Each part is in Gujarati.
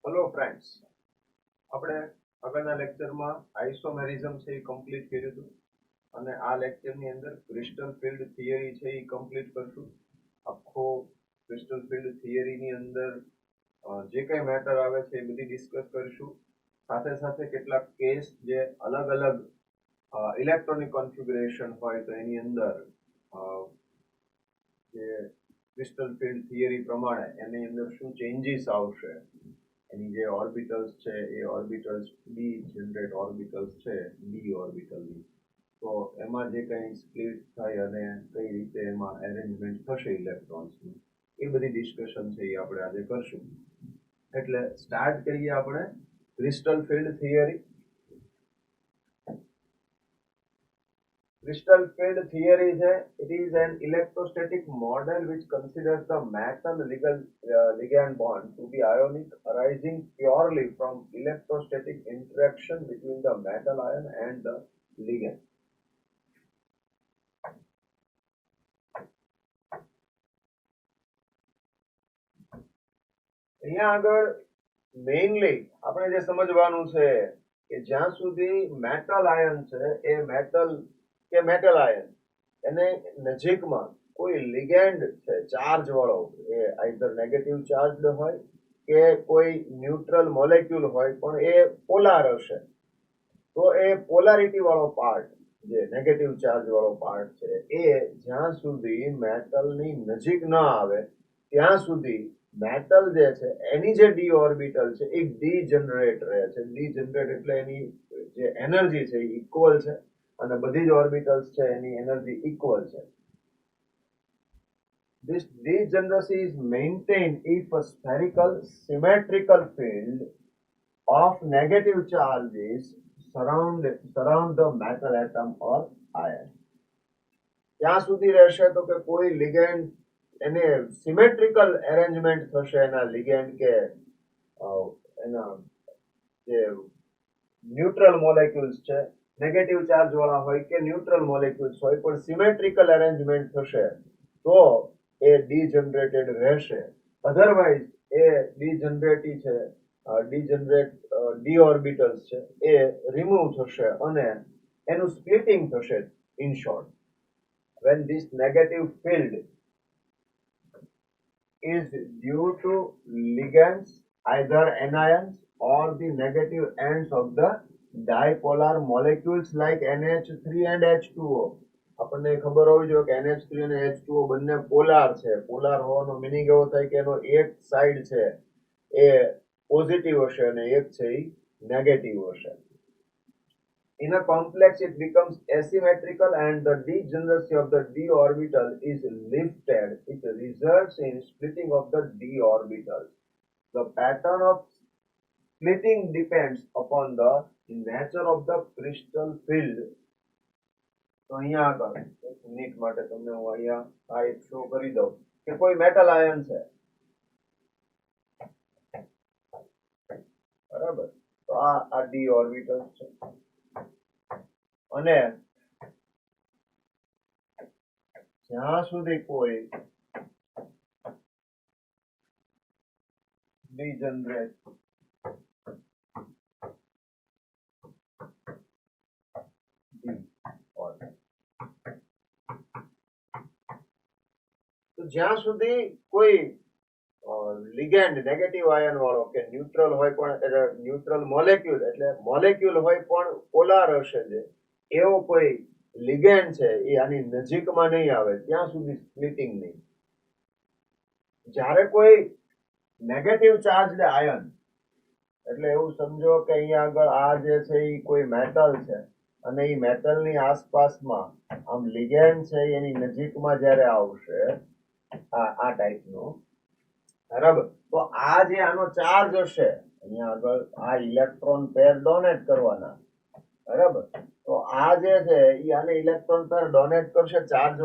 હેલો ફ્રેન્ડ્સ, આપણે આગળના લેક્ચરમાં આઇસોમેરિઝમ છે એ કમ્પ્લીટ કર્યું હતું અને આ લેક્ચરની અંદર ક્રિસ્ટલ ફિલ્ડ થિયરી છે એ કમ્પ્લીટ કરશું. આખો ક્રિસ્ટલ ફિલ્ડ થિયરીની અંદર જે કંઈ મેટર આવે છે એ બધી ડિસ્કસ કરીશું. સાથે સાથે કેટલાક કેસ જે અલગ અલગ ઇલેક્ટ્રોનિક કોન્ફિગરેશન હોય તો એની અંદર જે ક્રિસ્ટલ ફિલ્ડ થિયરી પ્રમાણે એની અંદર શું ચેન્જીસ આવશે, એની જે ઓર્બિટલ્સ છે એ ઓર્બિટલ્સ ડી જનરેટ ઓર્બિટલ્સ છે ડી ઓર્બિટલની, તો એમાં જે કંઈ સ્પ્લિટ થાય અને કઈ રીતે એમાં એરેન્જમેન્ટ થશે ઇલેક્ટ્રોન્સનું, એ બધી ડિસ્કશન છે એ આપણે આજે કરશું. એટલે સ્ટાર્ટ કરીએ આપણે crystal field theory. Crystal field theory it is an electrostatic model which considers the metal ligand bond to be ionic, arising purely from electrostatic interaction between the metal ion and the ligand. અહીંયા આગળ મેઇનલી આપણે જે સમજવાનું છે કે જ્યાં સુધી મેટલ આયન છે એ મેટલ આયન એને નજીકમાં કોઈ લિગેન્ડ છે ચાર્જ વાળો, એ આઈધર નેગેટિવ ચાર્જડ હોય કે કોઈ ન્યુટ્રલ મોલેક્યુલ હોય, પણ એ પોલાર હશે, તો એ પોલારિટી વાળો પાર્ટ, જે નેગેટિવ ચાર્જ વાળો પાર્ટ છે, એ જ્યાં સુધી મેટલની નજીક ન આવે ત્યાં સુધી મેટલ જે છે એની જે ડી ઓર્બિટલ છે એ ડીજનરેટ રહે છે. ડીજનરેટ એટલે એની જે એનર્જી છે એ ઇક્વલ છે અને બધી જ ઓર્બિટલ્સ છે એની એનર્જી ઇક્વલ છે. This degeneracy is maintained if a spherical symmetrical field of negative charges surround the metal atom or ion. ત્યાં સુધી રહેશે તો કે કોઈ લિગેન્ડ એને સિમેટ્રિકલ એરેન્જમેન્ટ થશે એના લિગેન્ડ કે એના જે ન્યુટ્રલ મોલેક્યુલ્સ છે, નેગેટિવ ચાર્જ વાળા હોય કે ન્યુટ્રલ મોલેક્યુલ્સ હોય, પણ સિમેટ્રિકલ એરેન્જમેન્ટ થશે તો એ ડીજનરેટેડ રહેશે. અધરવાઇઝ એ ડીજનરેટી છે, ડી ઓર્બિટલ્સ છે એ રિમૂવ થશે અને એનું સ્પ્લિટિંગ થશે. In short, when this negative field is due to ligands, either anions or the negative ends of the dipolar molecules like NH3 and H2O. આપણને ખબર હોવી જોઈએ કે NH3 અને H2O બંને પોલાર છે. પોલાર હોવાનો મીનિંગ એવો થાય કે એનો એક સાઈડ છે એ પોઝિટિવ હશે અને એક છે એ નેગેટિવ હશે. In a complex, it becomes asymmetrical and the degeneracy of the d orbital is lifted. It results in splitting of the d orbital. The pattern of splitting depends upon the nature of the crystal field. તો અહીંયા આગળ એક મિનિટ માટે તમને હું અહીંયા આ એક શો કરી દઉં કે કોઈ મેટલ આયન છે, બરાબર? તો આ ડી ઓર્બિટલ છે અને જ્યાં સુધી કોઈ ડીજનરેટ તો જ્યાં સુધી કોઈ લિગેન્ડ નેગેટિવ આયન વાળો કે ન્યુટ્રલ હોય, પણ ન્યુટ્રલ મોલેક્યુલ એટલે મોલેક્યુલ હોય પણ પોલાર હશે, જે એવો કોઈ લિગેન્ડ છે એ આની નજીકમાં નહીં આવે ત્યાં સુધી સ્પ્લિટિંગ નહીં. જ્યારે કોઈ નેગેટિવ ચાર્જ આયન, એટલે એવું સમજો કે અહીંયા આગળ આ જે છે એ કોઈ મેટલ છે અને એ મેટલની આસપાસમાં આમ લિગેન્ડ છે એની નજીકમાં જ્યારે આવશે આ ટાઈપનો, બરાબર, તો આ જે આનો ચાર્જ હશે અહીંયા આગળ આ ઇલેક્ટ્રોન પેર ડોનેટ કરવાના, બરાબર, તો આ જે છે એ આને ઇલેક્ટ્રોન પેર ડોનેટ કરશે. ચાર્જ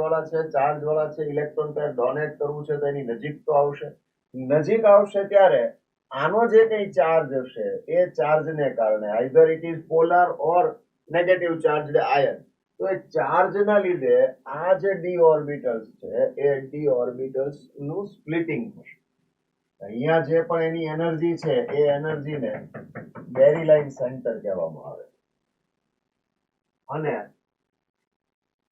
વાળા છે ઇલેક્ટ્રોન પેર ડોનેટ કરવું છે તો એની નજીક તો આવશે. નજીક આવશે ત્યારે આનો જે કઈ ચાર્જ હશે એ ચાર્જને કારણે either it is polar or negative charged ion, તો એ ચાર્જના લીધે આ જે ડી ઓર્બિટલ્સ છે એ ડી ઓર્બિટલ્સ નું સ્પ્લિટિંગ થશે. અહીંયા જે પણ એની એનર્જી છે એ એનર્જીને બેરીલાઇન સેન્ટર કહેવામાં આવે અને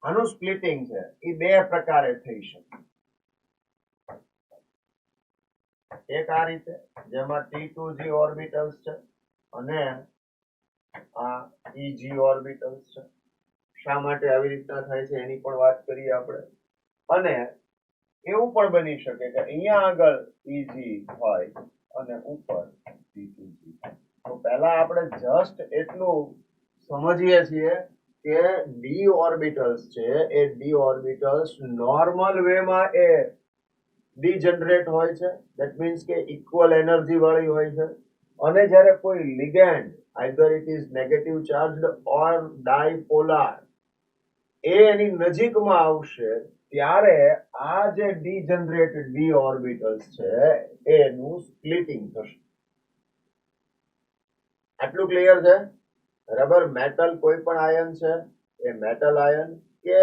આનું સ્પ્લિટિંગ છે એ બે પ્રકારે થઈ શકે. એક આ રીતે જેમાં T2G ઓર્બિટલ્સ છે અને આ EG ઓર્બિટલ્સ છે. શા માટે આવી રીતના થાય છે એની પણ વાત કરીએ આપણે. અને એવું પણ બની શકે કે અહીંયા આગળ EG હોય અને ઉપર T2G. તો પહેલા આપણે જસ્ટ એટલું સમજીએ છીએ કે ડી ઓર્બિટલ્સ છે એ ડી ઓર્બિટલ્સ નોર્મલ વેમાં એ ડીજનરેટ હોય છે, ધેટ મીન્સ કે ઇક્વલ એનર્જી વાળી હોય છે. અને જ્યારે કોઈ ligand either it is negative charged or dipolar એ એની નજીકમાં આવશે ત્યારે આ જે ડીજનરેટેડ ડી ઓર્બિટલ્સ છે એનું સ્પ્લિટિંગ થશે. આટલું ક્લિયર છે? બરાબર. મેટલ કોઈ પણ આયન છે એ મેટલ આયન કે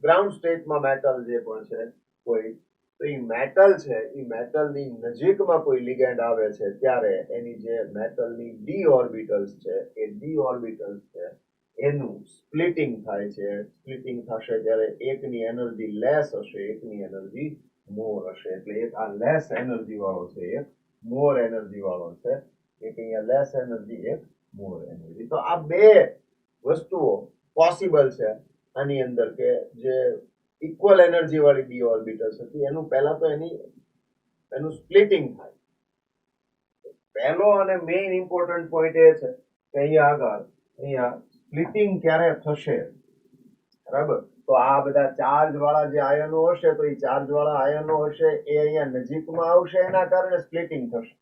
ગ્રાઉન્ડ સ્ટેટમાં મેટલ જે પણ છે કોઈ, તો એ મેટલ છે એ મેટલની નજીકમાં કોઈ લિગેન્ડ આવે છે ત્યારે એની જે મેટલની ડી ઓર્બિટલ્સ છે એ ડી ઓર્બિટલ્સ છે એનું સ્પ્લિટિંગ થાય છે. સ્પ્લિટિંગ થશે ત્યારે એકની એનર્જી લેસ હશે, એકની એનર્જી મોર હશે. એટલે એક આ લેસ એનર્જી વાળો છે, એક મોર એનર્જી વાળો છે. એક અહીંયા લેસ એનર્જી, એક મોર એનર્જી. તો આ બે વસ્તુઓ પોસિબલ છે આની અંદર કે જે ઇક્વલ એનર્જી વાળી ડી ઓર્બિટલ્સ હતી એનું પહેલા તો એનું સ્પ્લિટિંગ થાય. પહેલો અને મેઇન ઇમ્પોર્ટન્ટ પોઈન્ટ એ છે કે અહીંયા સ્પ્લિટિંગ ક્યારે થશે, બરાબર? તો આ બધા ચાર્જ વાળા જે આયનો હશે તો એ ચાર્જ વાળા આયનો હશે એ અહીંયા નજીકમાં આવશે, એના કારણે સ્પ્લિટિંગ થશે,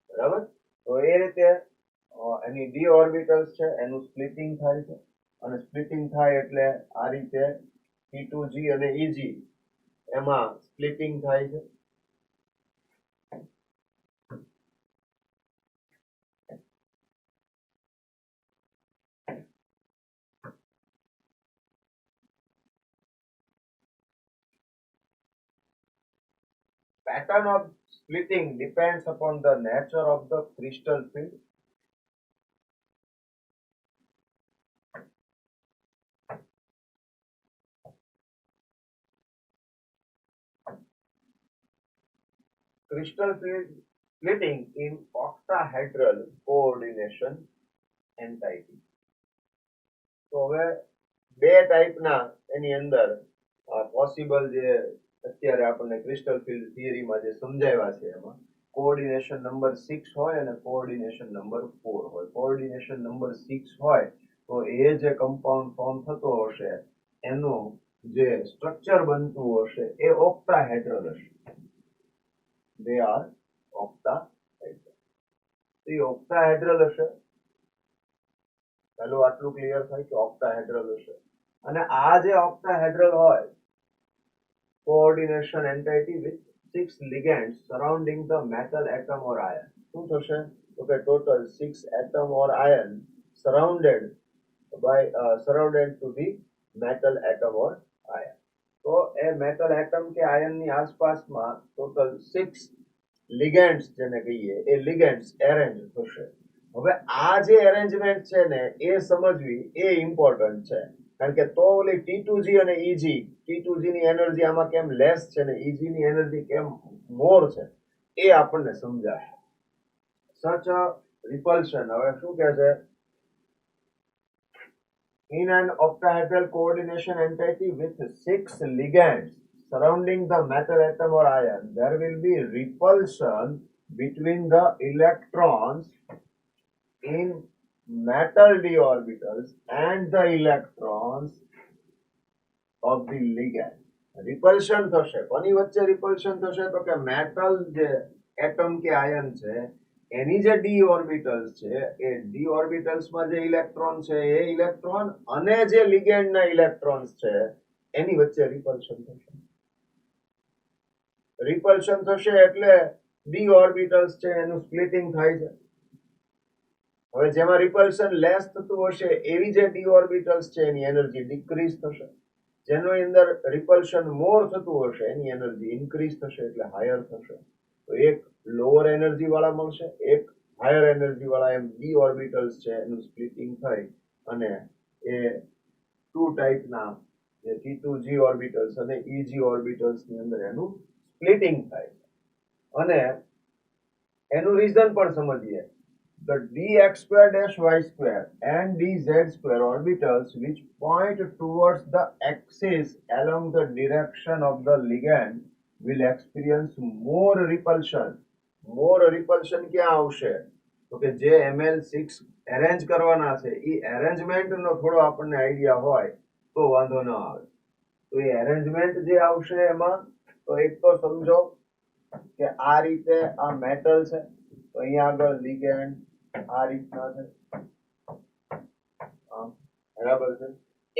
બરાબર? તો એ રીતે એની ડી ઓર્બિટલ્સ છે એનું સ્પ્લિટિંગ થાય છે અને સ્પ્લિટિંગ થાય એટલે આ રીતે T2G અને EG એમાં સ્પ્લિટિંગ થાય છે. Pattern of splitting depends upon the nature of the crystal field. Crystal field splitting in octahedral coordination entity. તો હવે બે ટાઈપના એની અંદર પોસિબલ જે અત્યારે આપણને ક્રિસ્ટલ ફિલ્ડ થિયરીમાં જે સમજાવ્યા છે એમાં કોઓર્ડિનેશન નંબર 6 હોય અને કોઓર્ડિનેશન નંબર 4 હોય. કોઓર્ડિનેશન નંબર 6 હોય તો એ જે કમ્પાઉન્ડ ફોર્મ થતો હશે એનું જે સ્ટ્રક્ચર બનતું હશે એ ઓક્ટાહેડ્રલ હશે. they are octahedral. તો એ ઓક્ટાહેડ્રલ હશે. ચાલો આટલું ક્લિયર થાય કે ઓક્ટાહેડ્રલ હશે. અને આ જે ઓક્ટાહેડ્રલ હોય coordination entity with 6 ligands surrounding the metal atom or ion. શું થશે? તો કે total 6 atom or ion surrounded to the metal atom or ion. તો એ metal atom કે ion ની આસપાસમાં total 6 ligands જેને કહીએ એ ligands arrange થશે. હવે આ જે એરેન્જમેન્ટ છે ને એ સમજવી એ ઇમ્પોર્ટન્ટ છે, કારણ કે તો ઓલી T2G અને EG, T2G ની એનર્જી આમાં કેમ લેસ છે ને EG ની એનર્જી કેમ મોર છે એ આપણને સમજાશે. સચ રિપલ્શન. હવે શું કહે છે? In an octahedral coordination entity with 6 ligands surrounding the metal atom or ion, there will be repulsion between the electrons in metal d orbitals and the electrons of the ligand. રિપલ્શન થશે. કોની વચ્ચે રિપલ્શન થશે? તો કે મેટલ જે એટમ કે આયન છે એની જે ડી ઓર્બિટલ્સ છે એ ડી ઓર્બિટલ્સમાં જે ઇલેક્ટ્રોન છે એ ઇલેક્ટ્રોન અને જે લિગેન્ડના ઇલેક્ટ્રોન્સ છે એની વચ્ચે રિપલ્શન થશે. રિપલ્શન થશે એટલે ડી ઓર્બિટલ્સ છે એનું સ્પ્લિટિંગ થાય છે. હવે જેમાં રિપલ્શન લેસ થતું હશે એવી જે ડી ઓર્બિટલ્સ છે એની એનર્જી ડિક્રીઝ થશે. જેની અંદર રિપલ્શન મોર થતું હશે એની એનર્જી ઇન્ક્રીઝ થશે એટલે હાયર થશે. તો એક લોઅર એનર્જી વાળા મળશે, એક હાયર એનર્જી વાળા, એમ ડી ઓર્બિટલ્સ છે એનું સ્પ્લિટિંગ થઈ અને એ ટુ ટાઈપના જે T2G ઓર્બિટલ્સ અને EG ઓર્બિટલ્સ ની અંદર એનું સ્પ્લિટિંગ થાય છે. અને એનું રીઝન પણ સમજીએ. The dx square dash y square and dz square orbitals which point towards the axis along the direction of the ligand will experience more repulsion. More repulsion ક્યાં આવશે? તો કે જે ml6 અરેન્જ કરવાના છે એ અરેન્જમેન્ટ નો થોડો આપણને આઈડિયા હોય તો વાંધો ન આવે. તો એ અરેન્જમેન્ટ જે આવશે એમાં તો એક તો સમજો કે આ રીતે આ મેટલ છે, તો અહીંયા આગળ લિગેન્ડ આ રીતના છે, બરાબર છે.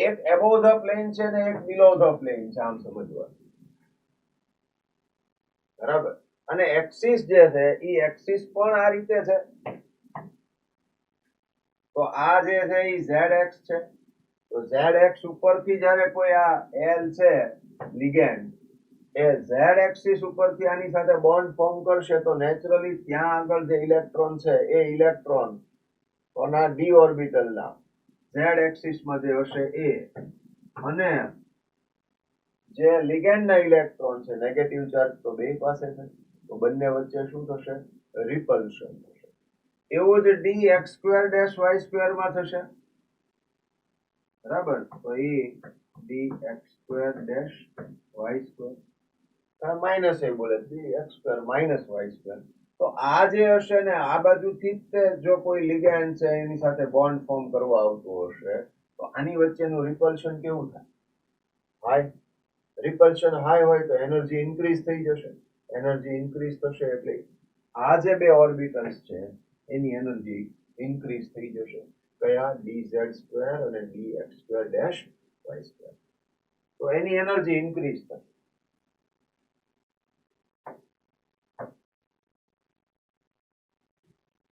એક એબોવ ધ પ્લેન છે ને એક બિલો ધ પ્લેન છે, આમ સમજવા, બરાબર. અને એક્સિસ જે છે એ એક્સિસ પણ આ રીતે છે. તો આ જે છે એ ઝેડ એક્સ છે. તો ઝેડ એક્સ ઉપરથી જ્યારે કોઈ આ એલ છે લિગેન્ડ એ ઝેડ એક્સિસ ઉપરથી આની સાથે બોન્ડ ફોર્મ કરશે તો નેચરલી ત્યાં આગળ જે ઇલેક્ટ્રોન છે એ ઇલેક્ટ્રોન ઓના ડી ઓર્બિટલના ઝેડ એક્સિસમાં જે હશે એ અને જે લિગેન્ડના ઇલેક્ટ્રોન છે નેગેટિવ ચાર્જ તો બે પાસે છે, તો બંને વચ્ચે શું થશે? રિપલ્શન થશે. એવું જ D X square dash Y square માં થશે, બરાબર. તો એ D X square dash Y square minus એ બોલે D X square minus Y square. તો આ જે હશે ને આ બાજુથી જ જો કોઈ લિગેન્ડ છે એની સાથે બોન્ડ ફોર્મ કરવા આવતું હશે તો આની વચ્ચેનું રિપલ્શન કેવું થાય? હાઈ. રિપલ્શન હાઈ હોય તો એનર્જી ઇન્ક્રીઝ થઈ જશે. એનર્જી ઇન્ક્રીઝ થશે એટલે આ જે બે ઓર્બિટલ્સ છે એની એનર્જી ઇન્ક્રીઝ થઈ જશે. કયા? dz સ્ક્વેર અને dx square dash y square. તો એની એનર્જી ઇન્ક્રીઝ થશે.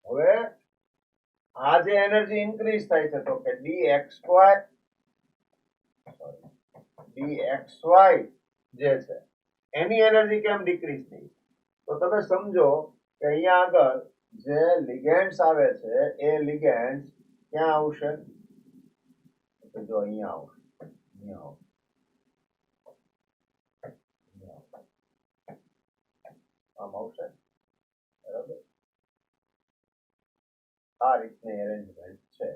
હવે આ જે એનર્જી ઇન્ક્રીઝ થાય છે તો કે dxy જે છે એની એનર્જી કેમ ડિક્રીઝ થઈ? તો તમે સમજો કે અહીંયા આગળ જે લિગેન્ડ્સ આવે છે એ લિગેન્ડ્સ ક્યાં આવશે? તો જો અહીંયા આવશે, અહીંયા આવશે, આમ આવશે, બરાબર. આ રીતની એરેન્જમેન્ટ છે.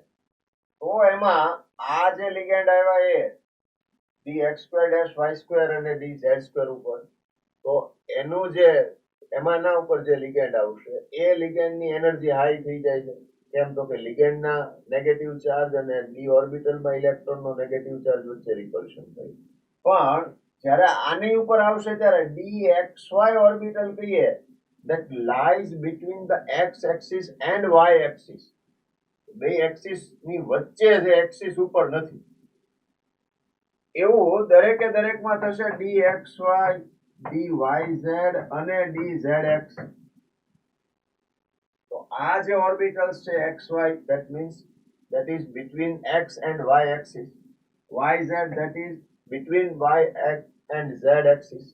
તો એમાં આ જે લિગેન્ડ આવ્યા એ dx square dash Y square અને dz સ્ક્વેર ઉપર, તો એનું જે એમાંના ઉપર જે લિગેન્ડ આવશે એ લિગેન્ડની એનર્જી હાઈ થઈ જાય છે. કેમ? તો કે લિગેન્ડના નેગેટિવ ચાર્જ અને ડી ઓર્બિટલમાં ઇલેક્ટ્રોનનો નેગેટિવ ચાર્જ વચ્ચે રિપલ્શન થઈ. પણ જ્યારે આની ઉપર આવશે ત્યારે dxy ઓર્બિટલ કહીએ that lies between the x axis and y axis. બે એક્સિસ ની વચ્ચે જે એક્સિસ ઉપર નથી એવું દરેકે દરેકમાં થશે dxy dyz અને dzx. તો આ જે ઓર્બિટલ્સ છે xy that means that is between x and y axis, yz that is between y and z axis,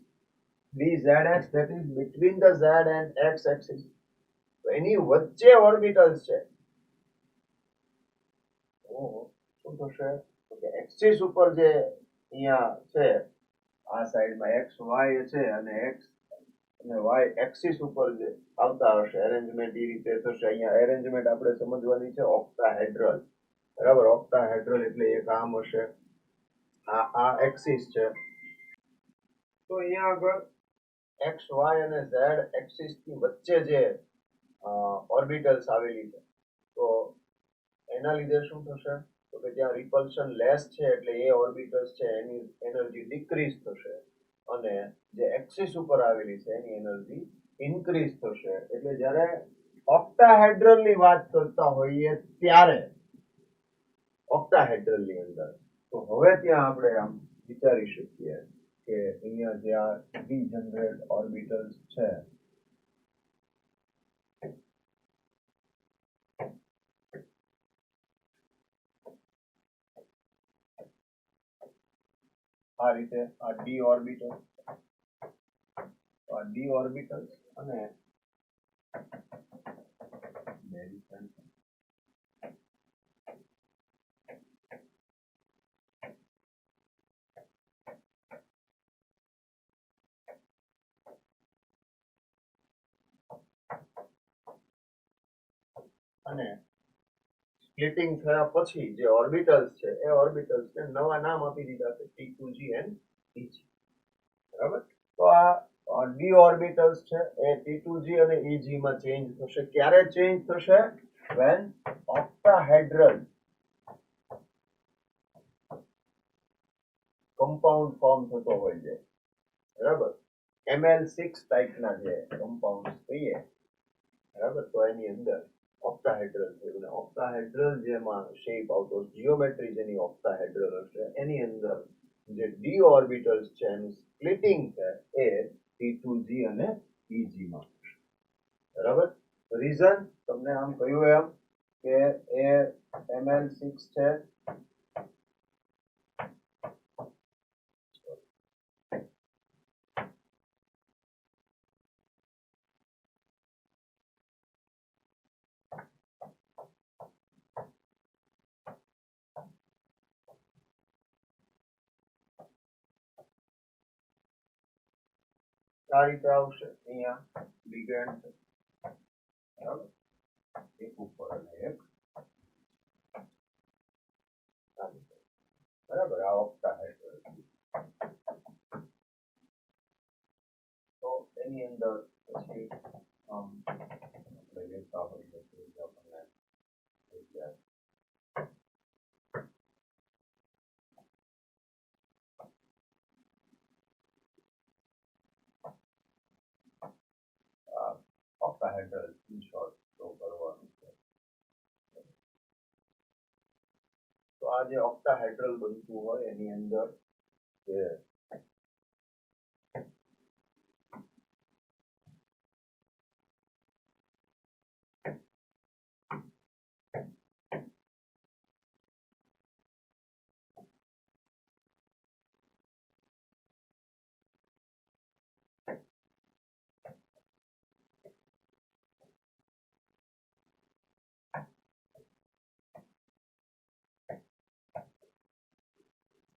dzx that is between the z and x axis. તો એની વચ્ચે ઓર્બિટલ્સ છે. શું થશે? તો કે એક્સિસ ઉપર જે અહીંયા છે આ સાઈડમાં એક્સ વાય છે અને એક્સ અને વાય એક્સિસ ઉપર જે આવતા હશે એરેન્જમેન્ટ એ રીતે થશે. અહીંયા એરેન્જમેન્ટ આપણે સમજવાની છે ઓક્ટાહેડ્રલ, બરાબર. ઓક્ટાહેડ્રલ એટલે એક આમ હશે, આ એક્સિસ છે. તો અહીંયા આગળ એક્સ વાય અને ઝેડ એક્સિસ ની વચ્ચે જે ઓર્બિટલ્સ આવેલી છે તો એના લીધે શું થશે? તો કે જ્યાં રિપલ્શન લેસ છે એટલે એ ઓર્બિટલ્સ છે એની એનર્જી ડિક્રીઝ થશે અને જે એક્સિસ ઉપર આવેલી છે એની એનર્જી ઇન્ક્રીઝ થશે. એટલે જ્યારે ઓક્ટાહેડ્રલ ની વાત કરતા હોઈએ ત્યારે ઓક્ટાહેડ્રલ ની અંદર તો હવે ત્યાં આપણે આમ વિચારી શકીએ કે અહીંયા જે આ ડીજનરેટ ઓર્બિટલ્સ છે આ રીતે આ ડી ઓર્બિટલ, આ ડી ઓર્બિટલ અને અને સ્પ્લિટિંગ થયા પછી જે ઓર્બિટલ્સ છે એ ઓર્બિટલ્સ ને નવા નામ આપી દીધા છે T2G and EG. બરાબર. તો આ ડી ઓર્બિટલ્સ છે એ T2G અને EG માં ચેન્જ થશે. ક્યારે ચેન્જ થશે? when octahedral કમ્પાઉન્ડ ફોર્મ થતો હોય છે. બરાબર. Ml6 ટાઈપના જે કમ્પાઉન્ડ કહીએ, બરાબર, તો એની અંદર ઓક્ટાહેડ્રલ થયું અને ઓક્ટાહેડ્રલ જેમાં શેપ આવતો જીઓમેટ્રી જેની ઓક્ટાહેડ્રલ હશે એની અંદર જે ડી ઓર્બિટલ્સ છે એનું સ્પ્લિટિંગ છે એ T2G અને EG માં. બરાબર. રીઝન તમને આમ કહ્યું એમ કે એ Ml6 છે આ રીતે આવશે. અહીંયા લિગેન્ડ છે, બરાબર, એક ઉપર અને એક બરાબર. આ ઓક્ટાહેડ્રલ તો એની અંદર પછી આપણે લેતા હોઈએ તો આપણને ઓક્ટાહેડ્રલ ઇન શોર્ટ શો કરવાનું છે. તો આ જે ઓક્ટાહેડ્રલ બનતું હોય એની અંદર જે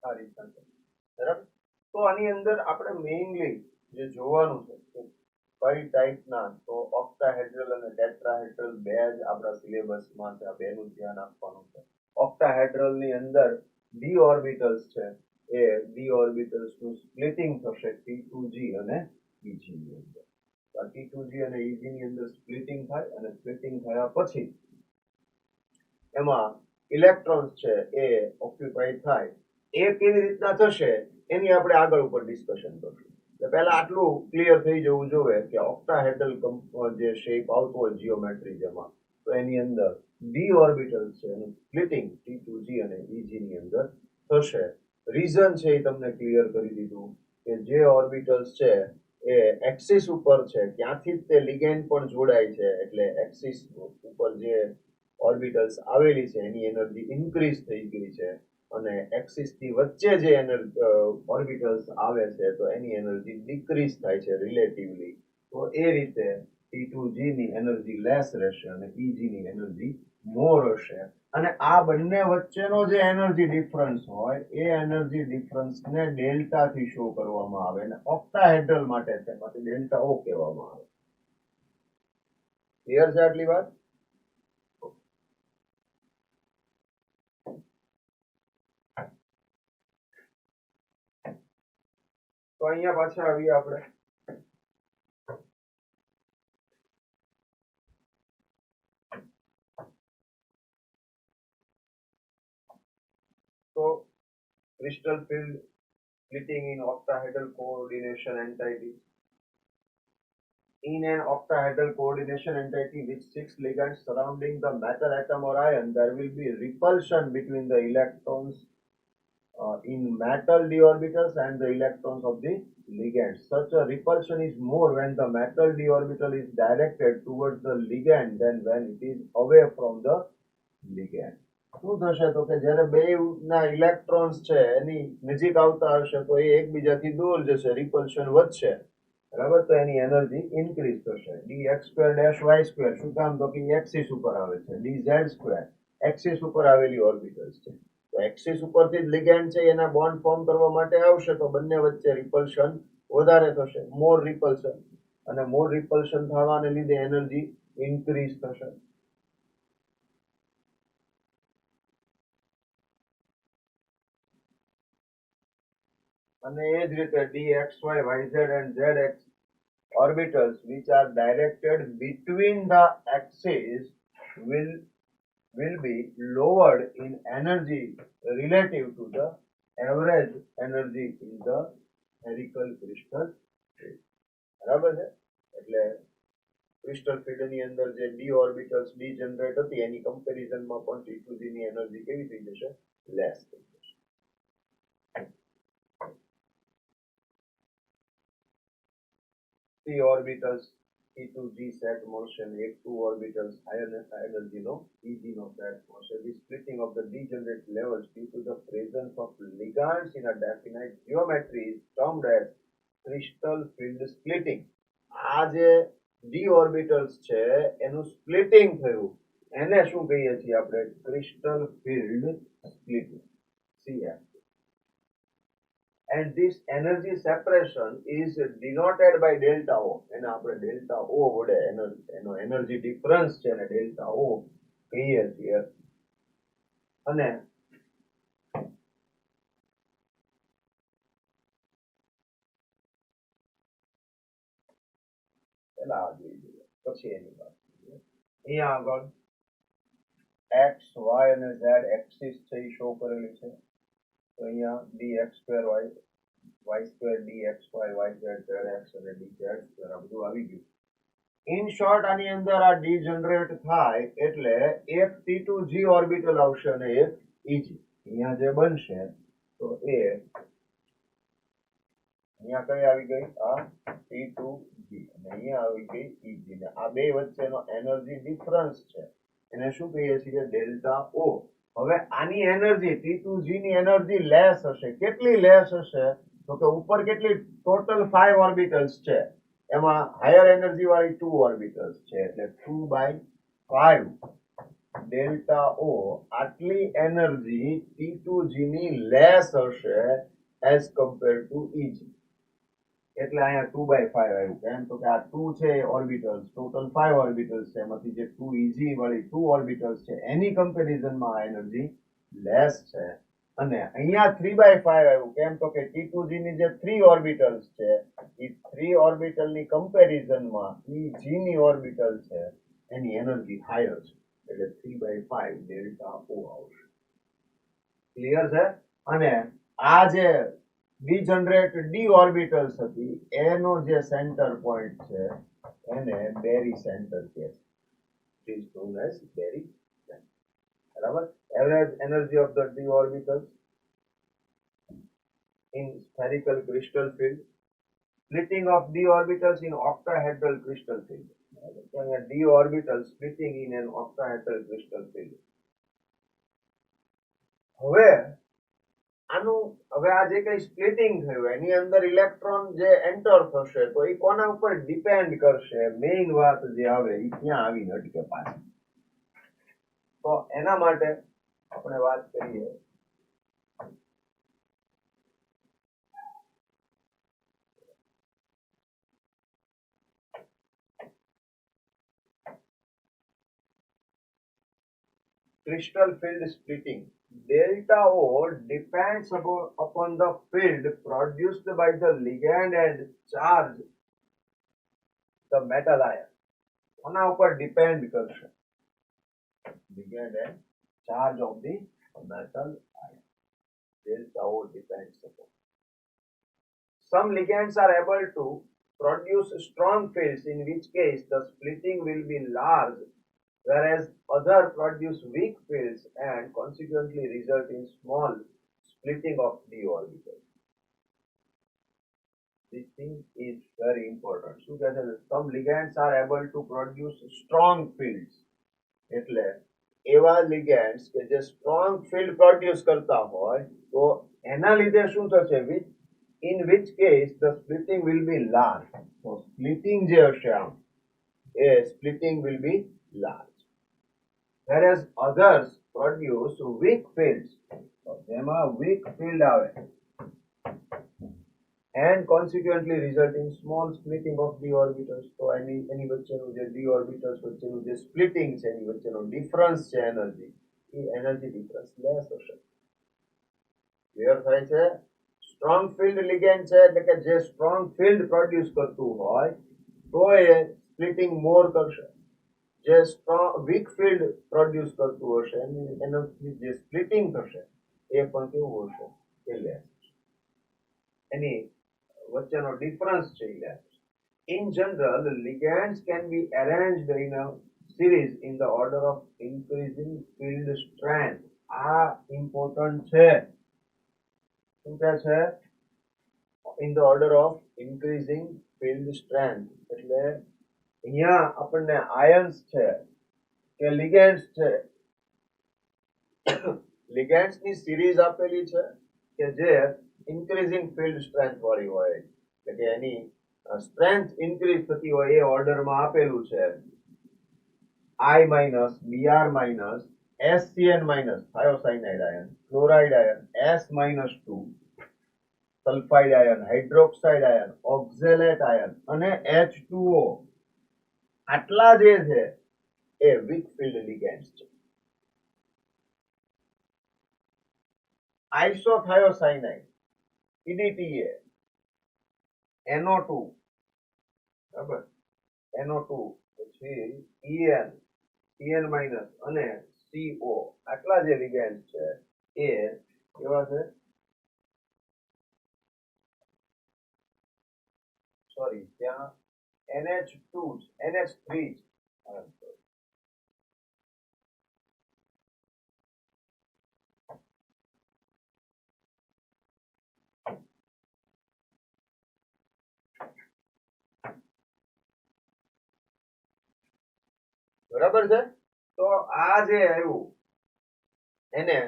આ રીતના છે. બરાબર. તો આની અંદર આપણે મેઇનલી જે જોવાનું છે કે કઈ ટાઈપના, તો ઓક્ટાહેડ્રલ અને ટેટ્રાહેડ્રલ બે જ આપણા સિલેબસમાં છે. આ બેનું ધ્યાન આપવાનું છે. ઓક્ટાહેડ્રલ ની અંદર ડી ઓર્બિટલ્સ છે એ ડી ઓર્બિટલ્સ નું સ્પ્લિટિંગ થશે T2G અને EG ની અંદર. T2G અને EG ની અંદર સ્પ્લિટિંગ થાય અને સ્પ્લિટિંગ થયા પછી એમાં ઇલેક્ટ્રોન્સ છે એ ઓક્યુપાય થાય. એ કેવી રીતના થશે એની આપણે આગળ ઉપર ડિસ્કશન કરીશું. પહેલા આટલું ક્લિયર થઈ જવું જોઈએ કે ઓક્ટાહેડ્રલ જે શેપ આવતો હોય જીઓમેટ્રી જેમાં, તો એની અંદર ડી ઓર્બિટલ છે એનું સ્પ્લિટિંગ T2G અને EG ની અંદર થશે. રીઝન છે એ તમને ક્લિયર કરી દીધું કે જે ઓર્બિટલ્સ છે એ એક્સિસ ઉપર છે ત્યાંથી જ તે લિગેન્ડ પણ જોડાય છે, એટલે એક્સિસ ઉપર જે ઓર્બિટલ્સ આવેલી છે એની એનર્જી ઇન્ક્રીઝ થઈ ગઈ છે અને એક્સિસ થી વચ્ચે જે ઓર્બિટલ્સ આવે છે તો એની એનર્જી ડિક્રીઝ થાય છે રિલેટિવલી. તો એ રીતે T2G ની એનર્જી લેસ રહેશે અને EG ની એનર્જી મોર હશે. અને આ બંને વચ્ચેનો જે એનર્જી ડિફરન્સ હોય એ એનર્જી ડિફરન્સ ને ડેલ્ટા થી શો કરવામાં આવે અને ઓક્ટાહેડ્રલ માટે છે માટે ડેલ્ટા ઓ કહેવામાં આવે. ક્લિયર છે આટલી વાત? તો અહીંયા પાછા આવીએ આપણે. તો crystal field splitting in octahedral coordination entity. In an octahedral coordination entity with 6 ligands surrounding the metal atom or ion, there will be repulsion between the electrons in metal d orbitals and the electrons of the ligand. Such a repulsion is more when the metal d orbital is directed towards the ligand than when it is away from the ligand. શું થશે તો કે જ્યારે બે ના ઇલેક્ટ્રોન્સ છે એની નજીક આવતા હશે તો એ એકબીજાથી દૂર જશે, રિપલ્શન વધશે, બરાબર. તો એની એનર્જી ઇન્ક્રીઝ થશે. D X square dash Y square, શું કામ તો કે એક્સિસ ઉપર આવે છે. ડી ઝેડ સ્ક્વેર એક્સિસ ઉપર આવેલી ઓર્બિટલ્સ છે. તો એક્સિસ ઉપરથી જ લિગેન્ડ છે એના બોન્ડ ફોર્મ કરવા માટે આવશે તો બંને વચ્ચે રિપલ્શન વધારે થશે, મોર રિપલ્શન. અને મોર રિપલ્શન થવાને લીધે એનર્જી ઇન્ક્રીઝ થશે. અને એ જ રીતે D X Y Y Z and Z X orbitals which are directed between the axes will will be lowered in energy relative to the average energy in the spherical crystal field. બરાબર છે. એટલે ક્રિસ્ટલ ફિલ્ડ ની અંદર જે ડી ઓર્બિટલ્સ ડી જનરેટ હતી એની કમ્પેરિઝનમાં પણ T2G ની એનર્જી કેવી થઈ જશે? લેસ થઈ જશે. Three orbitals T2G set motion, two orbitals higher energy no EG no set motion. The splitting of the degenerate levels due to the presence of ligands in a definite geometry is termed as crystal field splitting. આ જે ડી ઓર્બિટલ્સ છે એનું સ્પ્લિટિંગ થયું એને શું કહીએ છીએ આપણે? Crystal field splitting, CF. And this energy separation is denoted by delta O. એને આપણે delta O વડે એનો એનર્જી ડિફરન્સ છે એને delta O કહીએ છીએ. અને પેલા જોઈ લઈએ પછી એની વાત કરીએ. અહીંયા આગળ એક્સ વાય અને ઝેડ એક્સિસ છે એ શો કરેલી છે. તો અહીંયા D X square Y Y square D X Y Y Z Z X અને ડી ઝેડ સ્ક્વેર આ બધું આવી ગયું. ઇન શોર્ટ આની અંદર આ ડી જનરેટ થાય એટલે એક T2G ઓર્બિટલ આવશે અને એક EG. અહીંયા જે બનશે તો એ અહીંયા કઈ આવી ગઈ? આ T2G અને અહીંયા આવી ગઈ EG. ને આ બે વચ્ચેનો એનર્જી ડિફરન્સ છે એને શું કહીએ છીએ? Delta O. હવે આની એનર્જી T2G ની એનર્જી લેસ હશે. કેટલી લેસ હશે તો કે ઉપર કેટલી ટોટલ 5 ઓર્બિટલ્સ છે એમાં હાયર એનર્જી વાળી 2 ઓર્બિટલ્સ છે એટલે 2/5 ડેલ્ટા O આટલી એનર્જી T2G ની લેસ હશે એઝ કમ્પેર ટુ EG. એટલે અહીંયા 2/5 આવ્યું. કેમ તો કે આ 2 છે ઓર્બિટલ્સ, ટોટલ 5 ઓર્બિટલ્સ છે એમાંથી જે 2 EG વાળી 2 ઓર્બિટલ્સ છે એની કમ્પેરિઝનમાં આ એનર્જી લેસ છે. અને અહીંયા 3/5 આવ્યું. કેમ તો કે T2G ની જે 3 ઓર્બિટલ્સ છે એ 3 ઓર્બિટલ ની કમ્પેરિઝનમાં EG ની ઓર્બિટલ છે એની એનર્જી હાયર છે એટલે 3/5 ડેલ્ટા O આવશે. ક્લિયર છે? અને આ જે ડીજનરેટ ડી ઓર્બિટલ્સ હતી એનો જે સેન્ટર પોઈન્ટ છે એને બેરી સેન્ટર કહે છે. It is known as Berry center. બરાબર. Average energy of the D orbitals in spherical crystal field, splitting of d orbitals in octahedral crystal field. D orbital splitting in an octahedral crystal field. હવે આનું હવે આ જે કઈ સ્પ્લિટિંગ થયું એની અંદર ઇલેક્ટ્રોન જે એન્ટર થશે તો એ કોના ઉપર ડિપેન્ડ કરશે? મેઇન વાત જે આવે એ ત્યાં આવીને અટકે પાછી. તો એના માટે આપણે વાત કરીએ crystal field splitting. Delta O depends upon the field produced by the ligand and charge the metal ion. કોના ઉપર ડિપેન્ડ કરશે? ligand and charge of the metal ion. Delta O depends upon. Some ligands are able to produce strong fields, in which case the splitting will be large, whereas others produce weak fields and consequently result in small splitting of d orbitals. This thing is very important. શું કહે છે? Some ligands are able to produce strong fields. એટલે એવા લિગેન્ડ્સ કે જે સ્ટ્રોંગ ફિલ્ડ પ્રોડ્યુસ કરતા હોય તો એના લીધે શું થશે in which case the splitting will be large. So splitting જે હશે આમ એ splitting will be large. Whereas others produce weak fields. તો જેમાં weak field આવે and consequently result in small splitting of the orbitals. તો એની વચ્ચેનું જે d orbitals વચ્ચેનું જે splitting છે એની વચ્ચેનો difference છે એનર્જી એ એનર્જી ડિફરન્સ લેસ હશે. ક્લિયર થાય છે? સ્ટ્રોંગ ફિલ્ડ લિગેન્ડ છે એટલે કે જે સ્ટ્રોંગ ફિલ્ડ પ્રોડ્યુસ કરતું હોય તો એ સ્પ્લિટિંગ મોર કરશે. જે સ્ટ્રોંગ વીક ફિલ્ડ પ્રોડ્યુસ કરતું હશે એનું જે સ્પ્લિટિંગ થશે એ પણ કેવું હશે એ લેસ. એની વચ્ચેનો ડિફરન્સ છે એ less. In general, ligands can be arranged in a series in the order of increasing field strength. આ ઇમ્પોર્ટન્ટ છે. શું કહે છે? In the order of increasing field strength. એટલે અહીંયા આપણને આયન્સ છે કે લિગેન્ડ્સ છે, લિગેન્ડ્સ ની સિરીઝ આપેલી છે કે જે ઇન્ક્રીઝિંગ ફિલ્ડ સ્ટ્રેન્થ વાળી હોય, એટલે કે એની સ્ટ્રેન્થ ઇન્ક્રીઝ થતી હોય એ ઓર્ડરમાં આપેલું છે. I minus, Br minus, SCN minus, thiocyanide ion, chloride ion, S minus 2, sulphide ion, hydroxide ion, oxalate ion અને H2O આટલા જે છે એ વીક ફિલ્ડ લિગેન્ડ્સ છે. આઇસોથાયોસાઇનાઇડ, EDTA, NO2, બરાબર, NO2 પછી EN માઇનસ અને CO આટલા જે લિગેન્ડ્સ છે એ કેવા છે? સોરી, ત્યાં NH2 NH3 બરાબર છે. તો આ જે આવ્યું એને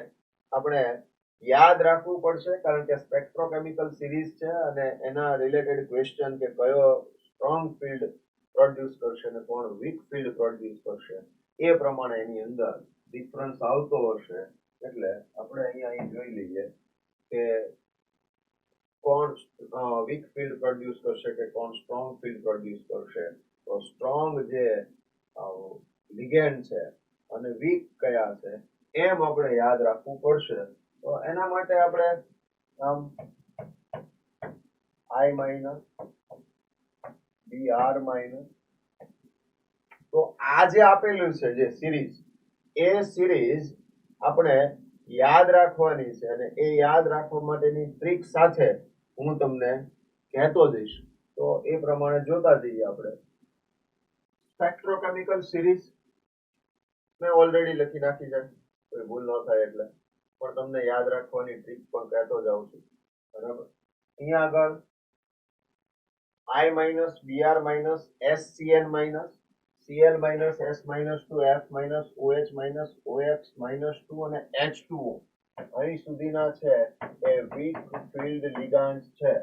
આપણે યાદ રાખવું પડશે કારણ કે સ્પેક્ટ્રોકેમિકલ સિરીઝ છે અને એના રિલેટેડ ક્વેશ્ચન કે કયો સ્ટ્રોંગ ફિલ્ડ પ્રોડ્યુસ કરશે અને કોણ વીક ફિલ્ડ પ્રોડ્યુસ કરશે એ પ્રમાણે એની અંદર ડિફરન્સ આવતો હશે. એટલે આપણે અહીંયા જોઈ લઈએ કે કોણ વીક ફિલ્ડ પ્રોડ્યુસ કરશે કે કોણ સ્ટ્રોંગ ફિલ્ડ પ્રોડ્યુસ કરશે. તો સ્ટ્રોંગ જે લિગેન્ડ છે અને વીક કયા છે એમ આપણે યાદ રાખવું પડશે. તો એના માટે આપણે I માઇનસ Br માઇનસ, તો આ જે આપેલું છે જે સિરીઝ એ સિરીઝ આપણે યાદ રાખવાની છે અને એ યાદ રાખવા માટેની ટ્રીક સાથે હું તમને કહેતો જઈશ. તો એ પ્રમાણે જોતા જઈએ આપણે. સ્પેક્ટ્રોકેમિકલ સિરીઝ મેં ઓલરેડી લખી નાખી છે, કોઈ ભૂલ ન થાય એટલે, પણ તમને યાદ રાખવાની ટ્રીક પણ કહેતો જાઉં છું. બરાબર, અહીંયા આગળ I minus Br minus SCN minus Cl minus S minus 2 F minus OH minus OX minus 2 અને H2O અહીં સુધીના છે એ વીક ફિલ્ડ લિગાન્ડ્સ છે.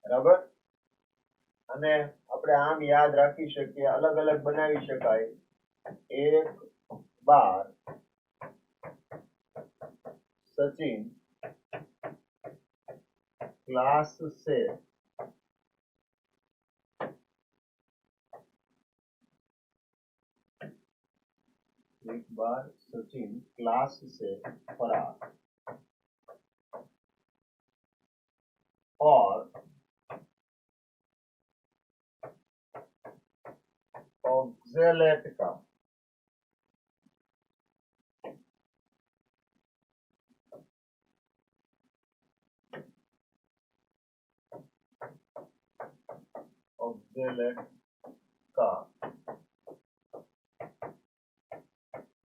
બરાબર, અને આપણે આમ યાદ રાખી શકીએ, અલગ અલગ બનાવી શકાય. એક બાર સચિન क्लास से एक बार सचिन क्लास से फरार और ऑक्जेलेट का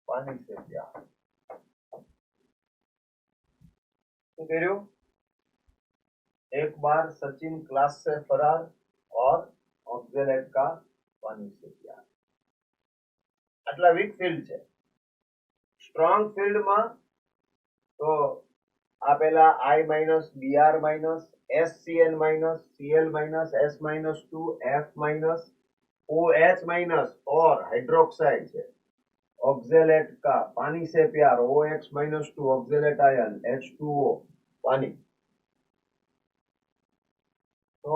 पानी से प्यार. શું કર્યું? एक बार सचिन क्लास से फरार और ऑक्जेलेट का पानी से प्यार. આટલા વીક ફિલ્ડ છે. સ્ટ્રોંગ ફિલ્ડમાં તો આ પેલા I minus Br minus SCN minus Cl minus S minus 2 F minus OH minus और हाइड्रोक्साइड है ऑक्जेलेट का पानी से प्यार OX minus 2 oxalate ion H2O पानी. तो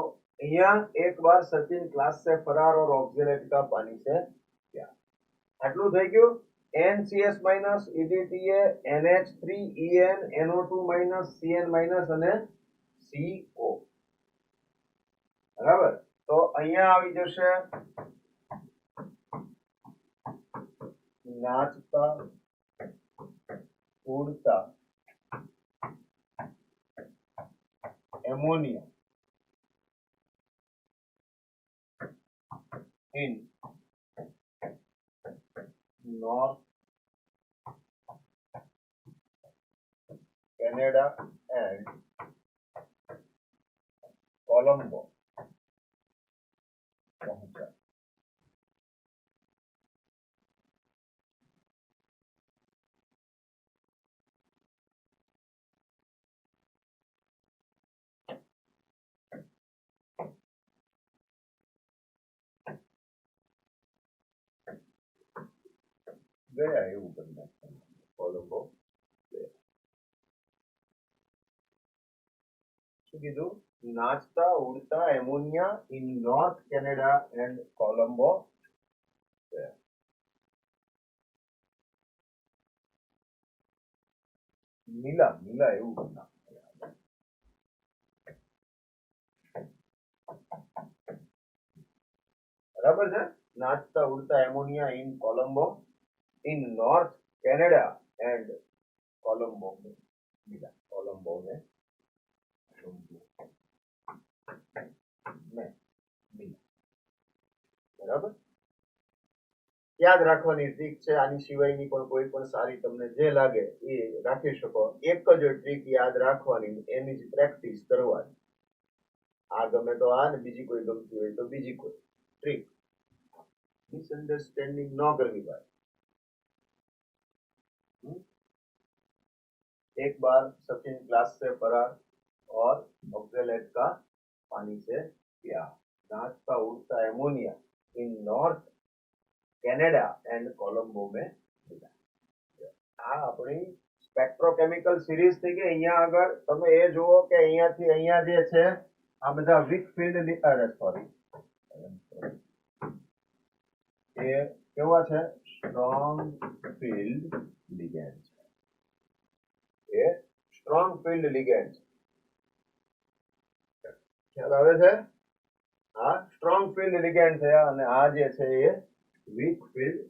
यहाँ एक बार सचिन क्लास से फरार और ऑक्जेलेट का पानी से प्यार आटलू થઈ ગયું. NCS minus EDTA NH3EN NO2 minus CN minus અને CO. બરાબર. તો અહીંયા આવી જશે નાચતા ઉડતા ammonia in North Canada and Colombo પહોંચ્યા. ગયા એવું કરી નાખ્યું. કોલંબો શું કીધું? નાચતા ઉડતા ammonia in North Canada and Colombo. મિલા મિલા એવું કરી નાખ્યું. બરાબર છે. નાચતા ઉડતા ammonia in Colombo in North Canada and Colombo में मिला. कोलंबो में मिला. બરાબર. યાદ રાખવાની ટ્રીક છે. આની સિવાયની પણ કોઈ પણ સારી તમને જે લાગે એ રાખી શકો. એક જ ટ્રીક યાદ રાખવાની, એની જ પ્રેક્ટિસ કરવાની. આ ગમે તો આ ને બીજી કોઈ ગમતી હોય તો બીજી કોઈ ટ્રીક. મિસઅન્ડરસ્ટેન્ડિંગ ન કરવી ભાઈ. एक बार सचिन क्लास से फरार और ऑक्जेलेट का पानी से प्यार. नाचता उड़ता ammonia in north Canada and Colombo में मिला. આ આપણી સ્પેક્ટ્રોકેમિકલ સિરીઝ થઈ ગઈ. અહીંયા આગળ તમે એ જુઓ કે અહીંયાથી અહીંયા જે છે આ બધા વીક ફિલ્ડ સોરી એ કેવા છે? સ્ટ્રોંગ ફિલ્ડ લિગેન્ડ છે. એ સ્ટ્રોંગ ફિલ્ડ લિગેન્ડ. ખ્યાલ આવે છે? આ સ્ટ્રોંગ ફિલ્ડ લિગેન્ડ થયા અને આ જે છે એ વીક ફિલ્ડ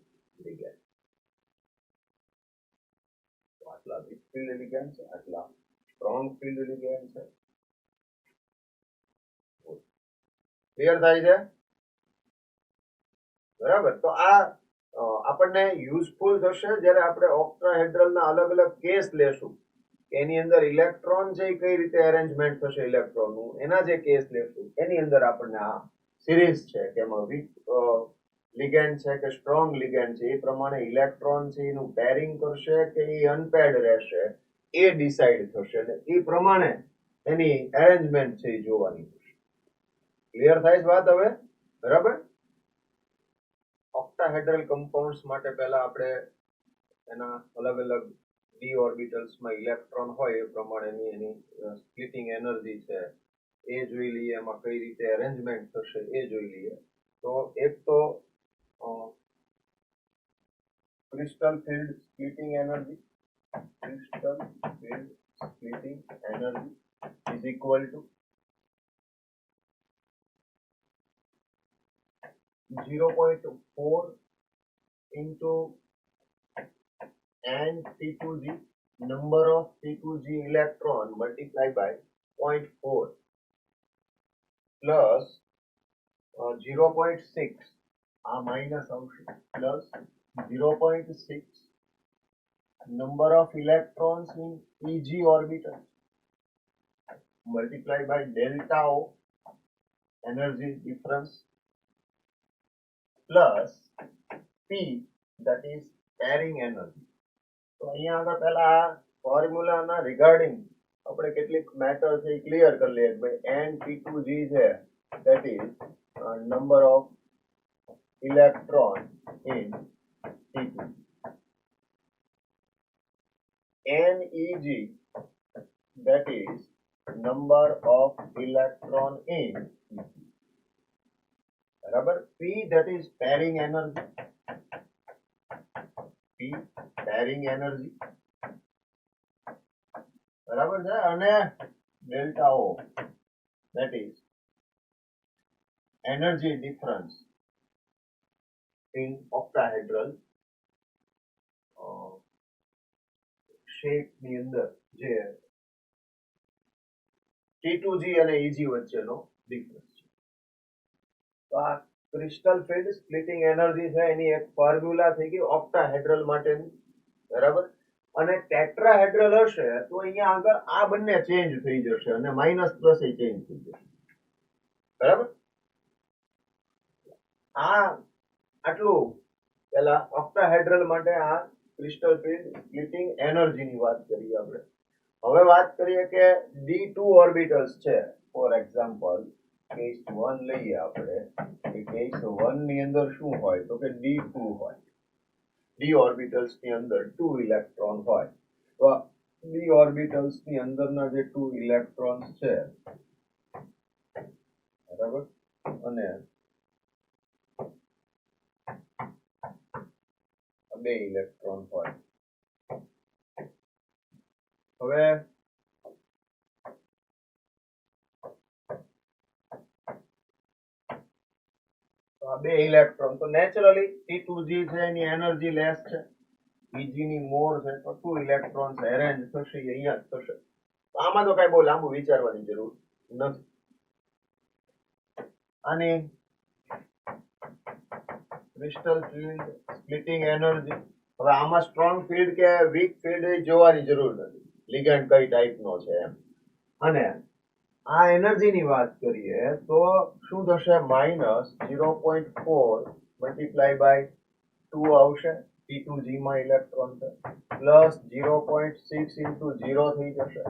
લિગેન્ડ. આટલા વીક ફિલ્ડ લિગેન્ડ છે, આટલા સ્ટ્રોંગ ફિલ્ડ લિગેન્ડ છે. ક્લિયર થાય છે? બરાબર. તો આ આપણને યુઝફુલ થશે જ્યારે આપણે ઓક્ટાહેડ્રલના અલગ અલગ કેસ લેશું. એની અંદર ઇલેક્ટ્રોન છે એ કઈ રીતે અરેન્જમેન્ટ થશે ઇલેક્ટ્રોનનું, એના જે કેસ લેશું એની અંદર આપણને આ સિરીઝ છે કે એમાં વીક લિગેન્ડ છે કે સ્ટ્રોંગ લિગેન્ડ છે એ પ્રમાણે ઇલેક્ટ્રોન છે એનું પેરિંગ કરશે કે એ અનપેર્ડ રહેશે એ ડિસાઇડ થશે ને એ પ્રમાણે એની અરેન્જમેન્ટ છે એ જોવાની થશે. ક્લિયર થાય છે વાત હવે? બરાબર. ઓક્ટાહેડ્રલ કમ્પાઉન્ડ્સ માટે પહેલા આપણે એના અલગ અલગ ડી ઓર્બિટલ્સમાં ઇલેક્ટ્રોન હોય એ પ્રમાણેની એની સ્પ્લિટિંગ એનર્જી છે એ જોઈ લઈએ. એમાં કઈ રીતે અરેન્જમેન્ટ થશે એ જોઈ લઈએ. તો એક તો crystal field splitting energy. Crystal field splitting energy is equal two 0.4 into N T2G, number of T2G electron multiplied by 0.4 plus 0.6 minus plus 0.6 number of electrons in EG orbital multiplied by delta O energy difference plus P that is pairing energy. તો અહીંયા આગળ પહેલા આ ફોર્મ્યુલાના રિગાર્ડિંગ આપણે કેટલીક મેટર છે એ ક્લિયર કરી લઈએ કે ભાઈ N P2G છે that is number of electron in T2. NEG that is number of electron in T2. બરાબર. P that is pairing energy. P pairing energy. બરાબર છે. અને delta O that is energy difference in octahedral shape ની અંદર જે T2G અને EG વચ્ચેનો ડિફરન્સ છે. તો આ ક્રિસ્ટલ ફિલ્ડ સ્પ્લિટિંગ એનર્જી છે એની એક ફોર્મ્યુલા થઈ ગઈ ઓક્ટાહેડ્રલ માટેની. બરાબર. અને ટેટ્રાહેડ્રલ હશે તો અહીંયા આગળ આ બંને ચેન્જ થઈ જશે અને માઇનસ પ્લસ એ ચેન્જ થઈ જશે. બરાબર. આ આટલું પેલા ઓક્ટાહેડ્રલ માટે આ ક્રિસ્ટલ ફિલ્ડ સ્પ્લિટિંગ એનર્જીની વાત કરીએ આપણે. હવે વાત કરીએ કે D2 ઓર્બિટલ્સ છે. ફોર એક્ઝામ્પલ કેસ 1 લઈએ આપણે કે કેસ 1 ની અંદર શું હોય તો કે D2 હોય. D ઓર્બિટલ્સ ની અંદર 2 ઇલેક્ટ્રોન હોય. તો D ઓર્બિટલ્સ ની અંદરના જે 2 ઇલેક્ટ્રોન્સ છે બરાબર અને બે ઇલેક્ટ્રોન હોય. હવે બે ઇલેક્ટ્રોન તો નેચરલી T2G છે એની એનર્જી લેસ છે, EG ની મોર છે, તો 2 ઇલેક્ટ્રોન્સ અરેન્જ થશે અહીંયા જ થશે. તો આમાં તો કઈ બહુ લાંબુ વિચારવાની જરૂર નથી. આની ક્રિસ્ટલ ફિલ્ડ સ્પ્લિટિંગ એનર્જી. હવે આમાં સ્ટ્રોંગ ફિલ્ડ કે વીક ફિલ્ડ જોવાની જરૂર નથી, લિગેન્ડ કઈ ટાઈપનો છે એમ. અને આ એનર્જીની વાત કરીએ તો શું થશે -0.4 મલ્ટીપ્લાય બાય 2 આવશે. T2G માં ઇલેક્ટ્રોન છે પ્લસ 0.6 ઇન્ટુ 0 થઈ જશે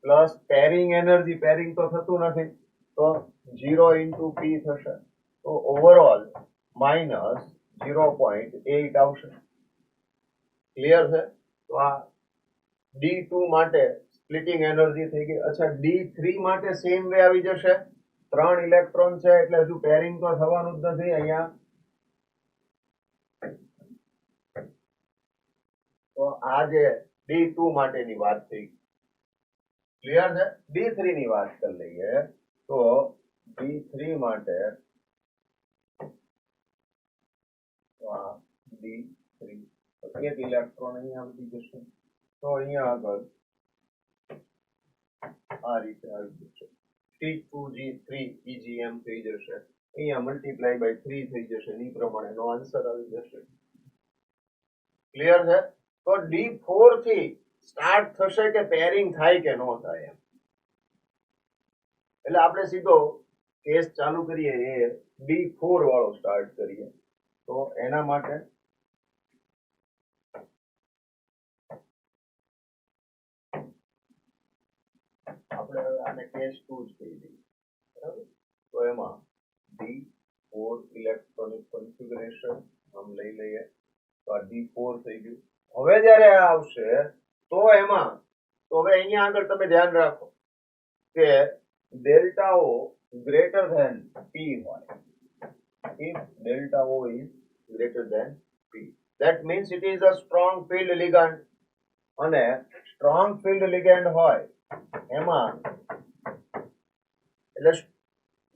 પ્લસ પેરિંગ એનર્જી, પેરિંગ તો થતું નથી તો 0 ઇન્ટુ P થશે. તો ઓવરઓલ -0.8 આવશે. ક્લિયર છે. તો આ D2 માટે સ્પ્લિટિંગ એનર્જી થઈ ગઈ. અચ્છા D3 માટે સેમ વે આવી જશે. 3 ઇલેક્ટ્રોન છે એટલે હજુ પેરિંગ તો થવાનું જ નથી અહીંયા. તો આ જે D2 માટેની વાત થઈ. ક્લિયર છે. D3 ની વાત કરી લઈએ તો D3 માટે D3 એક ઇલેક્ટ્રોન અહીંયા આવી જશે. તો અહીંયા આગળ આ રીતે આવી જશે. T2G3 EGM થઈ જશે. અહીંયા મલ્ટીપ્લાય બાય 3 થઈ જશે. એ પ્રમાણેનો આન્સર આવી જશે. ક્લિયર છે. તો D4 થી સ્ટાર્ટ થશે કે પેરિંગ થાય કે ન થાય એમ. એટલે આપણે સીધો કેસ ચાલુ કરીએ એ D4 વાળો સ્ટાર્ટ કરીએ. તો એના માટે આપણે આને કેસ 2 જ કહી દઈએ. બરાબર. તો એમાં D4 ઇલેક્ટ્રોનિક કન્ફિગરેશન આમ લઈ લઈએ તો આ D4 થઈ ગયું. હવે જ્યારે આ આવશે તો એમાં તો હવે અહીંયા આગળ તમે ધ્યાન રાખો કે delta O greater than P હોય. If delta O is greater than P, that means it is a strong field ligand. અને strong field ligand હોય એમાં એટલે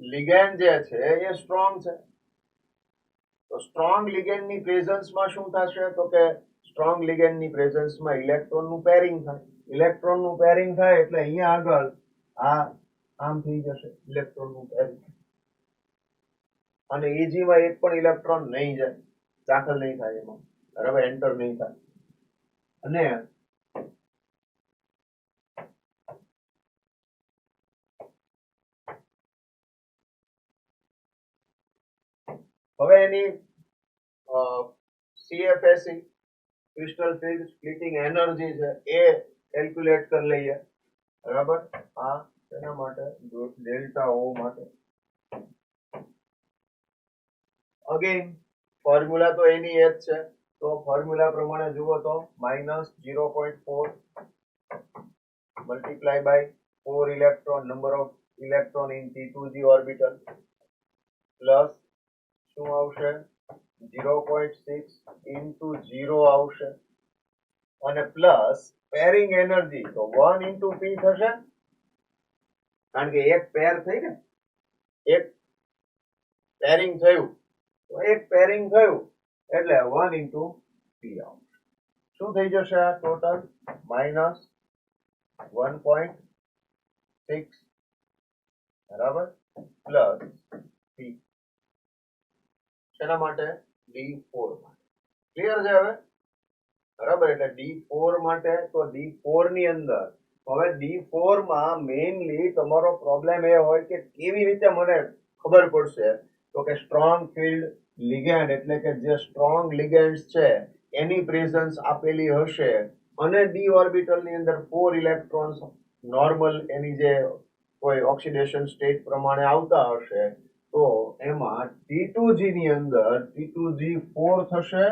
ligand જે છે એ સ્ટ્રોંગ છે. તો સ્ટ્રોંગ ligand ની પ્રેઝન્સ માં શું થશે તો કે સ્ટ્રોંગ ligand ની પ્રેઝન્સ માં ઇલેક્ટ્રોન નું પેરિંગ થાય. ઇલેક્ટ્રોન નું પેરિંગ થાય એટલે અહીંયા આગળ આ આમ થઈ જશે ઇલેક્ટ્રોન નું પેરિંગ. અને EG માં એક પણ ઇલેક્ટ્રોન નહીં જાય, દાખલ નહીં થાય એમાં. બરાબર. એન્ટર નહીં થાય. અને હવે એની CFSE crystal field splitting energy છે એ કેલ્ક્યુલેટ કરી લઈએ. બરાબર, આ તેના માટે ડેલ્ટા ઓ માટે અગેન ફોર્મ્યુલા તો એની એ જ છે, તો ફોર્મ્યુલા પ્રમાણે જુઓ તો -0.4 multiply by 4 electron number of electron in T2g orbital plus શું આવશે 0.6 into 0 આવશે અને પ્લસ પેરિંગ એનર્જી તો 1 into p થશે, કારણ કે એક પેર થઈ ને, એક પેરિંગ થયું તો એક પેરિંગ થયું એટલે 1 into p આવશે. શું થઈ જશે આ ટોટલ -1.6 બરાબર પ્લસ p શેના માટે D4 માટે. ક્લિયર છે હવે? બરાબર, એટલે D4 માટે તો D4 ની અંદર હવે D4 માં મેઇનલી તમારો પ્રોબ્લેમ એ હોય કે કેવી રીતે મને ખબર પડશે, તો કે સ્ટ્રોંગ ફિલ્ડ લિગેન્ડ એટલે કે જે સ્ટ્રોંગ લિગેન્ડ્સ છે એની પ્રેઝન્સ આપેલી હશે અને ડી ઓર્બિટલ ની અંદર 4 ઇલેક્ટ્રોન્સ નોર્મલ એની જે કોઈ ઓક્સિડેશન સ્ટેટ પ્રમાણે આવતા હશે તો એમાં T2g ની અંદર T2g 4 થશે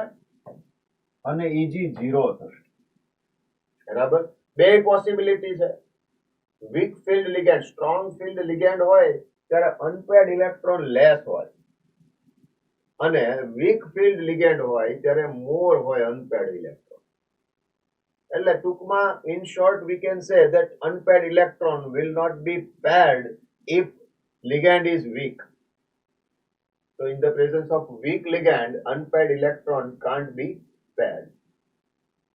અને Eg 0 થશે. બરાબર, બે પોસિબિલિટી છે. Weak field ligand strong field ligand હોય ત્યારે અનપેર્ડ ઇલેક્ટ્રોન લેસ હોય અને વીક ફિલ્ડ લિગેન્ડ હોય ત્યારે મોર હોય અનપેર્ડ ઇલેક્ટ્રોન. એટલે ટૂંકમાં in short we can say that unpaired electron will not be paired if ligand is weak. So in the presence of weak ligand unpaired electron can't be paired.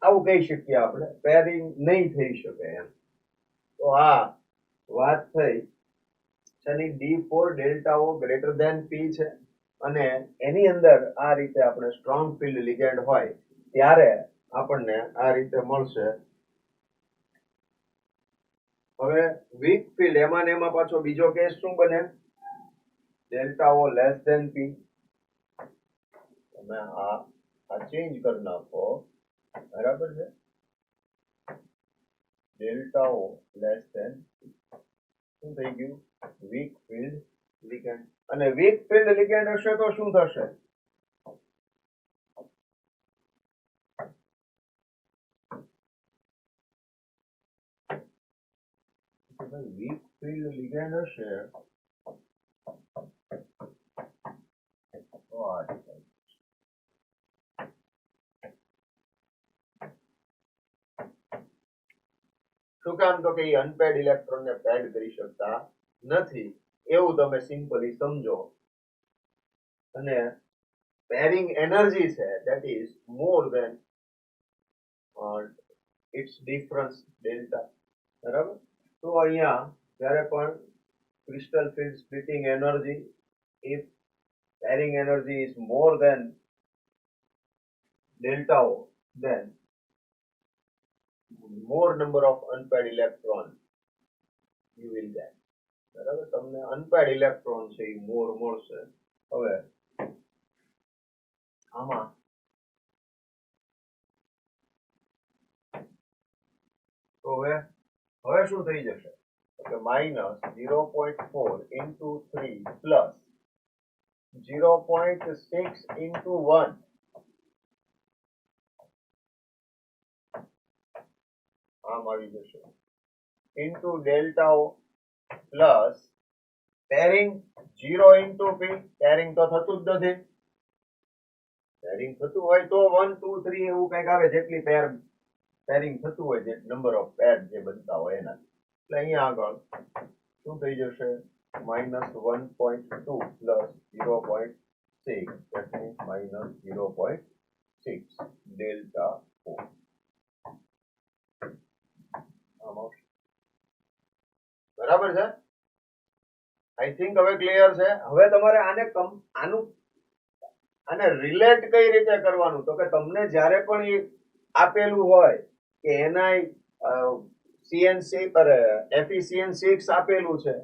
આવું કહી શકીએ આપણે, પેરિંગ નહીં થઈ શકે એમ. તો આ વાત થઈ શેની D4 delta O greater than P છે અને એની અંદર આ રીતે આપણે સ્ટ્રોંગ ફિલ્ડ લિગેન્ડ હોય ત્યારે આપણને આ રીતે મળશે. હવે વીક ફિલ્ડ એમાં ને એમાં પાછો બીજો કેસ શું બને, delta O less than P. તમે આ ચેન્જ કરી નાખો, બરાબર છે, ડેલ્ટા O લેસ ધેન શું થઈ ગયું વીક ફિલ્ડ લિગેન્ડ. અને વીક ફિલ્ડ લિગેન્ડ હશે તો શું થશે, વીક ફિલ્ડ લિગેન્ડ હશે તો આ શું કામ, તો કે અનપેર્ડ ઇલેક્ટ્રોન ને પેડ કરી શકતા નથી એવું તમે સિમ્પલી સમજો. અને પેરિંગ એનર્જી છે that is more than its difference delta. બરાબર, તો અહીંયા જ્યારે પણ crystal field splitting energy if pairing energy is more than delta O then more number of unpaired electron you will get. બરાબર, તમને અનપેર્ડ ઇલેક્ટ્રોન છે એ મોર મળશે. હવે આમાં તો હવે શું થઈ જશે કે -0.4 into 3 plus 0.6 into 1 આમ આવી જશે into delta O plus pairing 0 into P. Pairing તો થતું જ નથી, પેરિંગ થતું હોય તો 1 2 3 એવું કંઈક આવે, જેટલી પેરિંગ થતું હોય જે નંબર ઓફ પેર જે બનતા હોય એના. એટલે અહીંયા આગળ શું થઈ જશે -1.2 plus 0.6 that means -0.6 delta O. બરાબર છે, આઈ થિંક હવે ક્લિયર છે. હવે તમારે આને રિલેટ કઈ રીતે કરવાનું, તો કે તમને જ્યારે પણ એ આપેલું હોય કે એનઆઈ CN6 આપેલું છે,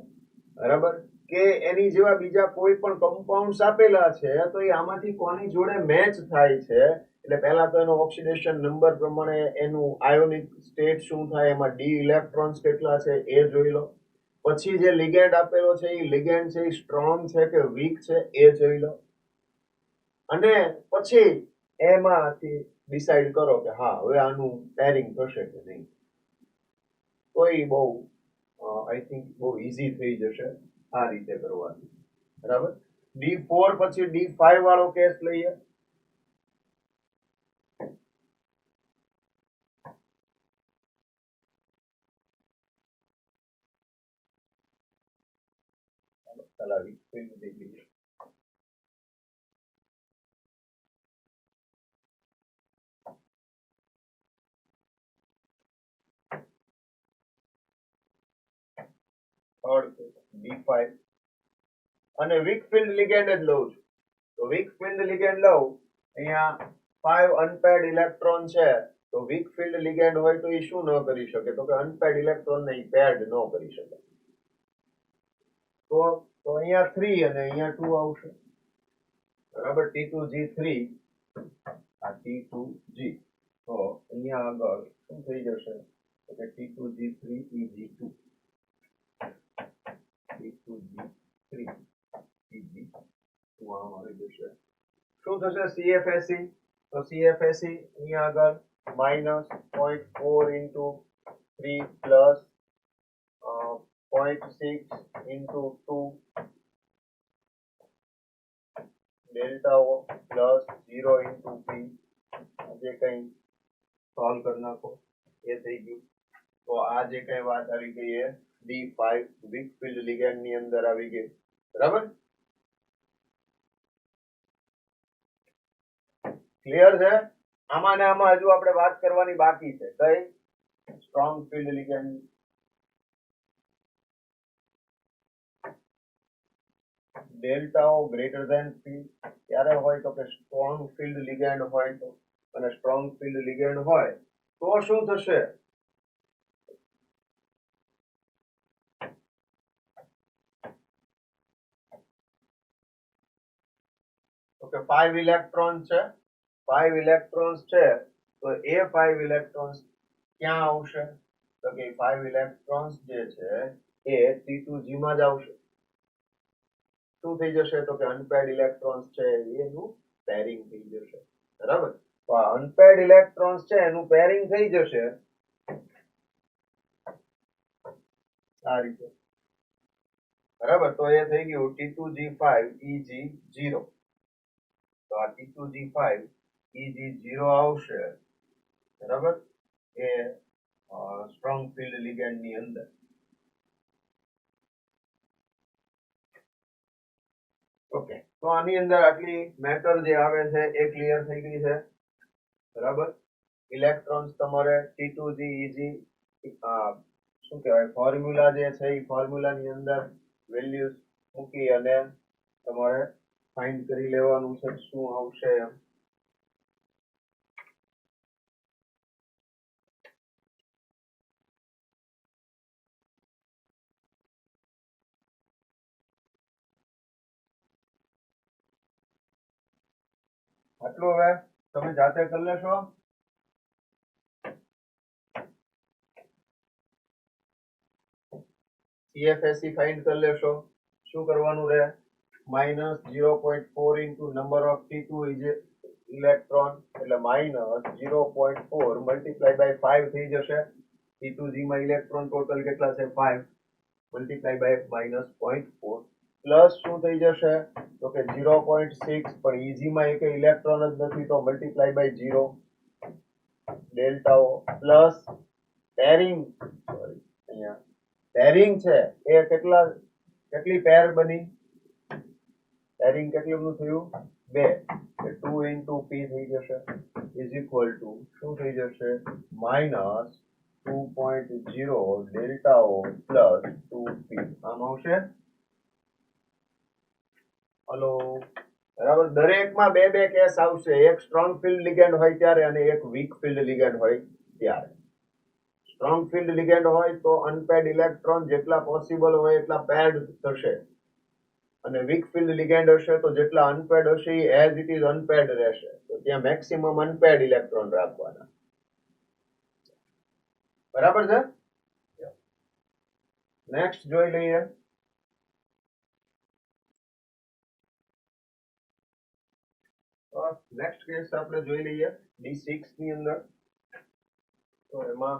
બરાબર, કે એની જેવા બીજા કોઈ પણ કમ્પાઉન્ડ્સ આપેલા છે તો એ આમાંથી કોની જોડે મેચ થાય છે. એટલે પહેલા તો એનો ઓક્સિડેશન નંબર પ્રમાણે એનું આયોનિક સ્ટેટ શું થાય, એમાં ડી ઇલેક્ટ્રોન્સ કેટલા છે એ જોઈ લો. પછી જે લિગેન્ડ આપેલો છે એ લિગેન્ડ છે એ સ્ટ્રોંગ છે કે વીક છે એ જોઈ લો, અને પછી એમાંથી ડિસાઈડ કરો કે હા હવે આનું પેરિંગ થશે કે નહીં. તો એ બહુ આઈ થિંક બહુ ઈઝી થઈ જશે આ રીતે કરવાથી. બરાબર. D4 પછી D5 વાળો કેસ લઈએ. ચલાવી D5 અને વીકફિલ્ડ લિગેન્ડ જ લઉં છું. તો વીકફિલ્ડ લિગેન્ડ લઉં, અહીંયા 5 અનપેર્ડ ઇલેક્ટ્રોન છે. તો વીકફિલ્ડ લિગેન્ડ હોય તો એ શું ન કરી શકે, તો કે અનપેર્ડ ઇલેક્ટ્રોન ને પેર્ડ ન કરી શકે. તો અહીંયા 3 અને અહીંયા 2 આવશે. બરાબર. T2G3 આ T2G. તો અહીંયા આગળ શું થઈ જશે તો કે T2G3 EG2 T2G3 EG2 આવી જશે. શું થશે CFSE? તો CFSE અહીંયા આગળ -0.4 into 3 plus 0.6 into 2 delta O plus 0 into P. જે કંઈ સોલ્વ કરી નાખો એ થઈ ગયું. તો આ જે કંઈ વાત આવી ગઈ એ D5 વીકફિલ્ડ લિગેન્ડ ની અંદર આવી ગઈ. બરાબર. ક્લિયર છે? આમાં ને આમાં હજુ આપણે વાત કરવાની બાકી છે. કઈ? Strong field ligand. ડેલ્ટા ઓ ગ્રેટર ધેન P ત્યારે હોય તો કે સ્ટ્રોંગ ફિલ્ડ લિગેન્ડ હોય તો, અને સ્ટ્રોંગ ફિલ્ડ લિગેન્ડ હોય તો શું થશે? તો કે 5 ઇલેક્ટ્રોન છે. 5 ઇલેક્ટ્રોન્સ છે તો એ 5 ઇલેક્ટ્રોન્સ ક્યાં આવશે? તો કે 5 ઇલેક્ટ્રોન્સ જે છે એ T2G માં જ આવશે. શું થઈ જશે તો કે અનપેર્ડ ઇલેક્ટ્રોન્સ છે એનું પેરિંગ થઈ જશે. બરાબર. તો આ અનપેર્ડ ઇલેક્ટ્રોન્સ છે એનું પેરિંગ થઈ જશે આ રીતે. બરાબર. તો એ થઈ ગયું T2G5 EG0. તો આ T2G5 EG0 આવશે. બરાબર. એ સ્ટ્રોંગ ફિલ્ડ લિગેન્ડ ની અંદર. ઓકે. તો આની અંદર આટલી મેટર જે આવે છે એ ક્લિયર થઈ ગઈ છે. બરાબર. ઇલેક્ટ્રોન્સ તમારે T2G EG શું કહેવાય ફોર્મ્યુલા જે છે એ ફોર્મ્યુલા ની અંદર વેલ્યુઝ મૂકી અને તમારે ફાઇન્ડ કરી લેવાનું છે શું આવશે એમ. આટલું હવે તમે જાતે કરી લેશો. CFSE ફાઇન્ડ કરી લેશો. શું કરવાનું રહે? -0.4 into number of T2 is electron એટલે -0.4 મલ્ટીપ્લાય બાય 5 થઈ જશે. T2G માં ઇલેક્ટ્રોન ટોટલ કેટલા છે? 5 મલ્ટીપ્લાય બાય -0.4 પ્લસ શું થઈ જશે તો કે 0.6 પણ EG માં એક ઇલેક્ટ્રોન જ નથી તો multiply by 0 delta O plus pairing અહીંયા પેરિંગ છે એ કેટલી પેર બની? પેરિંગ કેટલું થયું? 2. 2 into P થઈ જશે ઇઝ ઇક્વલ ટુ શું થઈ જશે? -2.0 ડેલ્ટા O પ્લસ 2P. આમ આવશે. હલો. બરાબર. દરેકમાં બે બે કેસ આવશે. એક સ્ટ્રોંગ ફિલ્ડ લિગેન્ડ હોય ત્યારે અને એક વીક ફિલ્ડ લિગેન્ડ હોય ત્યારે. સ્ટ્રોંગ ફિલ્ડ લિગેન્ડ હોય તો અનપેર્ડ ઇલેક્ટ્રોન જેટલા પોસિબલ હોય એટલા પેર્ડ થશે. અને વીક ફિલ્ડ લિગેન્ડ હશે તો જેટલા અનપેડ હશે એ એઝ ઇટ ઇઝ અનપેડ રહેશે, તો ત્યાં મેક્સિમમ અનપેડ ઇલેક્ટ્રોન રાખવાના. બરાબર છે. નેક્સ્ટ જોઈ લઈએ. નેક્સ્ટ કેસ આપણે જોઈ લઈએ D6 ની અંદર. તો એમાં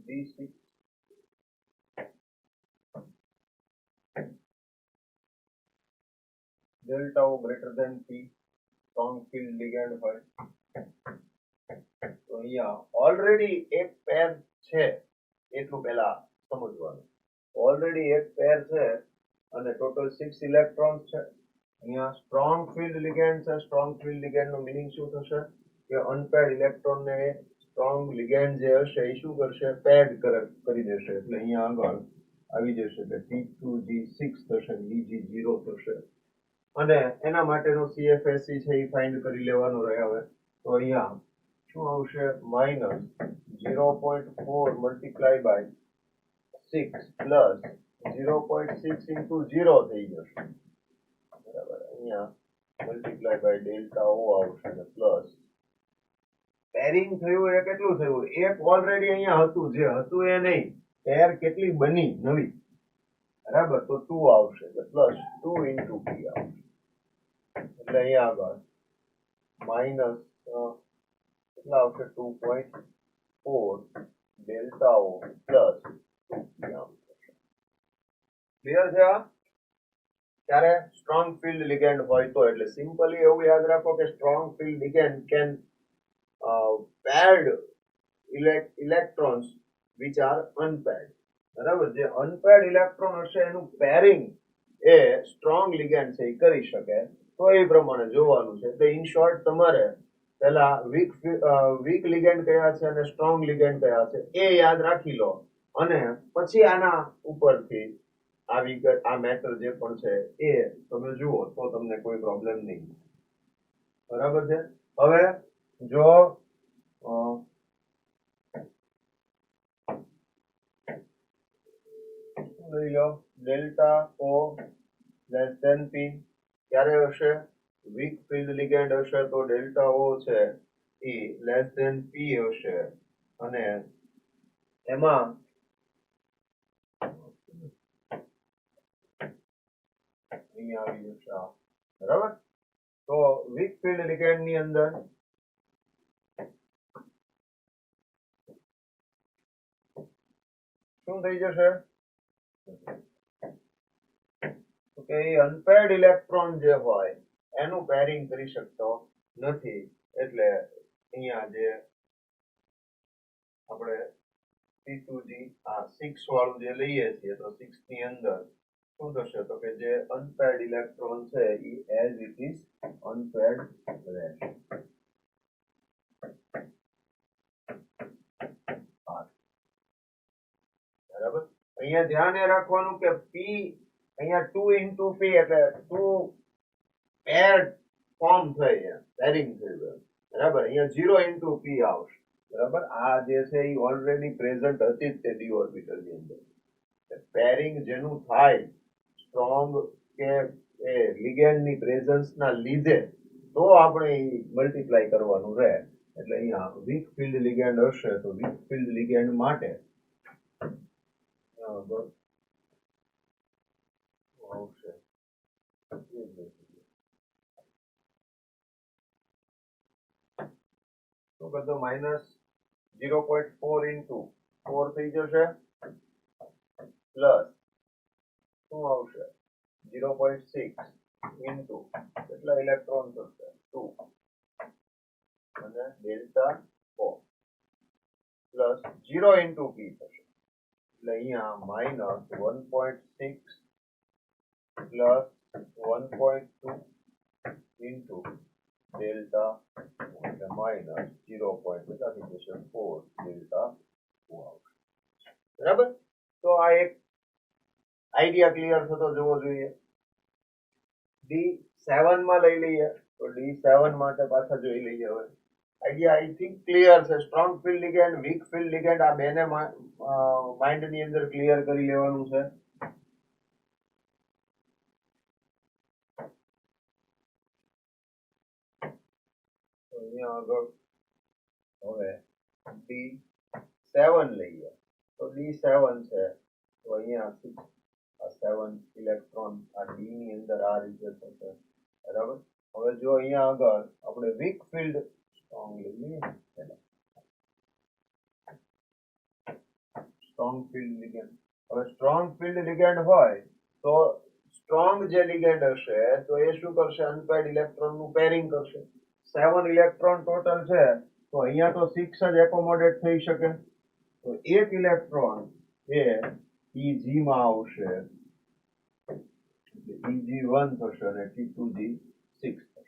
D6 delta O greater than P strong field ligand હોય તો અહીંયા ઓલરેડી એક પેર છે એટલું પહેલા સમજવાનું. ઓલરેડી એક પેર છે અને ટોટલ 6 ઇલેક્ટ્રોન્સ છે. અહીંયા સ્ટ્રોંગ ફિલ્ડ લિગેન્ડ છે. સ્ટ્રોંગ ફિલ્ડ લિગેન્ડ નો મીનિંગ શું થશે કે અનપેડ ઇલેક્ટ્રોન ને સ્ટ્રોંગ લિગેન્ડ જે હશે એ શું કરશે, પેડ કરી દેશે. એટલે અહીંયા આગળ આવી જશે કે T2G6 થશે, Eg0 થશે અને એના માટેનો CFSE છે એ ફાઇન્ડ કરી લેવાનો રહે. હવે તો અહીંયા શું આવશે, -0.4 મલ્ટીપ્લાય બાય 6 પ્લસ 0.6 ઇન્ટુ 0 થઈ જશે. બરાબર, અહીંયા મલ્ટીપ્લાય બાય ડેલ્ટા O આવશે અને પ્લસ પેરિંગ થયું એ કેટલું થયું, એક ઓલરેડી અહીંયા હતું, જે હતું એ નહીં, પેર કેટલી બની નવી, બરાબર, તો 2 આવશે એટલે પ્લસ 2 ઇન્ટુ P આવશે. એટલે અહીંયા આગળ માઇનસ કેટલા આવશે, 2.4 ડેલ્ટા O પ્લસ 2P આવશે. ક્લિયર છે આ? ત્યારે સ્ટ્રોંગ ફિલ્ડ લિગેન્ડ હોય તો, એટલે સિમ્પલી એવું યાદ રાખો કે strong field ligand can paired electrons which are unpaired. બરાબર, જે અનપેડ ઇલેક્ટ્રોન હશે એનું પેરિંગ એ સ્ટ્રોંગ લિગેન્ડ છે એ કરી શકે. તો એ પ્રમાણે જોવાનું છે. તો ઇન શોર્ટ તમારે પહેલા વીક લિગેન્ડ કયા છે અને સ્ટ્રોંગ લિગેન્ડ કયા છે એ યાદ રાખી લો અને પછી આના ઉપરથી આ મેટર જે પણ છે એ તમે જુઓ તો તમને કોઈ પ્રોબ્લેમ નહીં. બરાબર છે. હવે જો લઈ લો delta O less than P, ક્યારે હશે, વીક ફિલ્ડ લિગેન્ડ હશે તો ડેલ્ટા O છે એ લેસ ધેન P હશે અને એમાં અહીંયા આવી જશે. બરાબર, તો વીક ફિલ્ડ લિગેન્ડ ની અંદર શું થઈ જશે કે અનપેર્ડ ઇલેક્ટ્રોન જે હોય એનું પેરિંગ કરી શકતો નથી. એટલે અહીંયા જે આપણે T2G આ 6 વાળું જે લઈએ છીએ તો 6 ની અંદર શું થશે તો કે જે અનપેર્ડ ઇલેક્ટ્રોન છે એ એઝ ઇટ ઇઝ અનપેર્ડ રહેશે. બરાબર, અહીંયા ધ્યાન એ રાખવાનું કે P અહીંયા 2 ઇન્ટુ P એટલે 2 પેર ફોર્મ થઈ ગયા, પેરિંગ થયું. બરાબર, અહીંયા 0 ઇન્ટુ P આવશે. બરાબર, આ જે છે એ ઓલરેડી પ્રેઝન્ટ હતી જ તે ડી ઓર્બિટલ ની અંદર. પેરિંગ જેનું થાય સ્ટ્રોંગ કે એ લિગેન્ડ ની પ્રેઝન્સ ના લીધે તો આપણે મલ્ટીપ્લાય કરવાનું રહે. એટલે અહીંયા વીક ફિલ્ડ લિગેન્ડ હશે તો વીક ફિલ્ડ લિગેન્ડ માટે આવશે શું કરતો -0.4 ઇન્ટુ 4 થઈ જશે પ્લસ શું આવશે 0.6 ઇન્ટુ કેટલા ઇલેક્ટ્રોન થશે 2 અને delta O plus 0 into P થશે. એટલે અહીંયા -1.6 plus 1.2 into delta O. Minus 0.4 delta O આવશે. બરાબર. તો આ એક આઈડિયા ક્લિયર થતો જોવો જોઈએ. D7 માં લઈ લઈએ તો D7 માટે પાછા જોઈ લઈએ. હવે આઈડિયા આઈ થિંક ક્લિયર છે. Strong field ligand, weak field ligand, આ બેને માઇન્ડ ની અંદર ક્લિયર કરી લેવાનું છે. અહીંયા આગળ હવે D7 લઈએ તો D7 છે તો અહીંયા 7 ઇલેક્ટ્રોન આ D ની અંદર આ રીતે થશે. બરાબર. હવે જો અહીંયા આગળ આપણે વીક ફિલ્ડ સ્ટ્રોંગ લઈએ, સ્ટ્રોંગ ફિલ્ડ લિગેન્ડ. હવે સ્ટ્રોંગ ફિલ્ડ લિગેન્ડ હોય તો સ્ટ્રોંગ જે લિગેન્ડ હશે તો એ શું કરશે? અનપેર્ડ ઇલેક્ટ્રોન નું પેરિંગ કરશે. 7 ઇલેક્ટ્રોન ટોટલ છે તો અહીંયા તો 6 જ એકોમોડેટ થઈ શકે. તો એક ઇલેક્ટ્રોન એ Eg માં આવશે, Eg1 થશે અને T2G6 થશે.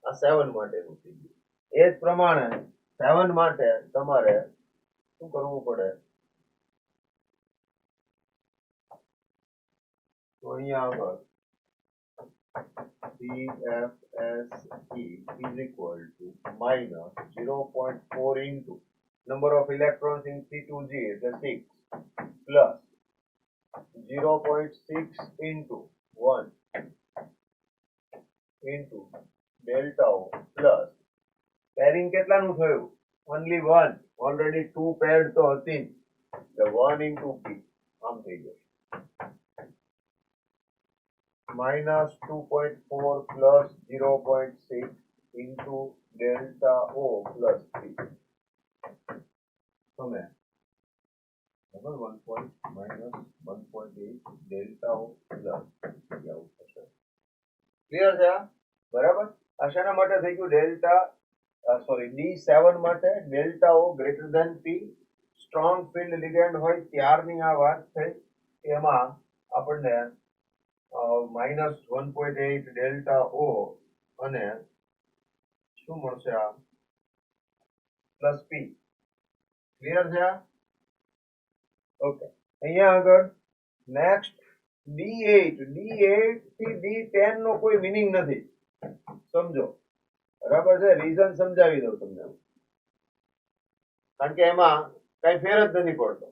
આ 7 માટેનું થઈ ગયું. એ જ પ્રમાણે 7 માટે તમારે શું કરવું પડે? તો અહીંયા આગળ CFSE is equal to minus 0.4 into number of electrons in C2G એટલે 6 plus 0.6 into 1 into delta O plus pairing કેટલાનું થયું? only 1. already 2 paired તો હતી જ. 1 into P આમ થઈ ગયું. minus 2.4 plus 0.6 into delta O plus 3. તમે minus 1.8 delta O plus clear છે? બરાબર. આ શેના માટે થઈ ગયું? ડેલ્ટા D7 માટે delta O greater than P. Strong field ligand હોય ત્યારની આ વાત થઈ. એમાં આપણને minus 1.8 ડેલ્ટા O અને શું મળશે? આ પ્લસ P. ક્લિયર છે? ઓકે. અહીંયા આગળ નેક્સ્ટ D8 થી D10 નો કોઈ મીનિંગ નથી. સમજો. બરાબર છે? રીઝન સમજાવી દઉં તમને. કારણ કે એમાં કઈ ફેર જ નથી પડતો.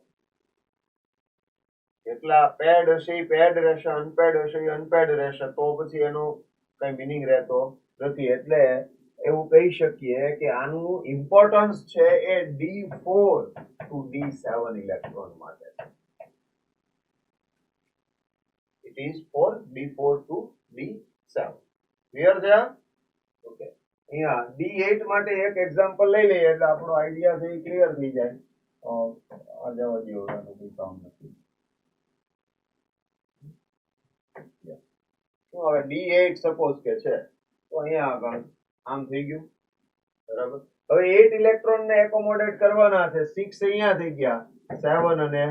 એટલા પેડ હશે એ પેડ રહેશે, અનપેડ હશે એ અનપેડ રહેશે. તો પછી એનો કઈ મીનિંગ રહેતો નથી. એટલે એવું કહી શકીએ કે આનું ઇમ્પોર્ટન્સ છે એ D4 ટુ D7 ઇલેક્ટ્રોન માટે. It is for D4 to D7. Clear છે? ઓકે. અહીંયા D8 માટે એક એક્ઝામ્પલ લઈ લઈએ એટલે આપણો આઈડિયા છે એ ક્લિયર થઈ જાય. આ જવા દો, એનું કોઈ કામ નથી. હવે D8 સપોઝ કે છે તો અહીંયા આગળ આમ થઈ ગયું. બરાબર. હવે 8 ઇલેક્ટ્રોન ને એકોમોડેટ કરવાના છે. 6 અહીંયા થઈ ગયા, 7 અને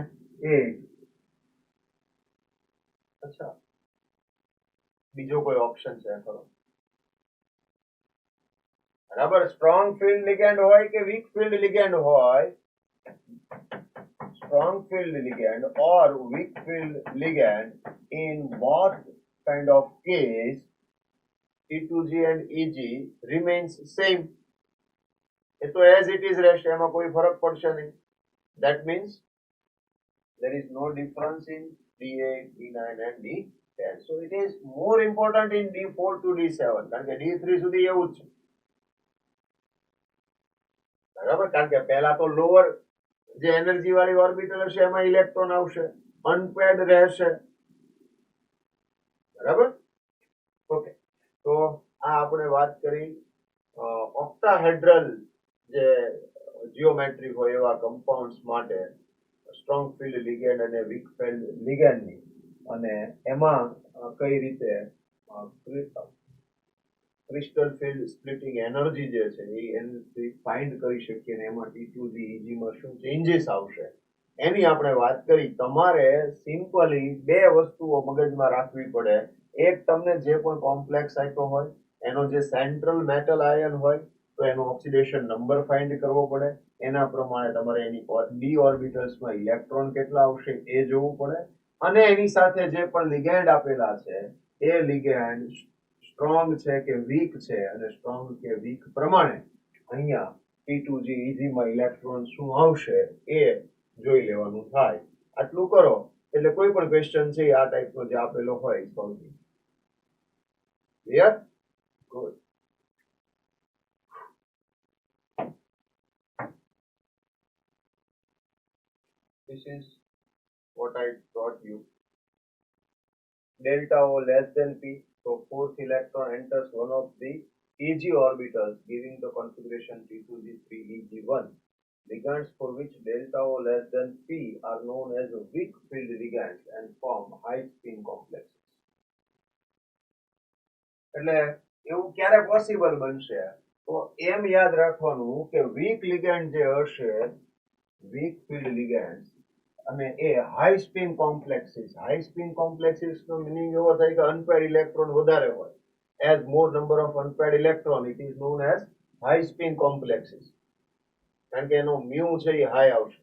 8. અચ્છા, બીજો કોઈ ઓપ્શન છે ખરો? બરાબર. સ્ટ્રોંગ ફિલ્ડ લિગેન્ડ હોય કે વીક ફિલ્ડ લિગેન્ડ હોય, strong field ligand or weak field ligand, in both kind of case T2G and EG remains same. એ તો as it is રહેશે, એમાં કોઈ ફરક પડશે નહીં. That means there is no difference in D8, D9 and D10. So it is more important in D4 to D7 કારણ કે D3 સુધી એવું જ છે. બરાબર. કારણ કે પહેલા તો લોઅર જે એનર્જી વાળી ઓર્બિટલ હશે એમાં ઇલેક્ટ્રોન આવશે, અનપેર્ડ રહેશે. બરાબર. ઓકે. તો આ આપણે વાત કરી ઓક્ટાહેડ્રલ જે જીઓમેટ્રી હોય એવા કમ્પાઉન્ડ્સ માટે સ્ટ્રોંગ ફિલ્ડ લિગેન્ડ અને વીક ફિલ્ડ લિગેન્ડની, અને એમાં કઈ રીતે ક્રિસ્ટલ ફિલ્ડ સ્પ્લિટિંગ એનર્જી જે છે એ એનર્જી ફાઇન્ડ કરી શકીએ અને એમાં T2G EG માં શું ચેન્જીસ આવશે એની આપણે વાત કરી. તમારે સિમ્પલી બે વસ્તુઓ મગજમાં રાખવી પડે. એક, તમને જે પણ કોમ્પ્લેક્સ આયટમ હોય એનો જે સેન્ટ્રલ મેટલ આયન હોય તો એનો ઓક્સિડેશન નંબર ફાઇન્ડ કરવો પડે, એના પ્રમાણે તમારે એની ડી ઓર્બિટલ્સમાં ઇલેક્ટ્રોન કેટલા આવશે એ જોવું પડે, અને એની સાથે જે પણ લિગેન્ડ આપેલા છે એ લિગેન્ડ સ્ટ્રોંગ છે કે વીક છે, અને સ્ટ્રોંગ કે વીક પ્રમાણે અહીંયા T2G માં ઇલેક્ટ્રોન શું આવશે એ જોઈ લેવાનું થાય. આટલું કરો એટલે કોઈ પણ ક્વેશ્ચન છે આ ટાઈપનો જે આપેલો હોય સોલ્વ થઈ. Clear? Good. This is what I taught you. Delta O less than P, so fourth electron enters one of the Eg orbitals, giving the configuration T2G3Eg1. Ligands for which delta O less than P are known as weak field ligands and form high spin complexes. એટલે એવું ક્યારે પોસિબલ બનશે? તો એમ યાદ રાખવાનું કે વીક લિગેન્ડ જે હશે, વીક ફિલ્ડ લિગેન્ડ, અને એ high spin complexes. High spin complexes નો મીનિંગ એવો થાય કે અનપેર્ડ ઇલેક્ટ્રોન વધારે હોય. As more number of unpaired electron it is known as high spin complexes, કારણ કે એનો મ્યુ છે એ હાઈ આવશે.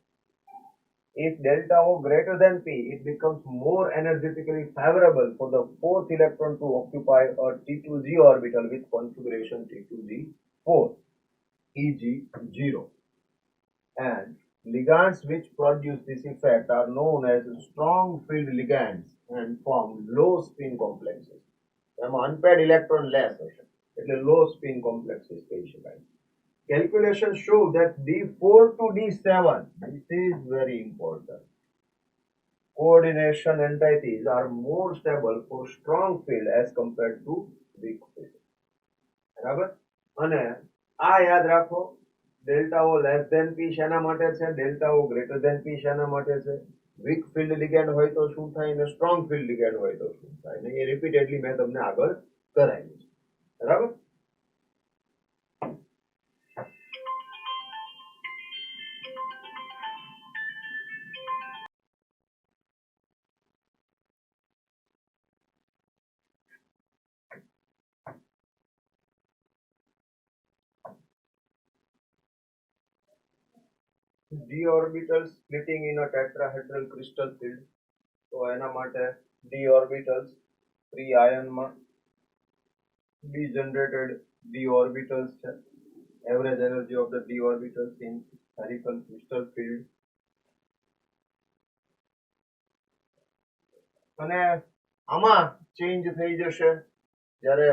If delta O greater than P, it becomes more energetically favorable for the fourth electron to occupy a T2G orbital with configuration T2G4, Eg0. And ligands which produce this effect are known as strong field ligands and form low spin complexes. એમાં unpaired electron less હશે એટલે low spin complexes કહી શકાય. Calculations show that D4 to D7, this is very important. Coordination entities are more stable for strong field as compared to weak field. બરાબર? અને આ યાદ રાખો, ડેલ્ટા ઓ લેસ ધેન પી શાના માટે છે, ડેલ્ટા ઓ ગ્રેટર ધેન પી શાના માટે છે, વીક ફિલ્ડ લિગેન્ડ હોય તો શું થાય અને સ્ટ્રોંગ ફિલ્ડ લિગેન્ડ હોય તો શું થાય, અને એ રિપીટેડલી મેં તમને આગળ કરાવ્યું છે. બરાબર? d orbitals splitting in a tetrahedral crystal field. તો એના માટે d orbitals 3 આયનમાં degenerated d orbitals છે. Average energy of the d orbitals in spherical crystal field. અને આમાં ચેન્જ થઈ જશે જ્યારે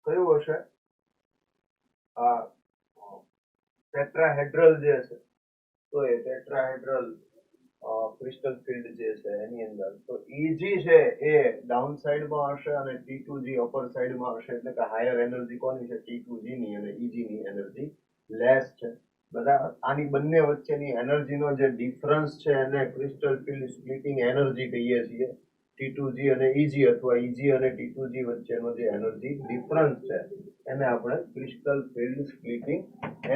કયું હશે, આ ટેટ્રાહેડ્રલ જે છે, તો એ ટેટ્રાહેડ્રલ ક્રિસ્ટલ ફિલ્ડ જે છે એની અંદર તો Eg છે એ ડાઉન સાઈડમાં હશે અને T2G અપર સાઈડમાં હશે, એટલે કે હાયર એનર્જી કોની છે, T2G ની, અને Eg ની એનર્જી લેસ છે. બરાબર? આની બંને વચ્ચેની એનર્જીનો જે ડિફરન્સ છે એને ક્રિસ્ટલ ફિલ્ડ સ્પ્લિટિંગ એનર્જી કહીએ છીએ. T2G અને Eg અથવા Eg અને T2G વચ્ચેનો જે એનર્જી ડિફરન્સ છે એને આપણે ક્રિસ્ટલ ફિલ્ડ સ્પ્લિટિંગ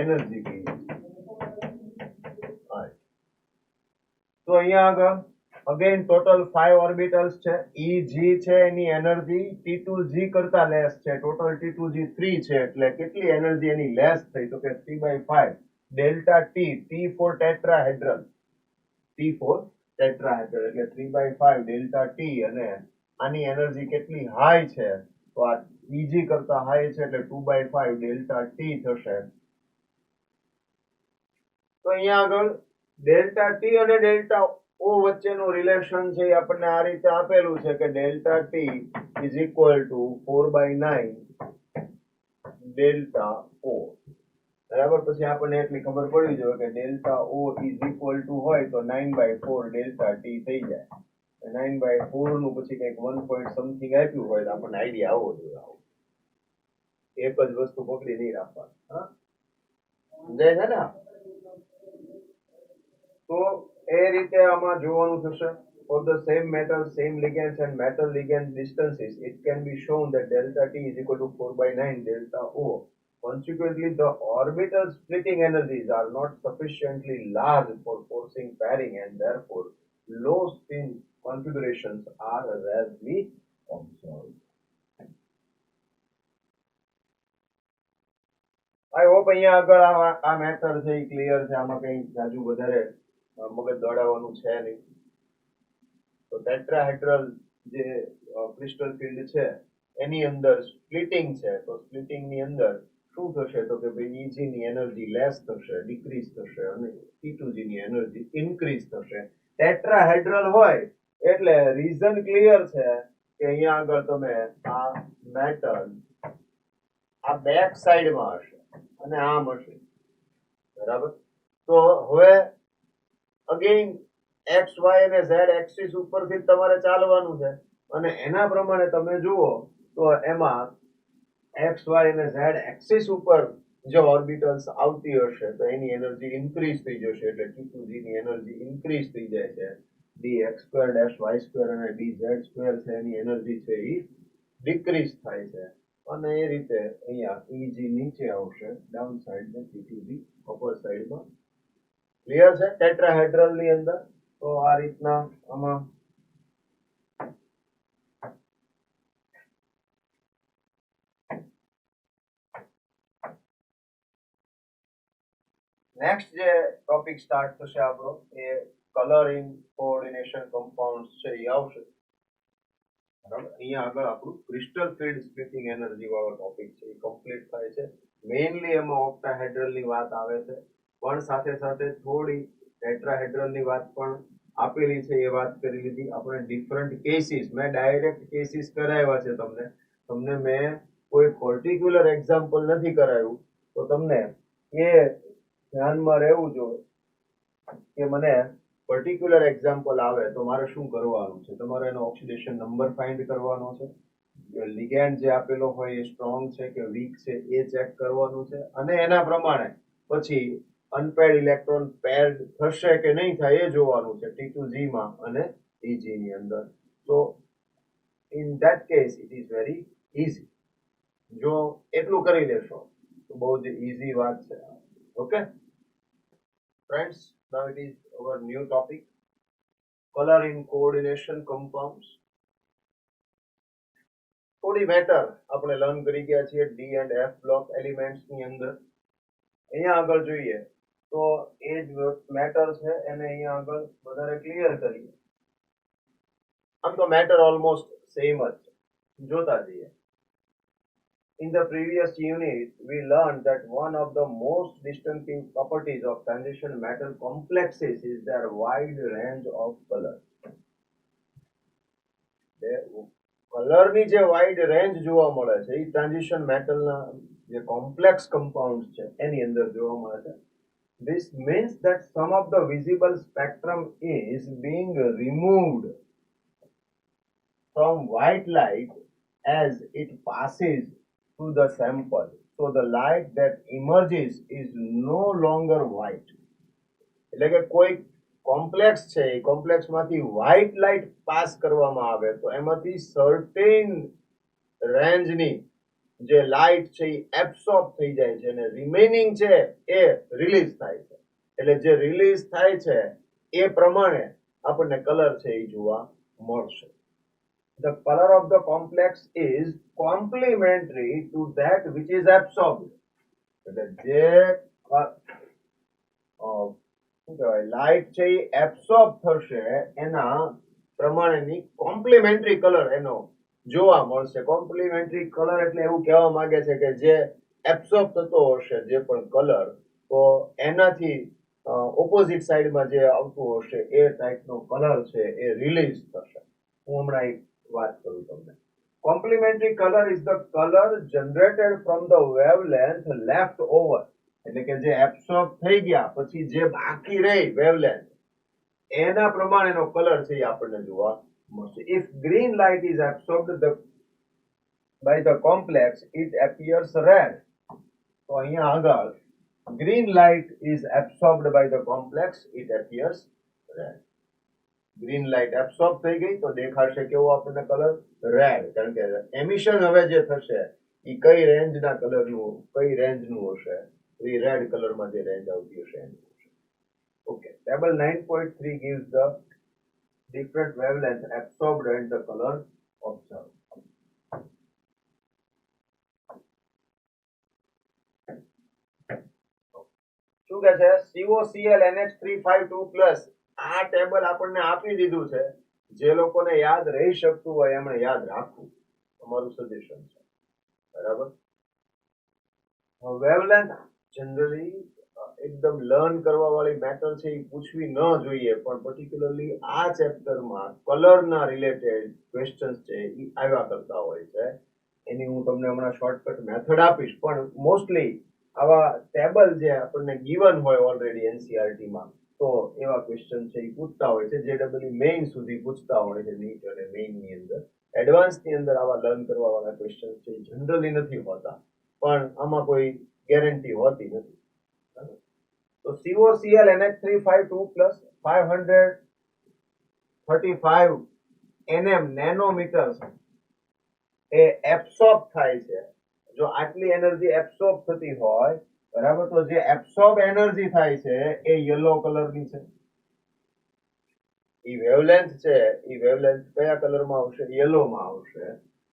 એનર્જી કહીએ છીએ. તો અહીંયા આગળ અગેન ટોટલ 5 ઓર્બિટલ્સ છે. Eg છે એની એનર્જી T2G કરતા લેસ છે. ટોટલ T2G 3 છે, એટલે કેટલી એનર્જી એની લેસ થઈ, તો કે 3/5 delta T, T for tetrahedral, T for tetrahedral એટલે 3/5 ડેલ્ટા T, અને આની એનર્જી કેટલી હાઈ છે, તો આ Eg કરતા હાઈ છે એટલે 2/5 ડેલ્ટા T થશે. તો અહીંયા આગળ ડેલ્ટા ટી અને ડેલ્ટા ઓ વચ્ચેનું રિલેશન છે એ આપણને આ રીતે આપેલું છે કે delta T is equal to 4/9 delta O. બરાબર? પછી આપણને એટલી ખબર પડવી જોઈએ કે delta O is equal to હોય તો 9/4 ડેલ્ટા ટી થઈ જાય. 9/4 નું પછી કંઈક 1 પોઈન્ટ સમથિંગ આપ્યું હોય તો આપણને આઈડિયા આવવો જોઈએ. એક જ વસ્તુ પકડી નહીં રાખવાની. હા, સમજાય છે ને? તો એ રીતે આમાં જોવાનું થશે. For the same metal, same ligands and metal ligand distances, it can be shown that delta T is equal to 4/9 delta O. Consequently, the orbital splitting energies are not sufficiently large for forcing pairing, and therefore low spin configurations are rarely observed. I hope અહીંયા આગળ આ મેટર છે એ ક્લિયર છે. આમાં કઈ જાજુ વધારે મગજ દોડાવવાનું છે નહીં. તો ટેટ્રાહેડ્રલ જે ક્રિસ્ટલ ફિલ્ડ છે એની અંદર સ્પ્લિટિંગ છે. તો સ્પ્લિટિંગ ની અંદર શું થશે તો કે ભાઈ Eg ની એનર્જી લેસ થશે, ડિક્રીઝ થશે અને T2G ની એનર્જી ઇન્ક્રીઝ થશે. ટેટ્રાહેડ્રલ હોય એટલે રીઝન ક્લિયર છે કે અહીંયા આગળ તમે આ મેટલ આ બેક સાઈડમાં હશે અને આમ હશે, બરાબર. તો હવે અગેન એક્સ વાય અને ઝેડ એક્સિસ ઉપરથી તમારે ચાલવાનું છે અને એના પ્રમાણે તમે જુઓ તો એમાં એક્સ વાય અને ઝેડ એક્સિસ ઉપર જે ઓર્બિટલ્સ આવતી હશે તો એની એનર્જી ઇન્ક્રીઝ થઈ જશે એટલે T2G ની એનર્જી ઇન્ક્રીઝ થઈ જાય છે. dx square dash Y square અને dz સ્ક્વેર છે એની એનર્જી છે એ ડિક્રીઝ થાય છે અને એ રીતે અહીંયા Eg નીચે આવશે ડાઉન સાઈડ ને T2G અપર સાઈડમાં. ક્લિયર છે ટેટ્રાહેડ્રલ ની અંદર. તો આ રીતના આમાં નેક્સ્ટ જે ટોપિક સ્ટાર્ટ થશે આપણો એ કલર ઇન કોઓર્ડિનેશન કમ્પાઉન્ડ્સ છે એ આવશે, બરાબર. અહીંયા આગળ આપણું ક્રિસ્ટલ ફિલ્ડ સ્પ્લિટિંગ એનર્જી વાળો ટોપિક છે એ કમ્પ્લીટ થાય છે. મેઇનલી એમાં ઓક્ટાહેડ્રલ ની વાત આવે છે પણ સાથે સાથે થોડી ટેટ્રાહેડ્રલ ની વાત પણ આપેલી છે. એ વાત કરી લીધી આપણે. ડિફરન્ટ કેસીસ મેં ડાયરેક્ટ કેસીસ કરાવ્યા છે તમને. તમને મેં કોઈ પર્ટિક્યુલર એક્ઝામ્પલ નથી કરાવ્યું તો તમને એ ધ્યાનમાં રહેવું જોઈએ કે મને પર્ટિક્યુલર એક્ઝામ્પલ આવે તો મારે શું કરવાનું છે. તમારે એનો ઓક્સિડેશન નંબર ફાઇન્ડ કરવાનો છે, લિગેન્ડ જે આપેલો હોય એ સ્ટ્રોંગ છે કે વીક છે એ ચેક કરવાનું છે અને એના પ્રમાણે પછી અનપેર્ડ ઇલેક્ટ્રોન પેર્ડ થશે કે નહીં થાય એ જોવાનું છે T2G માં અને Eg ની અંદર. તો in that case it is very easy. જો એટલું કરી લેશો તો બહુ જ ઇઝી વાત છે. Okay friends, now it is our new topic, color in coordination compounds. થોડી મેટર આપણે લર્ન કરી ગયા છીએ D and F block elements ની અંદર. અહીંયા આગળ જોઈએ તો એ જ મેટર છે એને અહીંયા આગળ વધારે ક્લિયર કરીએ. આમ તો મેટર ઓલમોસ્ટ સેમ જ છે, જોતા જઈએ. In the previous unit, we learned that one of the most distinctive properties of transition metal complexes is their wide range of color. કલરની જે વાઇડ રેન્જ જોવા મળે છે એ ટ્રાન્ઝિશન મેટલના જે કોમ્પ્લેક્સ કમ્પાઉન્ડ છે એની અંદર જોવા મળે છે. This means that some of the visible spectrum is being removed from white light as it passes through the sample. So the light that emerges is no longer white. એટલે કે કોઈ કોમ્પ્લેક્સ છે એ કોમ્પ્લેક્સ માંથી વ્હાઇટ લાઇટ પાસ કરવામાં આવે તો એમાંથી સર્ટેન રેન્જની જે લાઇટ છે એ એબ્સોર્બ થઈ જાય છે અને રિમેનિંગ છે એ રિલીઝ થાય છે. એટલે જે રિલીઝ થાય છે એ પ્રમાણે આપણને કલર છે એ જોવા મળશે. The color of the complex is complementary to that which is absorbed. એટલે જે શું કહેવાય લાઇટ છે એ એબ્સોર્બ થશે એના પ્રમાણેની કોમ્પ્લિમેન્ટરી કલર એનો જોવા મળશે. કોમ્પ્લિમેન્ટરી કલર એટલે એવું કહેવા માંગે છે કે જે એબ્સોર્બ થતો હશે જે પણ કલર તો એનાથી ઓપોઝિટ સાઈડમાં જે આવતું હશે એ ટાઈપનો કલર છે એ રિલીઝ થશે. હું હમણાં એક વાત કરું તમને. Complimentary colour is the colour generated from the wavelength left over. એટલે કે જે એબ્સોર્બ થઈ ગયા પછી જે બાકી રહી વેવલેન્થ એના પ્રમાણેનો કલર છે એ આપણને જોવા મળશે. If green light is absorbed by the complex it appears red. તો અહીંયા આગળ green light is absorbed by the complex it appears red. Green light absorb થઈ ગઈ તો દેખાશે કેવો આપણને કલર રેડ. કારણ કે એમિશન હવે જે થશે એ કઈ રેન્જના કલરનું કઈ રેન્જનું હશે તો એ રેડ કલરમાં જે રેન્જ આવતી હશે એનું હશે. Okay, table 9.3 gives the different wavelength absorbed and the color observed. કે છે COCl NH352+. આ ટેબલ આપણને આપી દીધું છે. જે લોકોને યાદ રહી શકતું હોય એમણે યાદ રાખવું, અમારું સજેશન છે. બરાબર. વેવલેન્થ જનરલી એકદમ લર્ન કરવા વાળી મેટર છે, એ પૂછવી ન જોઈએ, પણ પર્ટિક્યુલરલી આ ચેપ્ટરમાં કલરના રિલેટેડ ક્વેશ્ચન્સ છે એ આવ્યા કરતા હોય છે. એની હું તમને હમણાં શોર્ટકટ મેથડ આપીશ, પણ મોસ્ટલી આવા ટેબલ જે આપણને ગીવન હોય ઓલરેડી એનસીઆરટીમાં, તો એવા ક્વેશ્ચન છે એ પૂછતા હોય છે. JEE મેઇન સુધી પૂછતા હોય છે. નીટ અને મેઇન ની અંદર, એડવાન્સ ની અંદર આવા લર્ન કરવા વાળા ક્વેશ્ચન છે જનરલી નથી હોતા, પણ આમાં કોઈ ગેરંટી હોતી નથી. તો COCl NH352+ 535 nm નેનોમીટર એ એબ્સોર્બ થાય છે. જો આટલી એનર્જી એબ્સોર્બ થતી હોય, બરાબર, તો જે એબ્સોર્બ એનર્જી થાય છે એ યલો કલરની છે. ઈ વેવલેન્થ છે, ઈ વેવલેન્થ કયા કલરમાં આવશે? યલોમાં આવશે.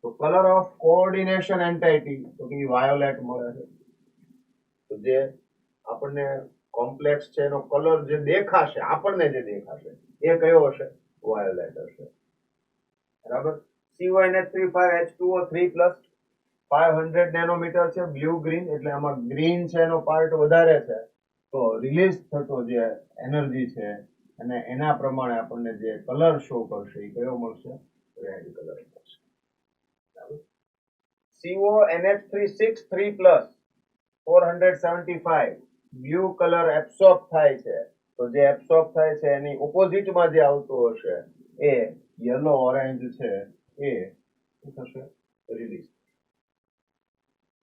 તો કલર ઓફ કોઓર્ડિનેશન એન્ટાઇટી તો કે વાયોલેટ મળે છે. તો જે આપણને કોમ્પ્લેક્સ છે એનો કલર જે દેખાશે, આપણને જે દેખાશે એ કયો હશે? વાયોલેટ હશે. બરાબર. CONH35H2O3+, 500 નેનોમીટર છે, બ્લુ ગ્રીન, એટલે આમાં ગ્રીન છે એનો પાર્ટ વધારે છે. તો રિલીઝ થતો જે એનર્જી છે અને એના પ્રમાણે આપણને જે કલર શો કરશે એ કયો મળશે? રેડ કલર મળશે. CONH363+, 475 બ્લુ કલર એબ્સોર્બ થાય છે. તો જે એબ્સોર્બ થાય છે એની ઓપોઝિટમાં જે આવતું હશે એ યલો ઓરેન્જ છે એ શું થશે? રિલીઝ.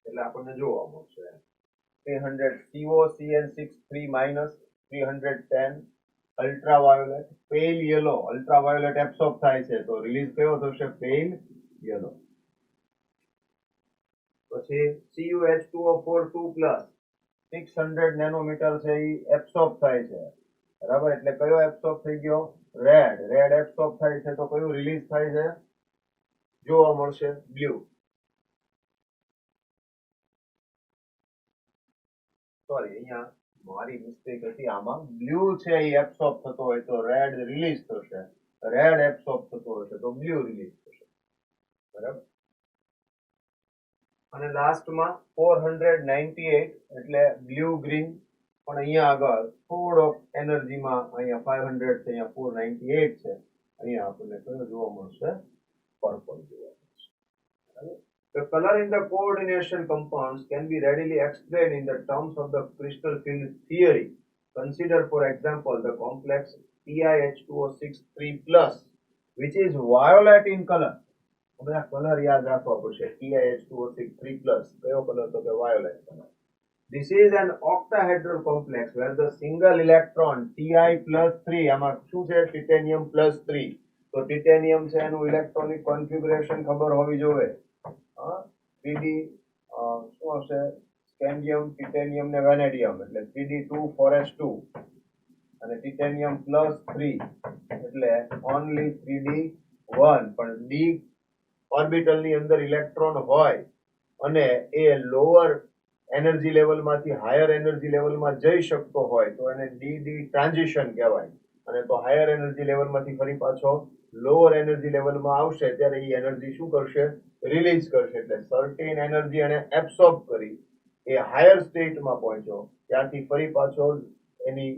એટલે આપણને જોવા મળશે 300 COCN63- 310 અલ્ટ્રાવાયોલેટ, પેલ યલો, અલ્ટ્રાવાયોલેટ એબ્સોર્બ થાય છે તો રિલીઝ કયો થશે? પેલ યલો. પછી CuH2O4 2+, 600 નેનોમીટર છે એ એબ્સોર્બ થાય છે. બરાબર, એટલે કયો એબ્સોર્બ થઈ ગયો? રેડ. રેડ એબ્સોર્બ થાય છે તો કયું રિલીઝ થાય છે? જોવા મળશે બ્લુ. સોરી, અહીંયા મારી મિસ્ટેક હતી. આમાં બ્લુ છે એ એબ્સોર્બ થતો હોય તો રેડ રિલીઝ થશે, રેડ એબ્સોર્બ થતો હશે તો બ્લુ રિલીઝ થશે. બરાબર. અને લાસ્ટમાં 498 એટલે બ્લુ ગ્રીન, પણ અહીંયા આગળ થોડો એનર્જીમાં અહીંયા 500 છે, અહીંયા 498 છે, અહીંયા આપણને કયો જોવા મળશે? પર્પલ જોવા મળશે. બરાબર. The color in the coordination compounds can be readily explained in the terms of the crystal field theory. Consider, for example, the complex TiH2O6 3+, which is violet in color. બધા કલર યાદ રાખવા પડશે. TiH2O6 3+, કયો કલર? તો કે violet colour. This is an octahedral complex where the single electron Ti+3, આમાં શું છે? ટિટેનિયમ +3. તો ટિટેનિયમ છે એનું ઇલેક્ટ્રોનિક કોન્ફિગરેશન ખબર હોવી જોઈએ. 3D શું હશે? સ્કેન્ડિયમ, ટિટેનિયમ ને વેનેડિયમ, એટલે 3D2 અને ટિટેનિયમ +3 એટલે ઓનલી 3D1. પણ ડી ઓર્બિટલ ની અંદર ઇલેક્ટ્રોન હોય અને એ લોઅર એનર્જી લેવલમાંથી હાયર એનર્જી લેવલમાં જઈ શકતો હોય તો એને ડી ટ્રાન્ઝિશન કહેવાય. અને તો હાયર એનર્જી લેવલમાંથી ફરી પાછો લોઅર એનર્જી લેવલમાં આવશે ત્યારે એ એનર્જી શું કરશે? રિલીઝ કરશે. એટલે સર્ટેન એનર્જી એને એબ્સોર્બ કરી એ હાયર સ્ટેટમાં પહોંચ્યો, ત્યાંથી ફરી પાછો એની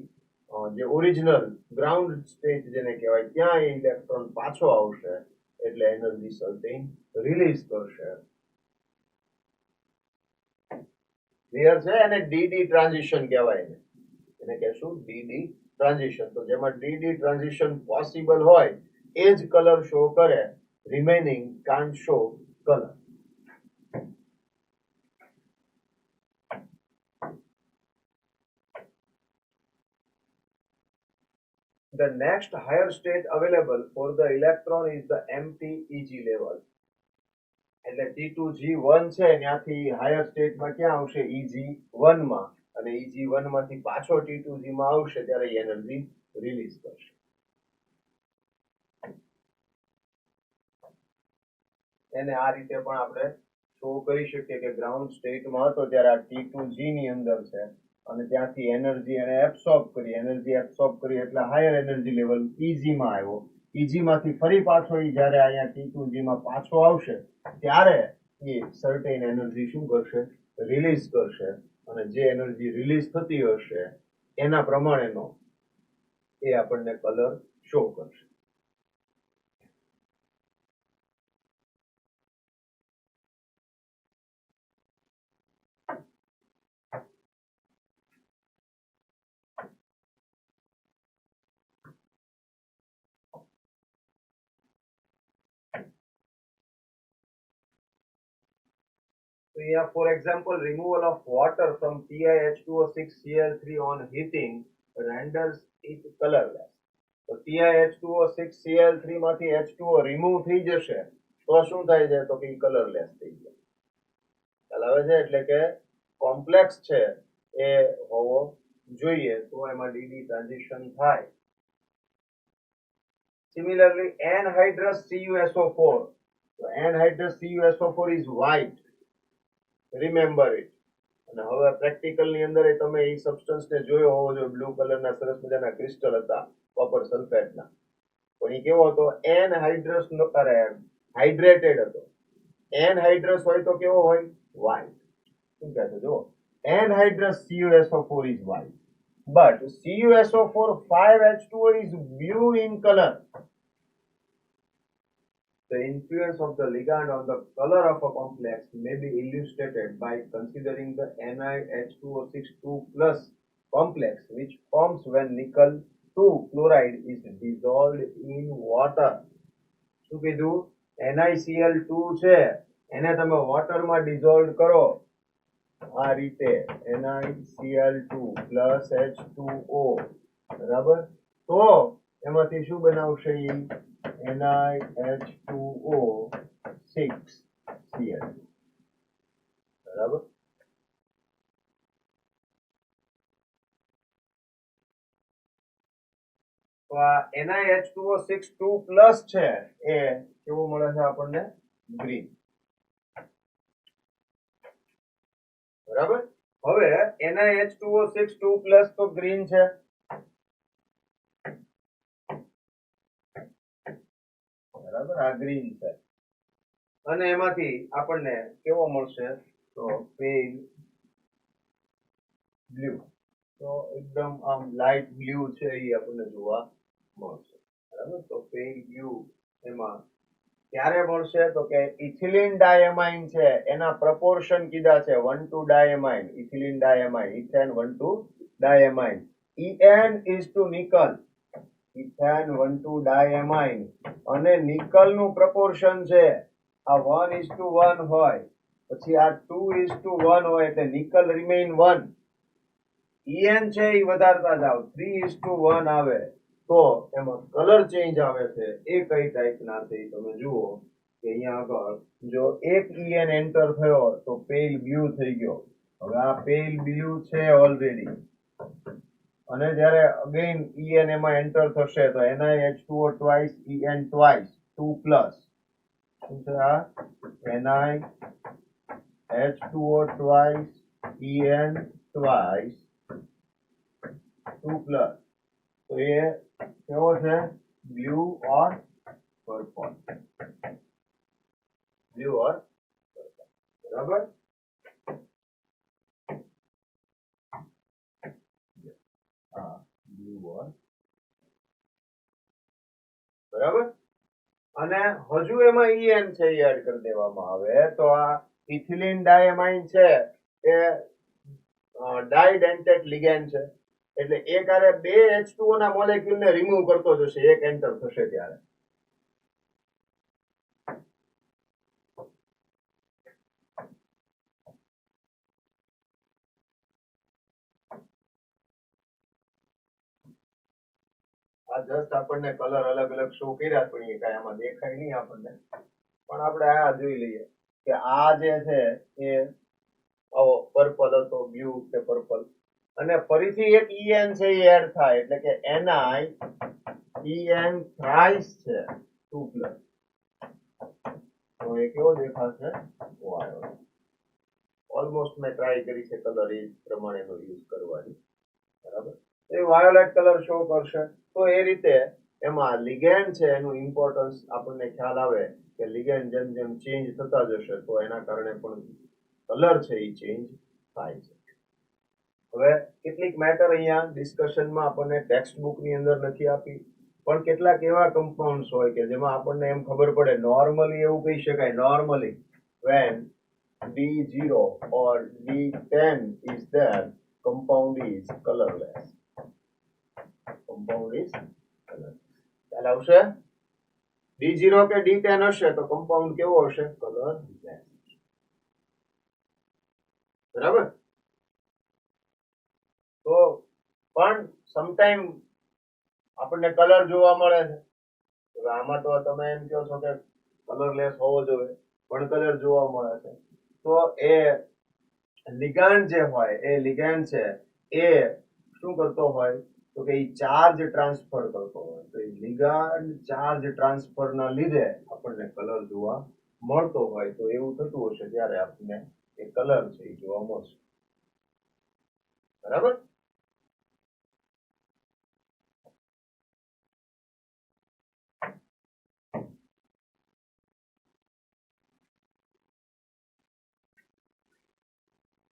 જે ઓરિજિનલ ગ્રાઉન્ડ સ્ટેટ જેને કહેવાય ત્યાં એ ઇલેક્ટ્રોન પાછો આવશે એટલે એનર્જી સર્ટેન રિલીઝ કરશે. ક્લિયર છે? અને ડીડી ટ્રાન્ઝિશન કહેવાય. એને કહેશું ડીડી ટ્રાન્ઝિશન. તો જેમાં ડીડી ટ્રાન્ઝિશન પોસિબલ હોય એ જ કલર શો કરે, remaining can't show colour. The next higher state available for the electron is the empty Eg level. એટલે T2G1 છે ત્યાંથી હાયર સ્ટેટમાં ક્યાં આવશે? Eg1 માં. અને Eg1 માંથી પાછો T2G માં આવશે ત્યારે એનર્જી રિલીઝ કરશે. એને આ રીતે પણ આપણે શો કરી શકીએ કે ગ્રાઉન્ડ સ્ટેટમાં હતો ત્યારે આ T2G ની અંદર છે અને ત્યાંથી એનર્જી એને એબ્સોર્બ કરી એટલે હાયર એનર્જી લેવલ Eg માં આવ્યો. Eg માંથી ફરી પાછો એ જ્યારે અહીંયા T2G માં પાછો આવશે ત્યારે એ સર્ટેન એનર્જી શું કરશે, રિલીઝ કરશે, અને જે એનર્જી રિલીઝ થતી હશે એના પ્રમાણેનો એ આપણને કલર શો કરશે. So here, for example, removal of water from TiH2O6Cl3 on heating renders it colorless. તો TiH2O6Cl3 માંથી H2O રિમૂવ થઈ જશે તો શું થાય છે, તો કે કલરલેસ થઈ જાય. ખ્યાલ આવે છે? એટલે કે કોમ્પ્લેક્સ છે એ હોવો જોઈએ તો એમાં ડીડી ટ્રાન્ઝિશન થાય. Similarly, anhydrous CuSO4. So anhydrous CuSO4 is white. Remember it. અને હવે પ્રેક્ટિકલ ની અંદર તમે એ સબસ્ટન્સ ને જોયો હોવો જોઈએ. બ્લુ કલરના સરસ મજાના ક્રિસ્ટલ હતા કોપર સલ્ફેટના. પણ એ કેવો હતો, એનહાઇડ્રસ હાઇડ્રેટેડ હતો. એનહાઇડ્રસ હોય તો કેવો હોય, વ્હાઇટ. શું કહે છે જુઓ, anhydrous CuSO4 is white, but CuSO4 5H2O is blue in color. The influence of the ligand on the color of a complex may be illustrated by considering the NiH2O6 2+ complex, which forms when nickel 2 chloride is dissolved in water. શું કીધું, NiCl2 છે એને તમે વોટરમાં ડિઝોલ્વ કરો આ રીતે, NiCl2 plus H2O, બરાબર, તો એમાંથી શું બનાવશે, NiH2O6Cl, બરાબર. તો આ NiH2O6 2+ છે એ કેવું મળે છે આપણને, ગ્રીન, બરાબર. હવે NiH2O6 2+ તો ગ્રીન છે, બરાબર, આ ગ્રીન છે, અને એમાંથી આપણને કેવો મળશે, તો પેલ બ્લુ. તો એકદમ આમ લાઇટ બ્લુ છે એ આપણને જોવા મળશે, બરાબર. તો પેલ બ્લુ એમાં ક્યારે મળશે, તો કે ઇથિલિન ડાયમાઇન છે એના પ્રપોર્શન કીધા છે 1 to diamine, ethylene diamine, ethane 1 to diamine, En is to nickel, ethane 1 to diamine, અને નિકલ નું પ્રપોર્શન છે આ 1:1 હોય, પછી આ 2:1 હોય, એટલે નિકલ રિમેઇન 1. En છે એ વધારતા જાવ, 3:1 આવે, તો એમાં કલર ચેન્જ આવે છે. એ કઈ ટાઈપના છે તમે જુઓ કે અહીંયા આગળ જો એક En એન્ટર થયો તો પેલ બ્લુ થઈ ગયો. હવે આ પેલ બ્લુ છે ઓલરેડી, અને જ્યારે અગેન En એમાં એન્ટર થશે તો NiH2O twice En twice 2+, શું છે આ, NiH2O twice En twice 2+, તો એ કેવો છે, blue or purple, blue or purple, બરાબર. હા, બ્લુ ઓર, બરાબર. અને હજુ એમાં En છે એ એડ કરી દેવામાં આવે તો આ ઇથિલિન ડાયમાઇન છે એ ડાઇડેન્ટેટ લિગેન્ડ છે, એટલે એક આરે બે H2O ના મોલેક્યુલ ને રિમૂવ કરતો જશે એક એન્ટર થશે ત્યારે. આ જસ્ટ આપણને કલર અલગ અલગ શો કર્યા, પણ એ કઈ આમાં દેખાય નહીં આપણને, પણ આપણે આ જોઈ લઈએ કે આ જે છે એ આવો પર્પલ હતો, બ્લુ કે પર્પલ, અને ફરીથી એક En છે એ એડ થાય એટલે કે En thrice છે 2+, તો એ કેવો દેખાશે, વાયોલેટ. ઓલમોસ્ટ મેં ટ્રાય કરી છે કલર એ પ્રમાણેનો યુઝ કરવાની, બરાબર. એ વાયોલેટ કલર શો કરશે. તો એ રીતે એમાં લિગેન્ડ છે એનું ઇમ્પોર્ટન્સ આપણને ખ્યાલ આવે કે લિગેન્ડ જેમ જેમ ચેન્જ થતા જશે તો એના કારણે પણ કલર છે એ ચેન્જ થાય છે. હવે કેટલીક મેટર અહીંયા ડિસ્કશનમાં આપણને ટેક્સ્ટ બુકની અંદર નથી આપી, પણ કેટલાક એવા કમ્પાઉન્ડ્સ હોય કે જેમાં આપણને એમ ખબર પડે, નોર્મલી એવું કહી શકાય, normally when D0 or D10 is there, compound is colorless. Compound is colorless. ખ્યાલ આવશે? D0 કે D10 હશે તો કમ્પાઉન્ડ કેવો હશે? કલરલેસ. બરાબર. તો પણ સમટાઈમ આપણને કલર જોવા મળે છે. હવે આમાં તો તમે એમ કહો છો કે કલરલેસ હોવો જોઈએ, પણ કલર જોવા મળે છે. તો એ લિગાન્ડ જે હોય, એ લિગાન્ડ છે એ શું કરતો હોય તો કે એ ચાર્જ ટ્રાન્સફર કરતો હોય. તો એ લિગાન્ડ ચાર્જ ટ્રાન્સફરના લીધે આપણને કલર જોવા મળતો હોય. તો એવું થતું હશે ત્યારે આપણને એ કલર છે એ જોવા મળશે. બરાબર.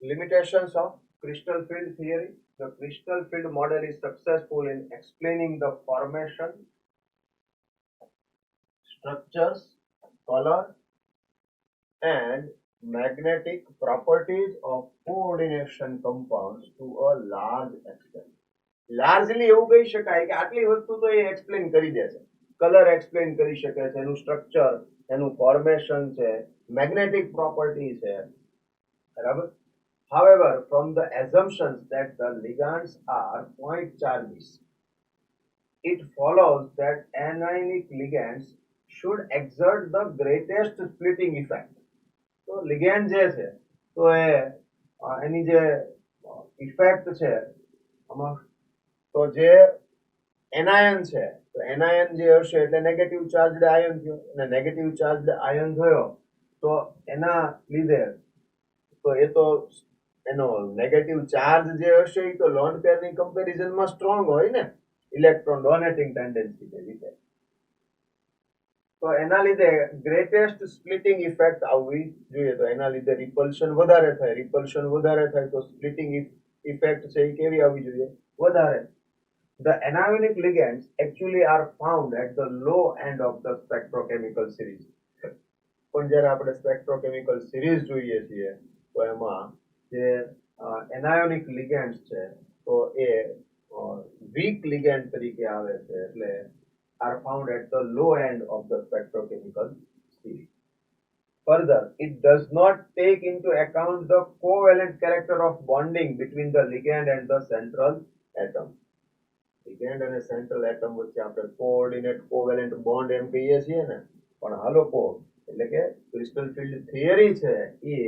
Limitations of crystal field theory. The crystal field model is successful in explaining the formation, structures, color, and magnetic properties of coordination compounds to a large extent. Largely એવું કહી શકાય કે આટલી વસ્તુ તો એ એક્સપ્લેન કરી દે છે. કલર એક્સપ્લેન કરી શકે છે, એનું સ્ટ્રક્ચર, એનું ફોર્મેશન છે, મેગ્નેટિક પ્રોપર્ટી છે, બરાબર. However, from the assumptions that the ligands are point charges, it follows that anionic ligands should exert the greatest splitting effect. તો ligand જે છે તો એની જે ઇફેક્ટ છે આમાં, તો જે એનાયન છે તો એનાયન જે હશે એટલે નેગેટિવ ચાર્જડ આયન થયો, અને નેગેટિવ ચાર્જડ આયન થયો તો એના લીધે તો એ તો એનો નેગેટિવ ચાર્જ જે હશે એ તો લોન પેરની કમ્પેરિઝનમાં સ્ટ્રોંગ હોય ને, ઇલેક્ટ્રોન ડોનેટિંગ ટેન્ડન્સી લીધે. તો એના લીધે ગ્રેટેસ્ટ સ્પ્લિટિંગ ઇફેક્ટ આવવી જોઈએ. તો એના લીધે રિપલ્શન વધારે થાય, રિપલ્શન વધારે થાય તો સ્પ્લિટિંગ ઇફેક્ટ છે એ કેવી આવવી જોઈએ? વધારે. The anionic ligands actually are found at the low end of the spectrochemical series. પણ જ્યારે આપણે સ્પેક્ટ્રોકેમિકલ સિરીઝ જોઈએ છીએ તો એમાં જે એનાયોનિક લિગેન્ડ્સ છે તો એ વીક લિગેન્ડ તરીકે આવે છે, એટલે are found at the low end of the spectrochemical series. Further, it does not take into account the covalent character of bonding between the ligand and the central atom. Ligand અને central atom વચ્ચે આપણે coordinate covalent bond એમ કહીએ છીએ ને, પણ આ લોકો એટલે કે ક્રિસ્ટલ ફિલ્ડ થિયરી છે એ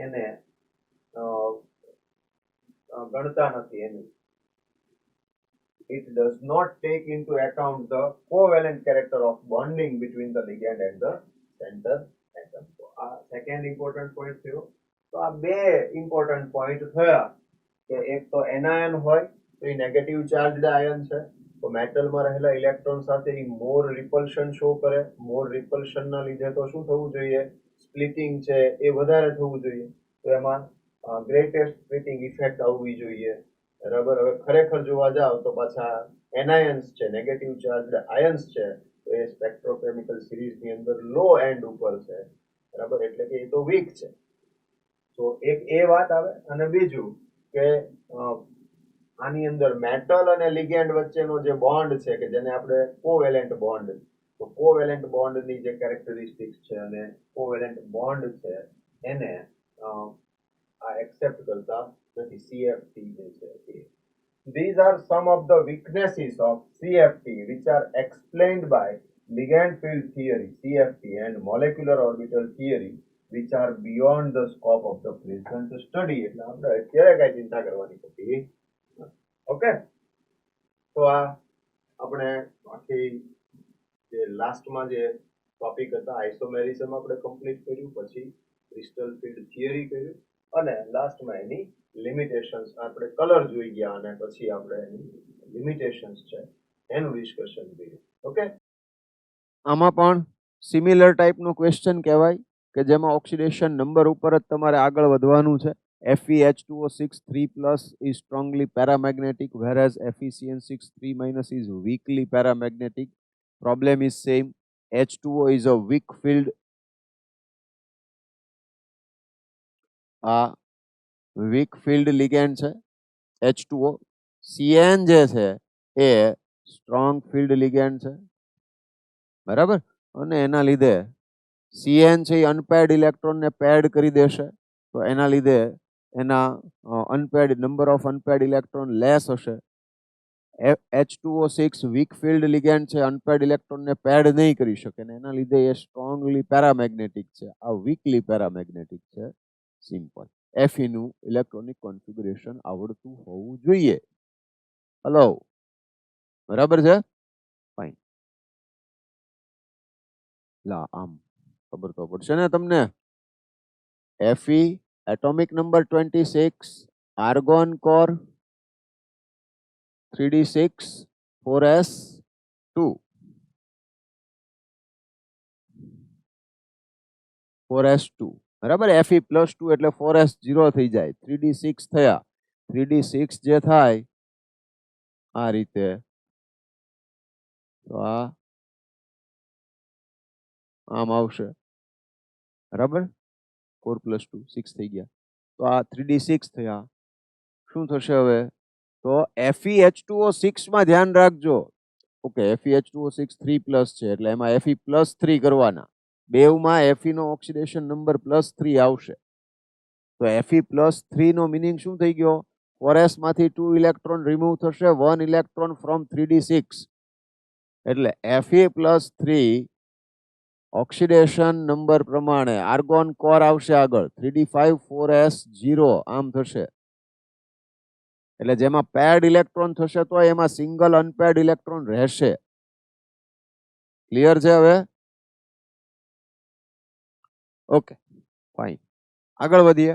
એને ગણતા નથી. એની it does not take into account the covalent character of bonding between the ligand and the center atom. So second important point થયો. તો આ બે important point થયા કે એક તો એનાયન હોય તો એ નેગેટિવ ચાર્જડ આયન છે, તો મેટલમાં રહેલા ઇલેક્ટ્રોન સાથે એ મોર રિપલ્શન શો કરે. મોર રિપલ્શનના લીધે તો શું થવું જોઈએ? સ્પ્લિટિંગ છે એ વધારે થવું જોઈએ. તો એમાં ગ્રેટેસ્ટ સ્પ્લિટિંગ ઇફેક્ટ આવવી જોઈએ, બરાબર. હવે ખરેખર જોવા જાવ તો પાછા એનાયન્સ છે, નેગેટિવ ચાર્જડ આયન્સ છે, તો એ સ્પેક્ટ્રોકેમિકલ સિરીઝની અંદર લો એન્ડ ઉપર છે, બરાબર, એટલે કે એ તો વીક છે. તો એક એ વાત આવે. અને બીજું કે આની અંદર મેટલ અને લિગેન્ડ વચ્ચેનો જે બોન્ડ છે કે જેને આપણે કોવેલેન્ટ બોન્ડ, તો કોવેલેન્ટ બોન્ડની જે કેરેક્ટરિસ્ટિક્સ છે અને કોવેલેન્ટ બોન્ડ છે એને એક્સેપ્ટ કરતા નથી. CFT જે છે એ. These are some of the weaknesses of CFT which are explained by ligand field theory CFT and molecular orbital theory which are beyond the scope of the present study. એટલે આપણે અત્યારે કઈ ચિંતા કરવાની નથી. ઓકે, તો આ આપણે આખી જે લાસ્ટમાં જે ટોપિક હતા આઇસોમેરિઝમ આપણે કમ્પ્લીટ કર્યું, પછી ક્રિસ્ટલ ફિલ્ડ થિયરી કર્યું, અને લાસ્ટમાં એની લિમિટેશન્સ આપણે કલર જોઈ ગયા અને પછી આપણે એની લિમિટેશન્સ છે એનું ડિસ્કશન કરીએ. ઓકે, આમાં પણ સિમિલર ટાઈપનો ક્વેશ્ચન કહેવાય કે જેમાં ઓક્સિડેશન નંબર ઉપર જ તમારે આગળ વધવાનું છે. FeH2O6 3+ is strongly paramagnetic whereas FeCN6 3- is weakly paramagnetic. Problem is same. H2O is a weak filled weak filled ligand છે H2O. CN જે છે એ સ્ટ્રોંગ ફિલ્ડ લિગેન્ડ છે, બરાબર, અને એના લીધે CN છે એ અનપેર્ડ ઇલેક્ટ્રોનને પેડ કરી દેશે, તો એના લીધે એના unpaired number of unpaired electron less હશે. H2O6 વીક ફિલ્ડ લિગેન્ડ છે, અનપેર્ડ ઇલેક્ટ્રોનને પેડ નહીં કરી શકે ને એના લીધે એ સ્ટ્રોંગલી પેરામેગ્નેટિક છે. આ વીકલી પેરામેગ્નેટિક છે. સિમ્પલ. Fe નું ઇલેક્ટ્રોનિક કોન્ફિગરેશન આવડતું હોવું જોઈએ. હલો, બરાબર છે? ફાઇન. લા આમ ખબર તો પડશે ને તમને. Fe atomic number 26, argon core 3d6 4s2 4s2, બરાબર. Fe+2 એટલે 4s 0 થઈ જાય, 3d6 થયા. 3d6 જે થાય આ રીતે, તો આ આમ આવશે, બરાબર. 4 + 2 6 થઈ ગયા, તો આ 3d6 થયા. શું થશે હવે? તો FeH2O6 માં ધ્યાન રાખજો. ઓકે, FeH2O6 3+ છે એટલે એમાં Fe+3 કરવાના. બેવમાં Fe નો ઓક્સિડેશન નંબર +3 આવશે. તો Fe+3 નો મીનિંગ શું થઈ ગયો? 4s માંથી 2 ઇલેક્ટ્રોન રિમૂવ થશે, 1 ઇલેક્ટ્રોન ફ્રોમ 3d6, એટલે Fe+3 ઓક્સિડેશન નંબર પ્રમાણે આર્ગોન કોર આવશે આગળ 3d5 4s0 આમ થશે. એટલે જેમાં પેર્ડ ઇલેક્ટ્રોન થશે તો એમાં સિંગલ અનપેર્ડ ઇલેક્ટ્રોન રહેશે. ક્લિયર છે હવે? Okay, fine. આગળ વધીએ.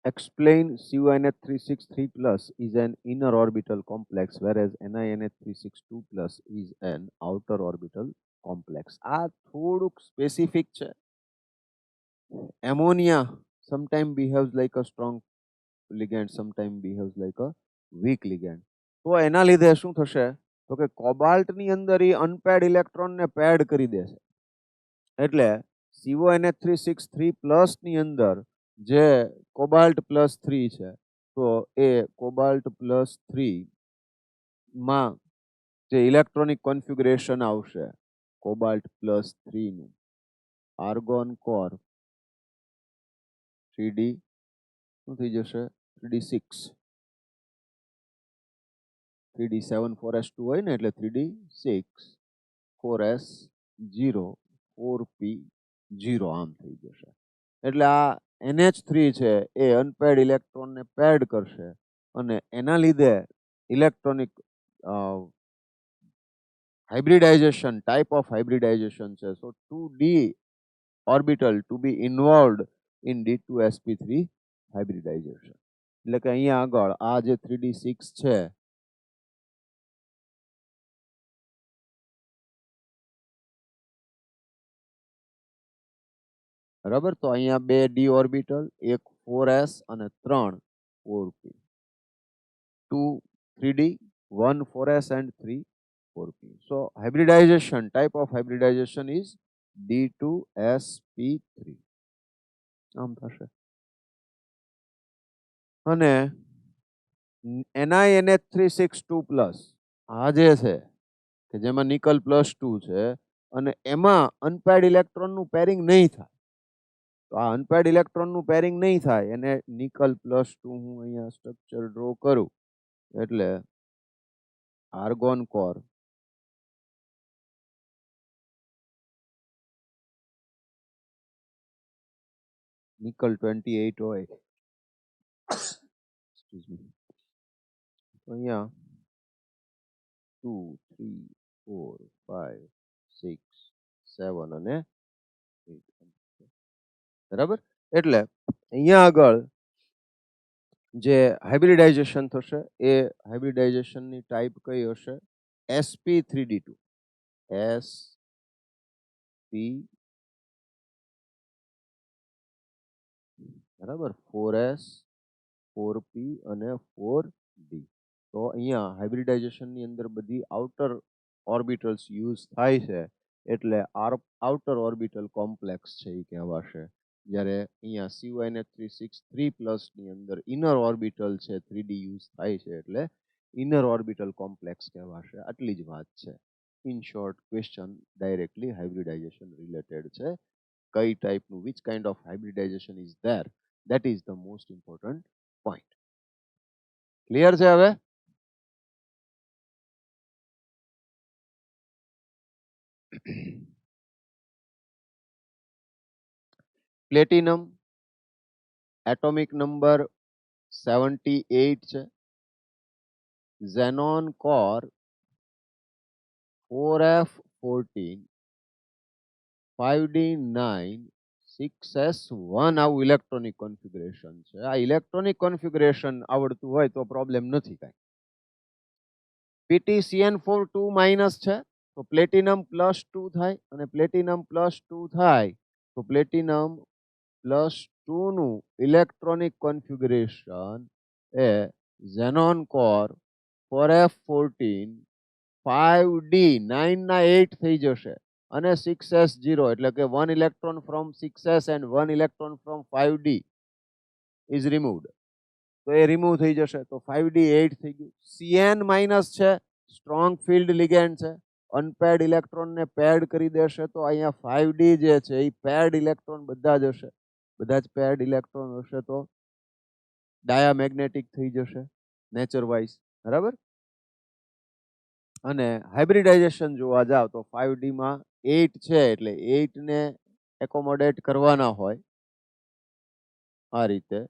Explain CuNH363+ is an inner orbital complex whereas NiNH362+ is an outer orbital complex. આ થોડુંક સ્પેસિફિક છે. Ammonia sometimes behaves like a strong ligand, sometimes behaves like a weak ligand. તો એના લીધે શું થશે? તો કે કોબાલ્ટ ની અંદર એ અનપેર્ડ ઇલેક્ટ્રોન ને પેડ કરી દેશે. એટલે CuNH363+ ની અંદર જે કોબાલ્ટ +3 છે, તો એ કોબાલ્ટ +3 માં જે ઇલેક્ટ્રોનિક કોન્ફિગરેશન આવશે કોબાલ્ટ +3 નું, આર્ગોન કોર 3d શું થઈ જશે? 3d6 3d7 4s2 હોય ને, એટલે 3d6 4s0 4p0 આમ થઈ જશે. એટલે આ NH3 છે એ અનપેર્ડ ઇલેક્ટ્રોનને પેર્ડ કરશે અને એના લીધે electronic hybridization, type of hybridization છે. So 2d orbital to be involved in D2sp3 hybridization. એટલે કે અહીંયા આગળ આ જે 3d6 છે બરાબર, તો અહીંયા 2 d ઓર્બિટલ, એક 4s અને 3 4p, 2 3d, 1 4s and 3 4p. So hybridization, type of hybridization is D2sp3 આમ થશે. અને NiNH362+ આ જે છે કે જેમાં નિકલ +2 છે અને એમાં અનપેર્ડ ઇલેક્ટ્રોન નું પેરિંગ નહીં થાય. તો આ અનપેર્ડ ઇલેક્ટ્રોન નું પેરિંગ નહીં થાય એને નિકલ +2 હું અહીંયા સ્ટ્રક્ચર ડ્રો કરું એટલે આર્ગોન કોર નિકલ 28 હોય, તો અહીંયા 2 3 4 5 6 7 અને 8 બરાબર. એટલે અહીંયા આગળ જે હાઇબ્રિડાઇઝેશન થશે એ હાઇબ્રિડાઇઝેશનની ટાઈપ કઈ હશે? sp3d2 sp બરાબર 4s 4p અને 4d. તો અહીંયા હાઇબ્રિડાઇઝેશનની અંદર બધી આઉટર ઓર્બિટલ્સ યુઝ થાય છે એટલે આઉટર ઓર્બિટલ કોમ્પ્લેક્સ છે એ કહેવાશે. જ્યારે અહીંયા CONH363 ની અંદર ઇનર ઓર્બિટલ છે 3d યુઝ થાય છે એટલે ઇનર ઓર્બિટલ કોમ્પ્લેક્સ કહેવાશે. આટલી જ વાત છે. In short question directly hybridisation related છે. કઈ ટાઈપનું which kind of hybridisation is there, that is the most important point. Clear છે હવે? પ્લેટિનમ એટોમિક નંબર 78 છે. Xenon core 4f14 5d9 6s1 આવું ઇલેક્ટ્રોનિક કોન્ફિગરેશન છે. આ ઇલેક્ટ્રોનિક કોન્ફિગરેશન આવડતું હોય તો પ્રોબ્લેમ નથી કાંઈ. PtCN4 2 માઇનસ છે તો પ્લેટિનમ +2 થાય અને પ્લેટિનમ +2 થાય તો પ્લેટિનમ +2 નું ઇલેક્ટ્રોનિક કોન્ફિગરેશન એ ઝેનોન કોર 4f14 5d9 ના 8 થઈ જશે અને 6s0 એટલે કે 1 electron from 6s and 1 electron from 5d is removed. તો એ રિમૂવ થઈ જશે તો 5d8 થઈ ગયું. Cn માઇનસ છે, સ્ટ્રોંગ ફિલ્ડ લિગેન્ડ છે, અનપેર્ડ ઇલેક્ટ્રોન ને પેર્ડ કરી દેશે તો અહીંયા 5d જે છે એ પેર્ડ ઇલેક્ટ્રોન બધા જ હશે. બધા જ પેર્ડ ઇલેક્ટ્રોન હશે તો ડાયામેગ્નેટિક થઈ જશે નેચર વાઇઝ. બરાબર. અને હાઇબ્રિડાઇઝેશન જોવા જાવ તો 5d માં 8 છે એટલે 8 ને એકોમોડેટ કરવાના હોય આ રીતે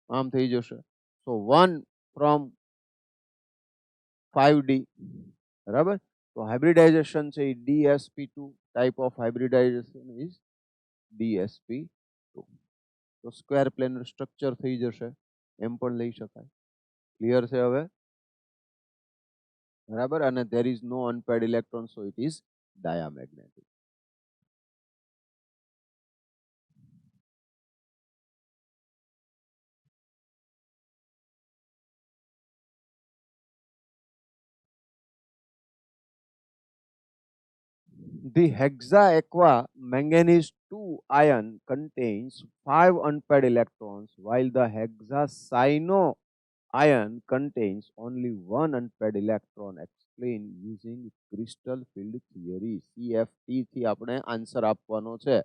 આમ થઈ જશે. સો 1 ફ્રોમ 5d બરાબર. તો હાઇબ્રિડાઇઝેશન છે એ DsP2 type of hybridisation is DsP2. તો સ્ક્વેર પ્લેનર સ્ટ્રક્ચર થઈ જશે એમ પણ લઈ શકાય. ક્લિયર છે હવે? બરાબર. અને there is no unpaired electron so it is diamagnetic. The hexa-aqua manganese 2 ion contains 5 unpaired electrons, while the hexacyano ion contains only 1 unpaired electron. Explain using crystal field theory. CFT થી આપણે આન્સર આપવાનો છે.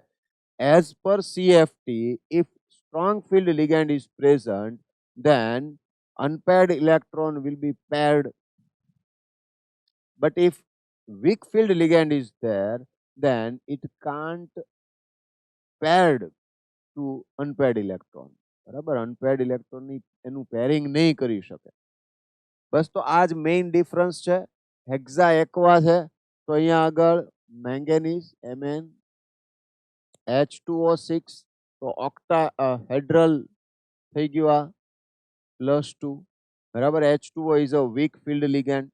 As per CFT, if strong field ligand is present, then unpaired electron will be paired. But if weak field ligand is there, then it can't paired to unpaired electron. બરાબર. અનપેર્ડ ઇલેક્ટ્રોન ની એનું પેરિંગ નહીં કરી શકે. બસ તો આ જ મેઇન ડિફરન્સ છે. હેક્ઝા એક્વા છે તો અહીંયા આગળ મેંગેનીઝ Mn H2O6 તો ઓક્ટા હેડ્રલ થઈ ગયું આ +2 બરાબર. H2O is a weak field ligand.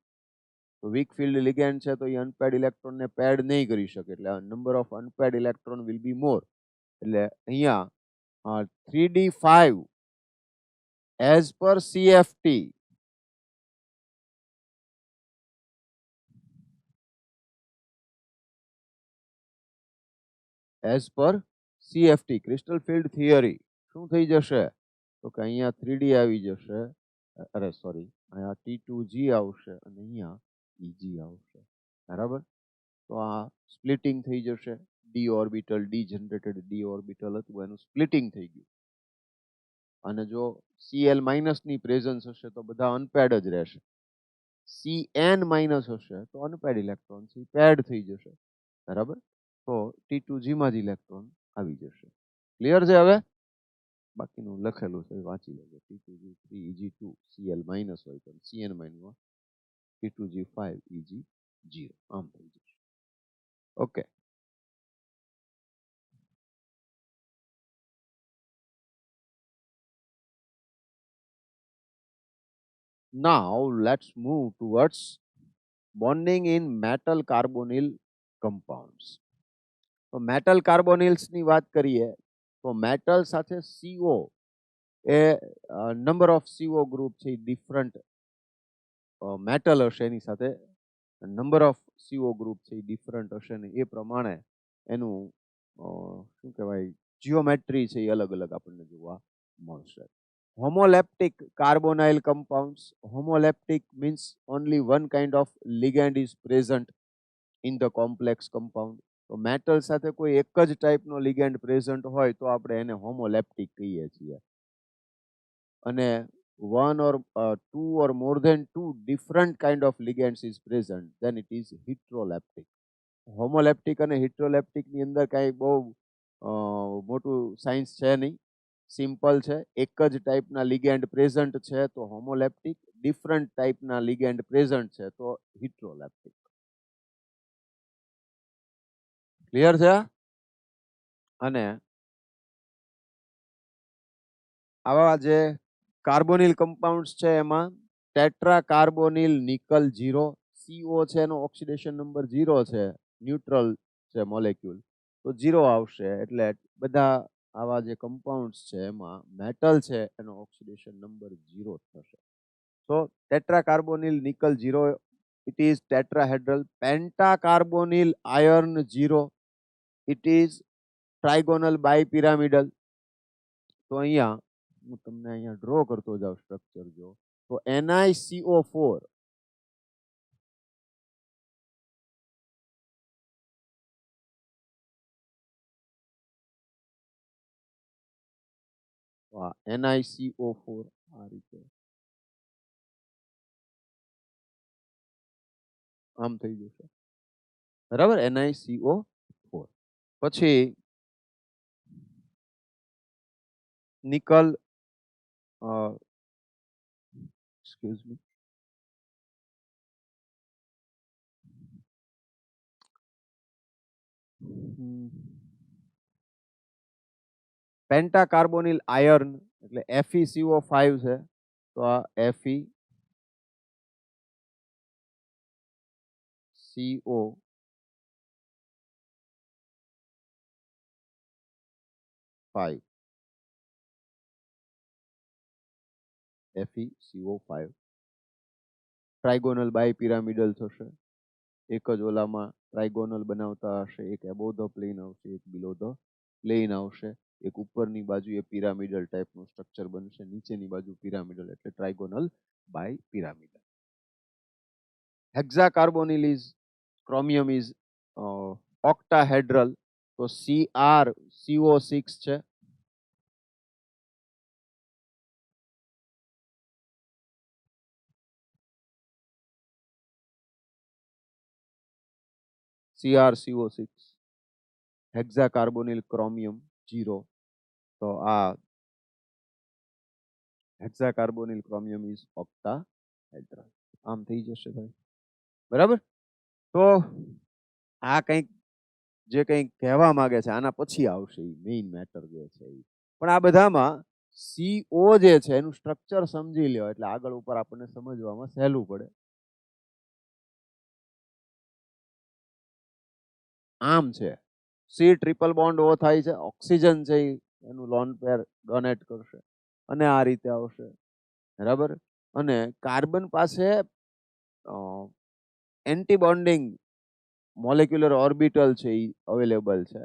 તો વીક ફિલ્ડ લિગેન્ડ છે તો એ અનપેર્ડ ઇલેક્ટ્રોન ને પેર્ડ નહીં કરી શકે એટલે number of unpaired electron will be more. એટલે અહીંયા 3d5 as per CFT as per CFT crystal field theory શું થઈ જશે તો કે અહીંયા 3d આવી જશે. અરે સોરી, અહીંયા T2G આવશે અને અહીંયા EG આવશે. બરાબર. તો આ સ્પ્લિટિંગ થઈ જશે. D orbital degenerated D orbital હતું એનું સ્પ્લિટિંગ થઈ ગયું અને જો Cl માઇનસ ની પ્રેઝન્સ હશે તો બધા અનપેર્ડ જ રહેશે. Cn માઇનસ હશે તો અનપેર્ડ ઇલેક્ટ્રોન પેર્ડ થઈ જશે. બરાબર. તો T2G માં જ ઇલેક્ટ્રોન આવી જશે. ક્લિયર છે હવે? બાકીનું લખેલું છે વાંચી લેજો. T2G3Eg2Cl માઇનસ હોય તો Cn માઇનસ T2G5Eg0 આમ થઈ જશે. Okay. Now let's move towards bonding in metal carbonyl compounds. તો મેટલ કાર્બોનિલ્સની વાત કરીએ તો મેટલ સાથે CO A number of CO group છે એ ડિફરન્ટ મેટલ હશે એની સાથે નંબર ઓફ CO ગ્રુપ છે એ ડિફરન્ટ હશે ને એ પ્રમાણે એનું શું કહેવાય જીઓમેટ્રી છે એ અલગ અલગ આપણને જોવા મળશે. Homoleptic carbonyl compounds. Homoleptic means only one kind of ligand is present in the complex compound. તો મેટલ સાથે કોઈ એક જ ટાઈપનો લિગેન્ડ પ્રેઝન્ટ હોય તો આપણે એને હોમોલેપ્ટિક કહીએ છીએ. અને one or two or more than two different kind of ligands is present, then it is heteroleptic. હોમોલેપ્ટિક અને હિટ્રોલેપ્ટિક ની અંદર કાંઈ બહુ મોટું સાયન્સ છે નહીં, સિમ્પલ છે. એક જ ટાઈપના લિગેન્ડ પ્રેઝન્ટ છે તો હોમોલેપ્ટિક, ડિફરન્ટ ટાઈપના લિગેન્ડ પ્રેઝન્ટ છે તો હિટ્રોલેપ્ટિક. ક્લિયર છે? અને આવા જે કાર્બોનિલ કમ્પાઉન્ડ્સ છે એમાં ટેટ્રા કાર્બોનિલ નિકલ 0, CO છે એનો ઓક્સિડેશન નંબર 0 છે, ન્યુટ્રલ છે મોલેક્યુલ તો 0 આવશે. એટલે બધા આવા જે કમ્પાઉન્ડ્સ છે એમાં મેટલ છે એનો ઓક્સિડેશન નંબર 0 થશે. તો tetracarbonyl nickel 0 it is tetrahedral. Pentacarbonyl iron 0 it is trigonal bipyramidal. તો અહીંયા હું તમને અહીંયા ડ્રો કરતો જાઉં સ્ટ્રક્ચર જો તો NiCO4 NiCO4 આ રીતે આમ થઈ જશે, બરાબર. NiCO4 પછી નિકલ એક્સક્યુઝ મી પેન્ટાકાર્બોનિલ આયર્ન એટલે FeCO5 છે તો આ FeCO5 ટ્રાઇગોનલ બાયપિરામિડલ થશે. એક જ ઓલામાં ટ્રાઇગોનલ બનાવતા હશે, એક એબોવ ધ પ્લેન આવશે, એક બિલો ધ પ્લેન આવશે. એક ઉપરની બાજુએ પિરામિડલ ટાઈપનું સ્ટ્રક્ચર બનશે, નીચેની બાજુ પિરામિડલ એટલે ટ્રાઇગોનલ બાયપિરામિડલ. હેક્ઝાકાર્બોનિલ ઇઝ ક્રોમિયમ ઇઝ ઓક્ટાહેડ્રલ તો CrCO6 છે. CrCO6 હેક્ઝાકાર્બોનિલ ક્રોમિયમ 0 તો આ હેક્ઝાકાર્બોનિલ ક્રોમિયમ ઇઝ ઓક્ટાહેડ્રલ. આમ થઈ જશે ભાઈ, બરાબર. તો આ કંઈક જે કંઈક કહેવા માંગે છે આના પછી આવશે એ મેઇન મેટર જે છે એ. પણ આ બધામાં CO જે છે એનું સ્ટ્રક્ચર સમજી લ્યો એટલે આગળ ઉપર આપણને સમજવામાં સહેલું પડે. આમ છે, C ટ્રિપલ બોન્ડ O થાય છે, ઓક્સિજન છે એનું લોન પેર ડોનેટ કરશે અને આ રીતે આવશે, બરાબર. અને કાર્બન પાસે એન્ટી બોન્ડિંગ મોલેક્યુલર ઓર્બિટલ છે એ અવેલેબલ છે.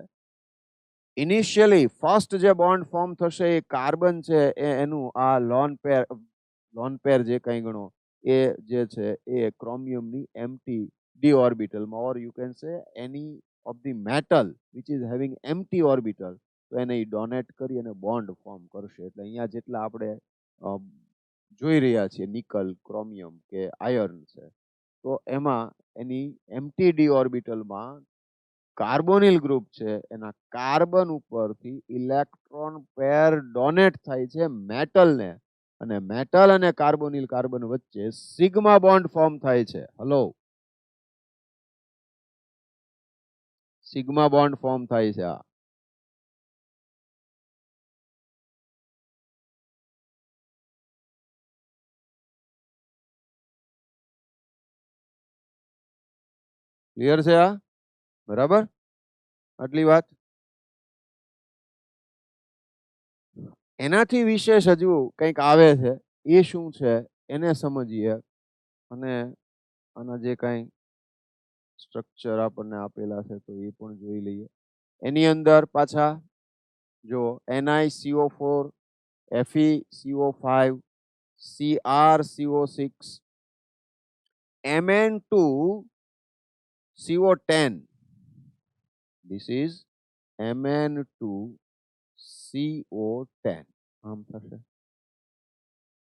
ઇનિશિયલી ફર્સ્ટ જે બોન્ડ ફોર્મ થશે એ કાર્બન છે એનું આ લોન પેર જે કંઈ ગણો એ જે છે એ ક્રોમિયમની એમ્પ્ટી ડી ઓર્બિટલમાં ઓર યુ કેન સે એની of the metal which is having empty orbital તો એને ડોનેટ કરી અને બોન્ડ ફોર્મ કરશે. એટલે અહીંયા જેટલા આપણે જોઈ રહ્યા છીએ નિકલ, ક્રોમિયમ કે આયર્ન છે તો એમાં એની એમ્પ્ટી ડી ઓર્બિટલમાં કાર્બોનિલ ગ્રુપ છે એના કાર્બન ઉપરથી ઇલેક્ટ્રોન પેર ડોનેટ થાય છે મેટલને, અને મેટલ અને કાર્બોનિલ કાર્બન વચ્ચે સિગ્મા બોન્ડ ફોર્મ થાય છે. હલો, સિગ્મા બોન્ડ ફોર્મ થાય છે. આ ક્લિયર છે? આ બરાબર? આટલી વાત. એનાથી વિશેષ હજુ કંઈક આવે છે, એ શું છે એને સમજીએ, અને આના જે કંઈ સ્ટ્રક્ચર આપણને આપેલા છે તો એ પણ જોઈ લઈએ. એની અંદર પાછા જો NiCO4, FeCO5, CrCO6, Mn2CO10. This is Mn2CO10. આમ થશે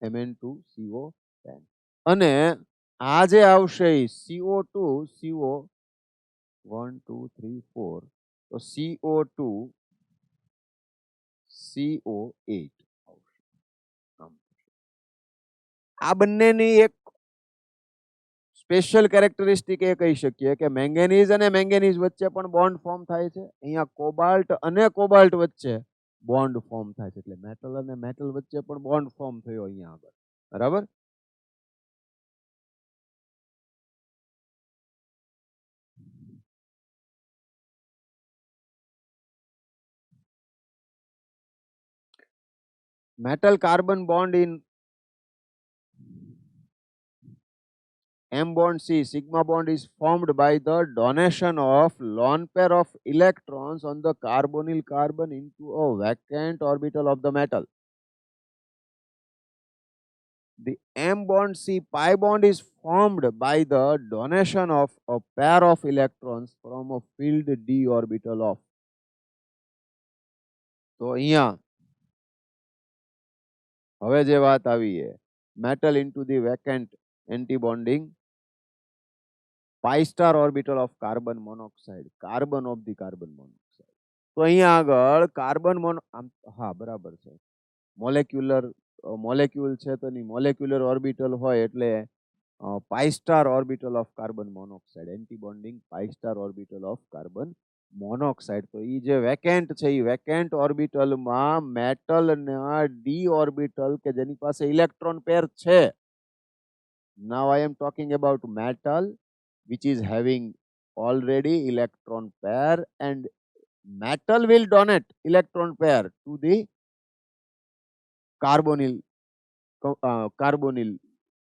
Mn2CO10. અને આ જે આવશે CO2 CO 1 2 3 4, તો CO2 CO8 આવશે. આ બંનેની એક સ્પેશિયલ કેરેક્ટરિસ્ટિક એ કહી શકીએ કે મેંગેનીઝ અને મેંગેનીઝ વચ્ચે પણ બોન્ડ ફોર્મ થાય છે. અહીંયા કોબાલ્ટ અને કોબાલ્ટ વચ્ચે બોન્ડ ફોર્મ થાય છે, એટલે મેટલ અને મેટલ વચ્ચે પણ બોન્ડ ફોર્મ થયો અહીંયા આગળ. બરાબર? metal carbon bond in M bond C sigma bond is formed by the donation of lone pair of electrons on the carbonyl carbon into a vacant orbital of the metal. The M bond C pi bond is formed by the donation of a pair of electrons from a filled d orbital of. તો અહીંયા હવે જે વાત આવી है metal into the vacant anti-bonding pi star orbital of carbon monoxide, carbon of the carbon monoxide. તો અહીંયા આગળ કાર્બન મોનો, હા બરાબર છે, મોલેક્યુલ છે તો ની મોલેક્યુલર ઓર્બિટલ હોય એટલે પાઈ star orbital of carbon monoxide, anti bonding pi star orbital of carbon monoxide. તો એ જે વેકેન્ટ છે એ વેકેન્ટ ઓર્બિટલમાં મેટલના ડી ઓર્બિટલ કે જેની પાસે ઇલેક્ટ્રોન પેર છે. Now I am talking about metal which is having already electron pair, and metal will donate electron pair to the carbonyl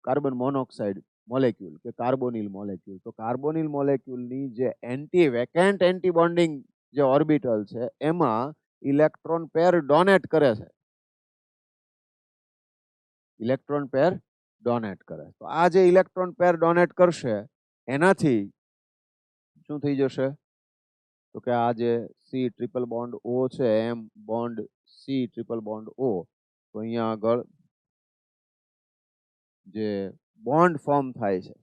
carbon monoxide molecule કે કાર્બોનિલ મોલેક્યુલ. તો કાર્બોનિલ મોલેક્યુલની જે એન્ટી વેકેન્ટ એન્ટી બોન્ડિંગ જે ઓર્બિટલ છે એમાં ઇલેક્ટ્રોન પેર ડોનેટ કરે છે, ઇલેક્ટ્રોન પેર ડોનેટ કરે. તો આ જે ઇલેક્ટ્રોન પેર ડોનેટ કરશે એનાથી શું થઈ જશે? તો કે આ જે સી ટ્રિપલ બોન્ડ ઓ છે, એમ bond C triple bond O, તો અહીંયા આગળ જે બોન્ડ ફોર્મ થાય છે,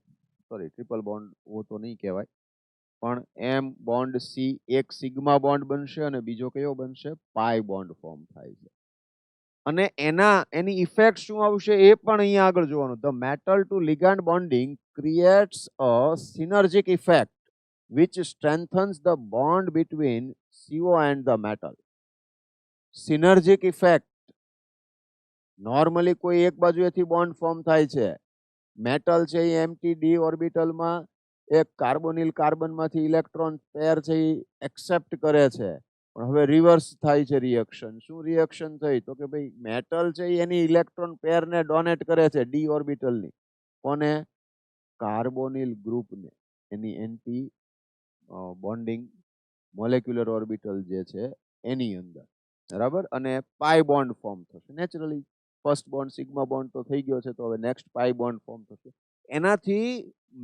સોરી ટ્રિપલ બોન્ડ ઓ તો નહીં કહેવાય, પણ એમ બોન્ડ સી એક સિગ્મા બોન્ડ બનશે અને બીજો કયો બનશે? પાઈ બોન્ડ ફોર્મ થાય છે. અને એની ઇફેક્ટ શું આવશે એ પણ અહીંયા આગળ જોવાનું. The metal to ligand bonding creates a synergic effect which strengthens the bond between CO and the metal. Synergic effect. Normally કોઈ એક બાજુએથી બોન્ડ ફોર્મ થાય છે, મેટલ છે એ એમ્પ્ટી ડી ઓર્બિટલમાં એક કાર્બોનિલ કાર્બનમાંથી ઇલેક્ટ્રોન પેર છે એ એક્સેપ્ટ કરે છે, પણ હવે રિવર્સ થાય છે રિએક્શન. શું રિએક્શન થઈ? તો કે ભાઈ મેટલ છે એની ઇલેક્ટ્રોન પેરને ડોનેટ કરે છે ડી ઓર્બિટલની. કોને? કાર્બોનિલ ગ્રુપને, એની એન્ટી બોન્ડિંગ મોલેક્યુલર ઓર્બિટલ જે છે એની અંદર. બરાબર? અને પાઈ બોન્ડ ફોર્મ થશે naturally. First bond sigma bond તો થઈ ગયો છે, તો હવે નેક્સ્ટ પાઈ બોન્ડ ફોર્મ થશે. એનાથી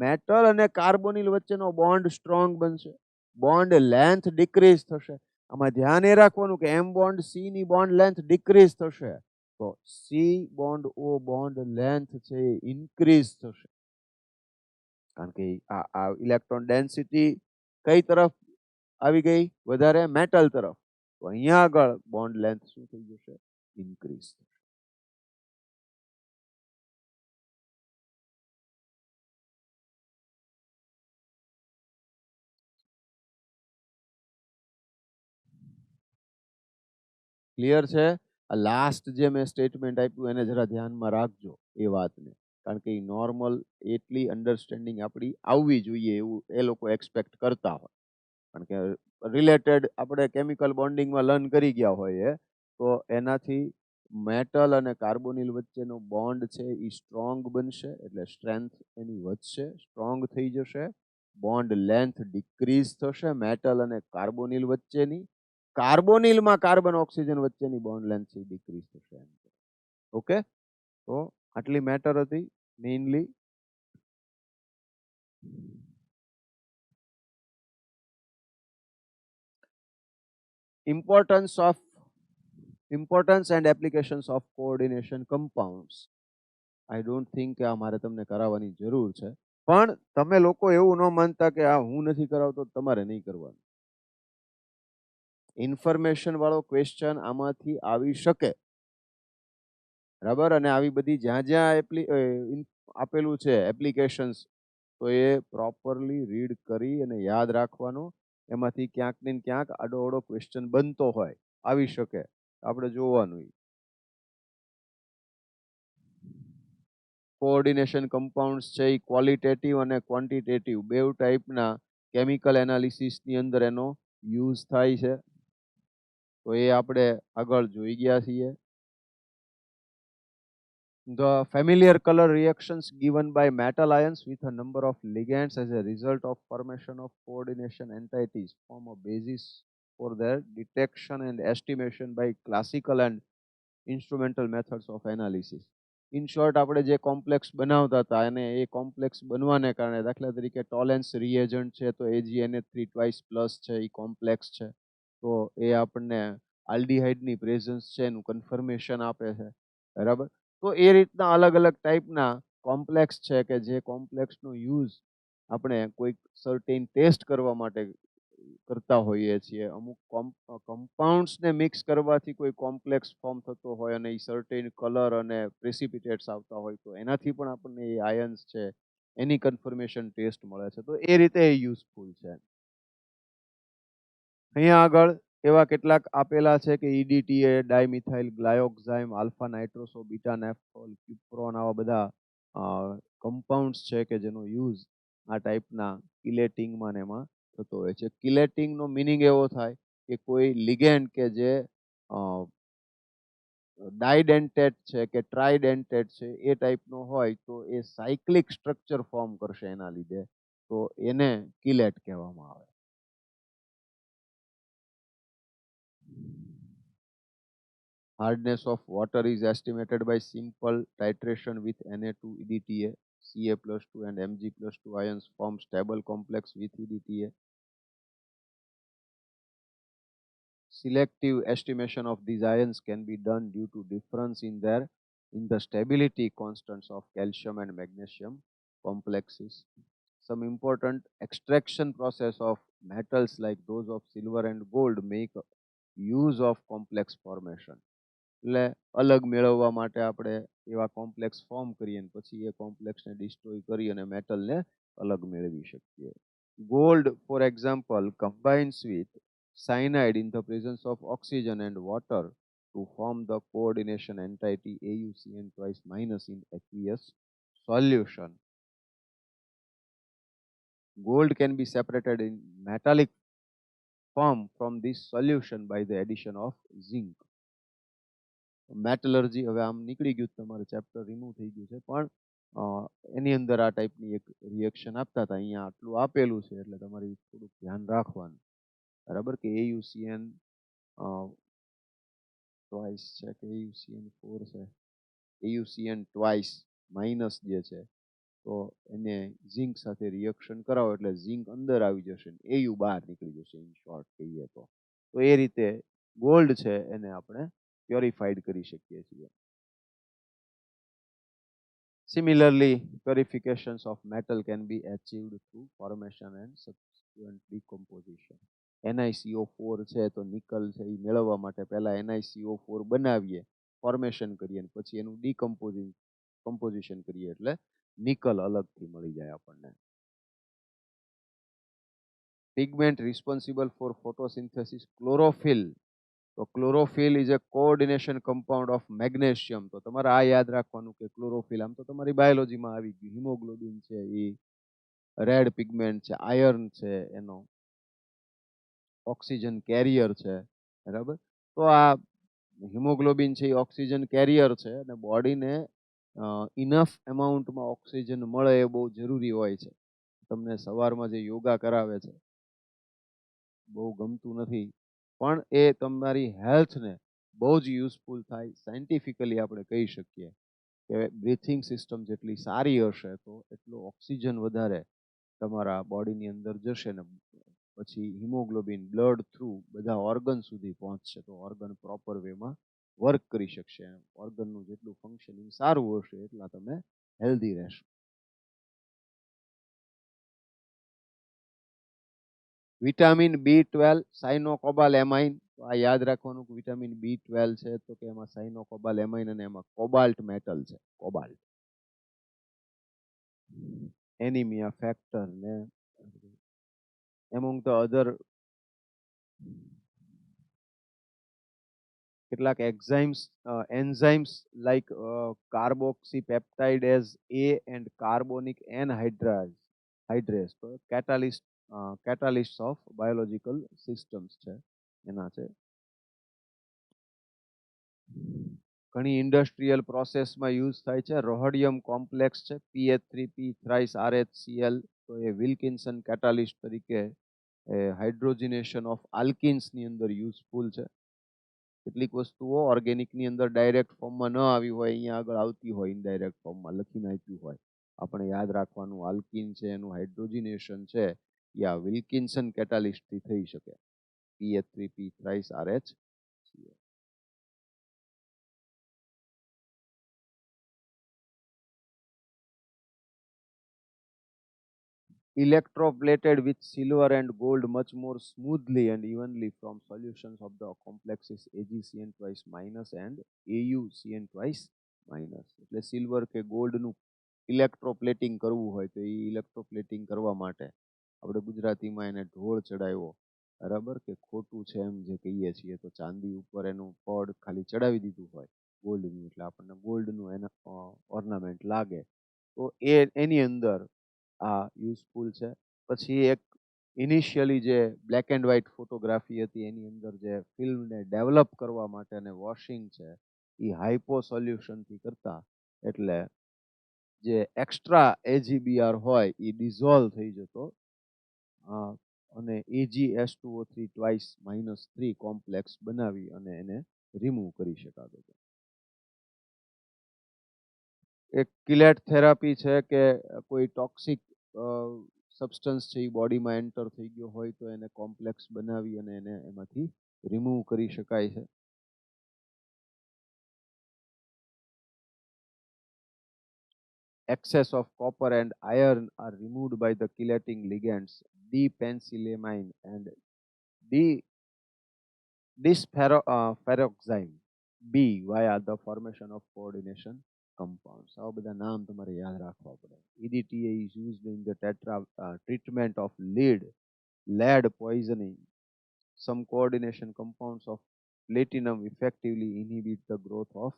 મેટલ અને કાર્બોનિલ વચ્ચેનો બોન્ડ સ્ટ્રોંગ બનશે, બોન્ડ લેન્થ ડિક્રીઝ થશે. આમાં ધ્યાન એ રાખવાનું કે એમ બોન્ડ સી ની બોન્ડ લેન્થ ડિક્રીઝ થશે, તો C bond O bond length છે એ ઇન્ક્રીઝ થશે, કારણ કે આ ઇલેક્ટ્રોન ડેન્સિટી કઈ તરફ આવી ગઈ વધારે મેટલ તરફ, તો અહીંયા આગળ બોન્ડ લેન્થ શું થઈ જશે? ઇન્ક્રીઝ. ક્લિયર છે? આ લાસ્ટ જે મેં સ્ટેટમેન્ટ આપ્યું એને જરા ધ્યાનમાં રાખજો એ વાતને, કારણ કે નોર્મલ એટલી અન્ડરસ્ટેન્ડિંગ આપણી આવવી જોઈએ એવું એ લોકો એક્સપેક્ટ કરતા હોય, કારણ કે રિલેટેડ આપણે કેમિકલ બોન્ડિંગમાં લર્ન કરી ગયા હોઈએ તો એનાથી મેટલ અને કાર્બોનિલ વચ્ચેનો બોન્ડ છે એ સ્ટ્રોંગ બનશે, એટલે સ્ટ્રેન્થ એની વધશે, સ્ટ્રોંગ થઈ જશે, બોન્ડ લેન્થ ડિક્રીઝ થશે મેટલ અને કાર્બોનિલ વચ્ચેની, કાર્બોનિલમાં કાર્બન ઓક્સિજન વચ્ચેની બોન્ડ લેન્થ ડિક્રીઝ થશે. ઓકે, તો આટલી મેટર હતી mainly. Importance and applications of coordination compounds. I don't think કે આ મારે તમને કરાવવાની જરૂર છે, પણ તમે લોકો એવું ન માનતા કે આ હું નથી કરાવતો તમારે નહીં કરવાનું. ઇન્ફોર્મેશન વાળો ક્વેશ્ચન આમાંથી આવી શકે, બરાબર, અને આવી બધી જ્યાં જ્યાં આપેલું છે એપ્લિકેશન્સ, તો એ પ્રોપરલી રીડ કરી અને યાદ રાખવાનું. એમાંથી ક્યાંક ને ક્યાંક આડોઅવળો ક્વેશ્ચન બનતો હોય, આવી શકે, આપણે જોવાનું. કોઓર્ડિનેશન કમ્પાઉન્ડ્સ છે એ ક્વોલિટેટિવ અને ક્વોન્ટિટેટિવ બેવ ટાઈપના કેમિકલ એનાલિસિસની અંદર એનો યુઝ થાય છે, તો એ આપણે આગળ જોઈ ગયા છીએ. The familiar color reactions given by metal ions with a number of ligands as a result of formation of coordination entities form a basis for their detection and estimation by classical and instrumental methods of analysis. In short, આપણે જે કોમ્પ્લેક્સ બનાવતા હતા અને એ કોમ્પ્લેક્સ બનવાને કારણે, દાખલા તરીકે ટોલેન્સ રિએજન્ટ છે તો AgNH3 ટ્વાઇસ પ્લસ છે એ કોમ્પ્લેક્સ છે, તો એ આપણને આલ્ડીહાઇડની પ્રેઝન્સ છે એનું કન્ફર્મેશન આપે છે, બરાબર. તો એ રીતના અલગ અલગ ટાઈપના કોમ્પ્લેક્સ છે કે જે કોમ્પ્લેક્સનો યુઝ આપણે કોઈક સર્ટેન ટેસ્ટ કરવા માટે કરતા હોઈએ છીએ. અમુક કમ્પાઉન્ડ્સને મિક્સ કરવાથી કોઈ કોમ્પ્લેક્સ ફોર્મ થતો હોય અને એ સર્ટેન કલર અને પ્રેસિપિટેટ્સ આવતા હોય, તો એનાથી પણ આપણને એ આયન્સ છે એની કન્ફર્મેશન ટેસ્ટ મળે છે, તો એ રીતે એ યુઝફુલ છે. અહીંયા આગળ એવા કેટલાક આપેલા છે કે EDTA, ડાયમિથાઇલ ગ્લાયોક્સાઇમ, આલ્ફા નાઇટ્રોસો, બીટા નેફ્થોલ, ક્યુપ્રોન, આવા બધા કમ્પાઉન્ડ્સ છે કે જેનો યુઝ આ ટાઈપના કિલેટિંગમાં ને એમાં થતો હોય છે. કિલેટિંગનો મિનિંગ એવો થાય કે કોઈ લિગેન્ડ કે જે ડાયડેન્ટેટ છે કે ટ્રાઇડેન્ટેટ છે એ ટાઈપનો હોય તો એ સાયક્લિક સ્ટ્રક્ચર ફોર્મ કરશે, એના લીધે તો એને કિલેટ કહેવામાં આવે. Hardness of water is estimated by simple titration with Na2 EDTA, Ca+2 and Mg+2 ions form stable complex with EDTA. Selective estimation of these ions can be done due to difference in the stability constants of calcium and magnesium complexes. Some important extraction process of metals like those of silver and gold make use of complex formation. એટલે અલગ મેળવવા માટે આપણે એવા કોમ્પ્લેક્સ ફોર્મ કરીએ અને પછી એ કોમ્પ્લેક્સને ડિસ્ટ્રોય કરી અને મેટલને અલગ મેળવી શકીએ. Gold for example combines with cyanide in the presence of oxygen and water to form the coordination entity AuCN twice minus in aqueous solution. Gold can be separated in metallic form from this solution by the addition of zinc. Metallurgy હવે આમ નીકળી ગયું, તમારું ચેપ્ટર રિમૂવ થઈ ગયું છે, પણ એની અંદર આ ટાઈપની એક રિએક્શન આપતા હતા. અહીંયા આટલું આપેલું છે એટલે તમારે થોડુંક ધ્યાન રાખવાનું, બરાબર, કે AuCN ટ્વાઇસ છે કે AuCN4 છે, AuCN ટ્વાઇસ માઇનસ જે છે, તો એને ઝિંક સાથે રિએક્શન કરાવો એટલે ઝિંક અંદર આવી જશે, Au બહાર નીકળી જશે, ઇન શોર્ટ કહીએ તો એ રીતે ગોલ્ડ છે એને આપણે પ્યોરિફાઈડ કરી શકીએ છીએ. Similarly, purifications of metal can be achieved through formation and subsequent decomposition. NiCO4 છે તો નિકલ છે એ મેળવવા માટે પહેલા NiCO4 બનાવીએ, ફોર્મેશન કરીએ અને પછી એનું કમ્પોઝિશન કરીએ એટલે નિકલ અલગથી મળી જાય આપણને. Pigment responsible for photosynthesis, chlorophyll. તો chlorophyll is a coordination compound of magnesium. તો તમારે આ યાદ રાખવાનું કે ક્લોરોફિલ આમ તો તમારી બાયોલોજીમાં આવી ગયું. હિમોગ્લોબિન છે એ રેડ પિગમેન્ટ છે, આયર્ન છે એનો ઓક્સિજન કેરિયર છે, બરાબર. તો આ હિમોગ્લોબિન છે એ ઓક્સિજન કેરિયર છે અને બોડીને ઇનફ એમાઉન્ટમાં ઓક્સિજન મળે એ બહુ જરૂરી હોય છે. તમને સવારમાં જે યોગા કરાવે છે બહુ ગમતું નથી, પણ એ તમારી હેલ્થને બહુ જ યુઝફુલ થાય. સાયન્ટિફિકલી આપણે કહી શકીએ કે બ્રીથિંગ સિસ્ટમ જેટલી સારી હશે તો એટલું ઓક્સિજન વધારે તમારા બોડીની અંદર જશે ને પછી હિમોગ્લોબિન બ્લડ થ્રુ બધા ઓર્ગન સુધી પહોંચશે તો ઓર્ગન પ્રોપર વેમાં વર્ક કરી શકશે. ઓર્ગનનું જેટલું ફંક્શનિંગ સારું હશે એટલા તમે હેલ્ધી રહેશો. Vitamin B12 સાયનોકોબાલેમાઇન. તો આ યાદ રાખવાનું કે વિટામિન B12 છે તો કે એમાં સાયનોકોબાલેમાઇન અને એમાં કોબાલ્ટ મેટલ છે. કોબાલ્ટ એનિમિયા ફેક્ટર ને એમંગ ધ અધર કેટલાક enzymes like carboxypeptidase A and carbonic anhydrase તો catalysts ઓફ બાયોલોજીકલ સિસ્ટમ્સ છે એના છે. ઘણી ઇન્ડસ્ટ્રીયલ પ્રોસેસમાં યુઝ થાય છે. રોહડિયમ કોમ્પ્લેક્સ છે PH3P થ્રાઇસ RHCl તો એ વિલ્કિન્સન કેટાલિસ્ટ તરીકે હાઇડ્રોજનેશન ઓફ આલ્કિન્સની અંદર યુઝફુલ છે. કેટલીક વસ્તુઓ ઓર્ગેનિકની અંદર ડાયરેક્ટ ફોર્મમાં ન આવી હોય, અહીંયા આગળ આવતી હોય ઇનડાયરેક્ટ ફોર્મમાં લખીને આપ્યું હોય. આપણે યાદ રાખવાનું આલ્કિન છે એનું હાઇડ્રોજનેશન છે એ આ વિલ્કિન્સન કેટાલિસ્ટથી થઈ શકે. PH3P thrice RHCl. Electroplated with silver and gold much more smoothly and evenly from solutions of the complexes AgCN twice minus and AuCN twice minus. એટલે સિલ્વર કે ગોલ્ડનું ઇલેક્ટ્રોપ્લેટિંગ કરવું હોય તો એ ઇલેક્ટ્રોપ્લેટિંગ કરવા માટે આપણે ગુજરાતીમાં એને ઢોળ ચડાવ્યો, બરાબર, કે ખોટું છે એમ જે કહીએ છીએ તો ચાંદી ઉપર એનું પડ ખાલી ચડાવી દીધું હોય ગોલ્ડનું એટલે આપણને ગોલ્ડનું એના ઓર્નામેન્ટ લાગે તો એની અંદર આ યુઝફુલ છે. પછી એક ઇનિશિયલી જે બ્લેક એન્ડ વ્હાઇટ ફોટોગ્રાફી હતી એની અંદર જે ફિલ્મને ડેવલપ કરવા માટે અને વોશિંગ છે એ હાઇપો સોલ્યુશનથી કરતા એટલે જે એક્સ્ટ્રા AgBr હોય એ ડિઝોલ્વ થઈ જતો અને AgS2O3 ટ્વાઇસ -3 કોમ્પ્લેક્સ બનાવી અને એને રિમૂવ કરી શકાતો હતો. એક કિલેટ થેરાપી છે કે કોઈ ટોક્સિક સબસ્ટન્સ છે એ બોડીમાં એન્ટર થઈ ગયો હોય તો એને કોમ્પ્લેક્સ બનાવી અને એને એમાંથી રિમૂવ કરી શકાય છે. Excess of copper and iron are removed by the chelating ligands D-pencilamine and dysferroxime B via the formation of coordination compounds. આવા બધા નામ તમારે યાદ રાખવા પડે. EDTA is used in the treatment of lead poisoning. Some coordination compounds of platinum effectively inhibit the growth of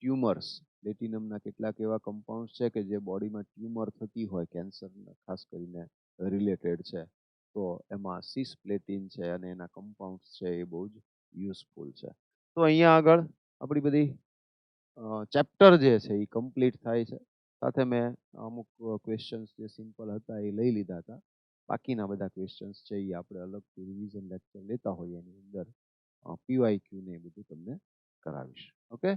tumours. પ્લેટિનમના કેટલાક એવા કમ્પાઉન્ડ છે કે જે બોડીમાં ટ્યુમર થતી હોય કેન્સર ખાસ કરીને રિલેટેડ છે તો એમાં સિસ્પ્લેટિન છે અને એના કમ્પાઉન્ડ છે એ બહુ જ યુઝફુલ છે. તો અહીંયા આગળ આપણી બધી ચેપ્ટર જે છે એ કમ્પ્લીટ થાય છે. સાથે મેં અમુક ક્વેશ્ચન્સ જે સિમ્પલ હતા એ લઈ લીધા હતા. બાકીના બધા ક્વેશ્ચન્સ છે એ આપણે અલગથી રિવિઝન લેક્ચર લેતા હોઈએ એની અંદર PYQ ને એ બધું તમને કરાવીશ. ઓકે.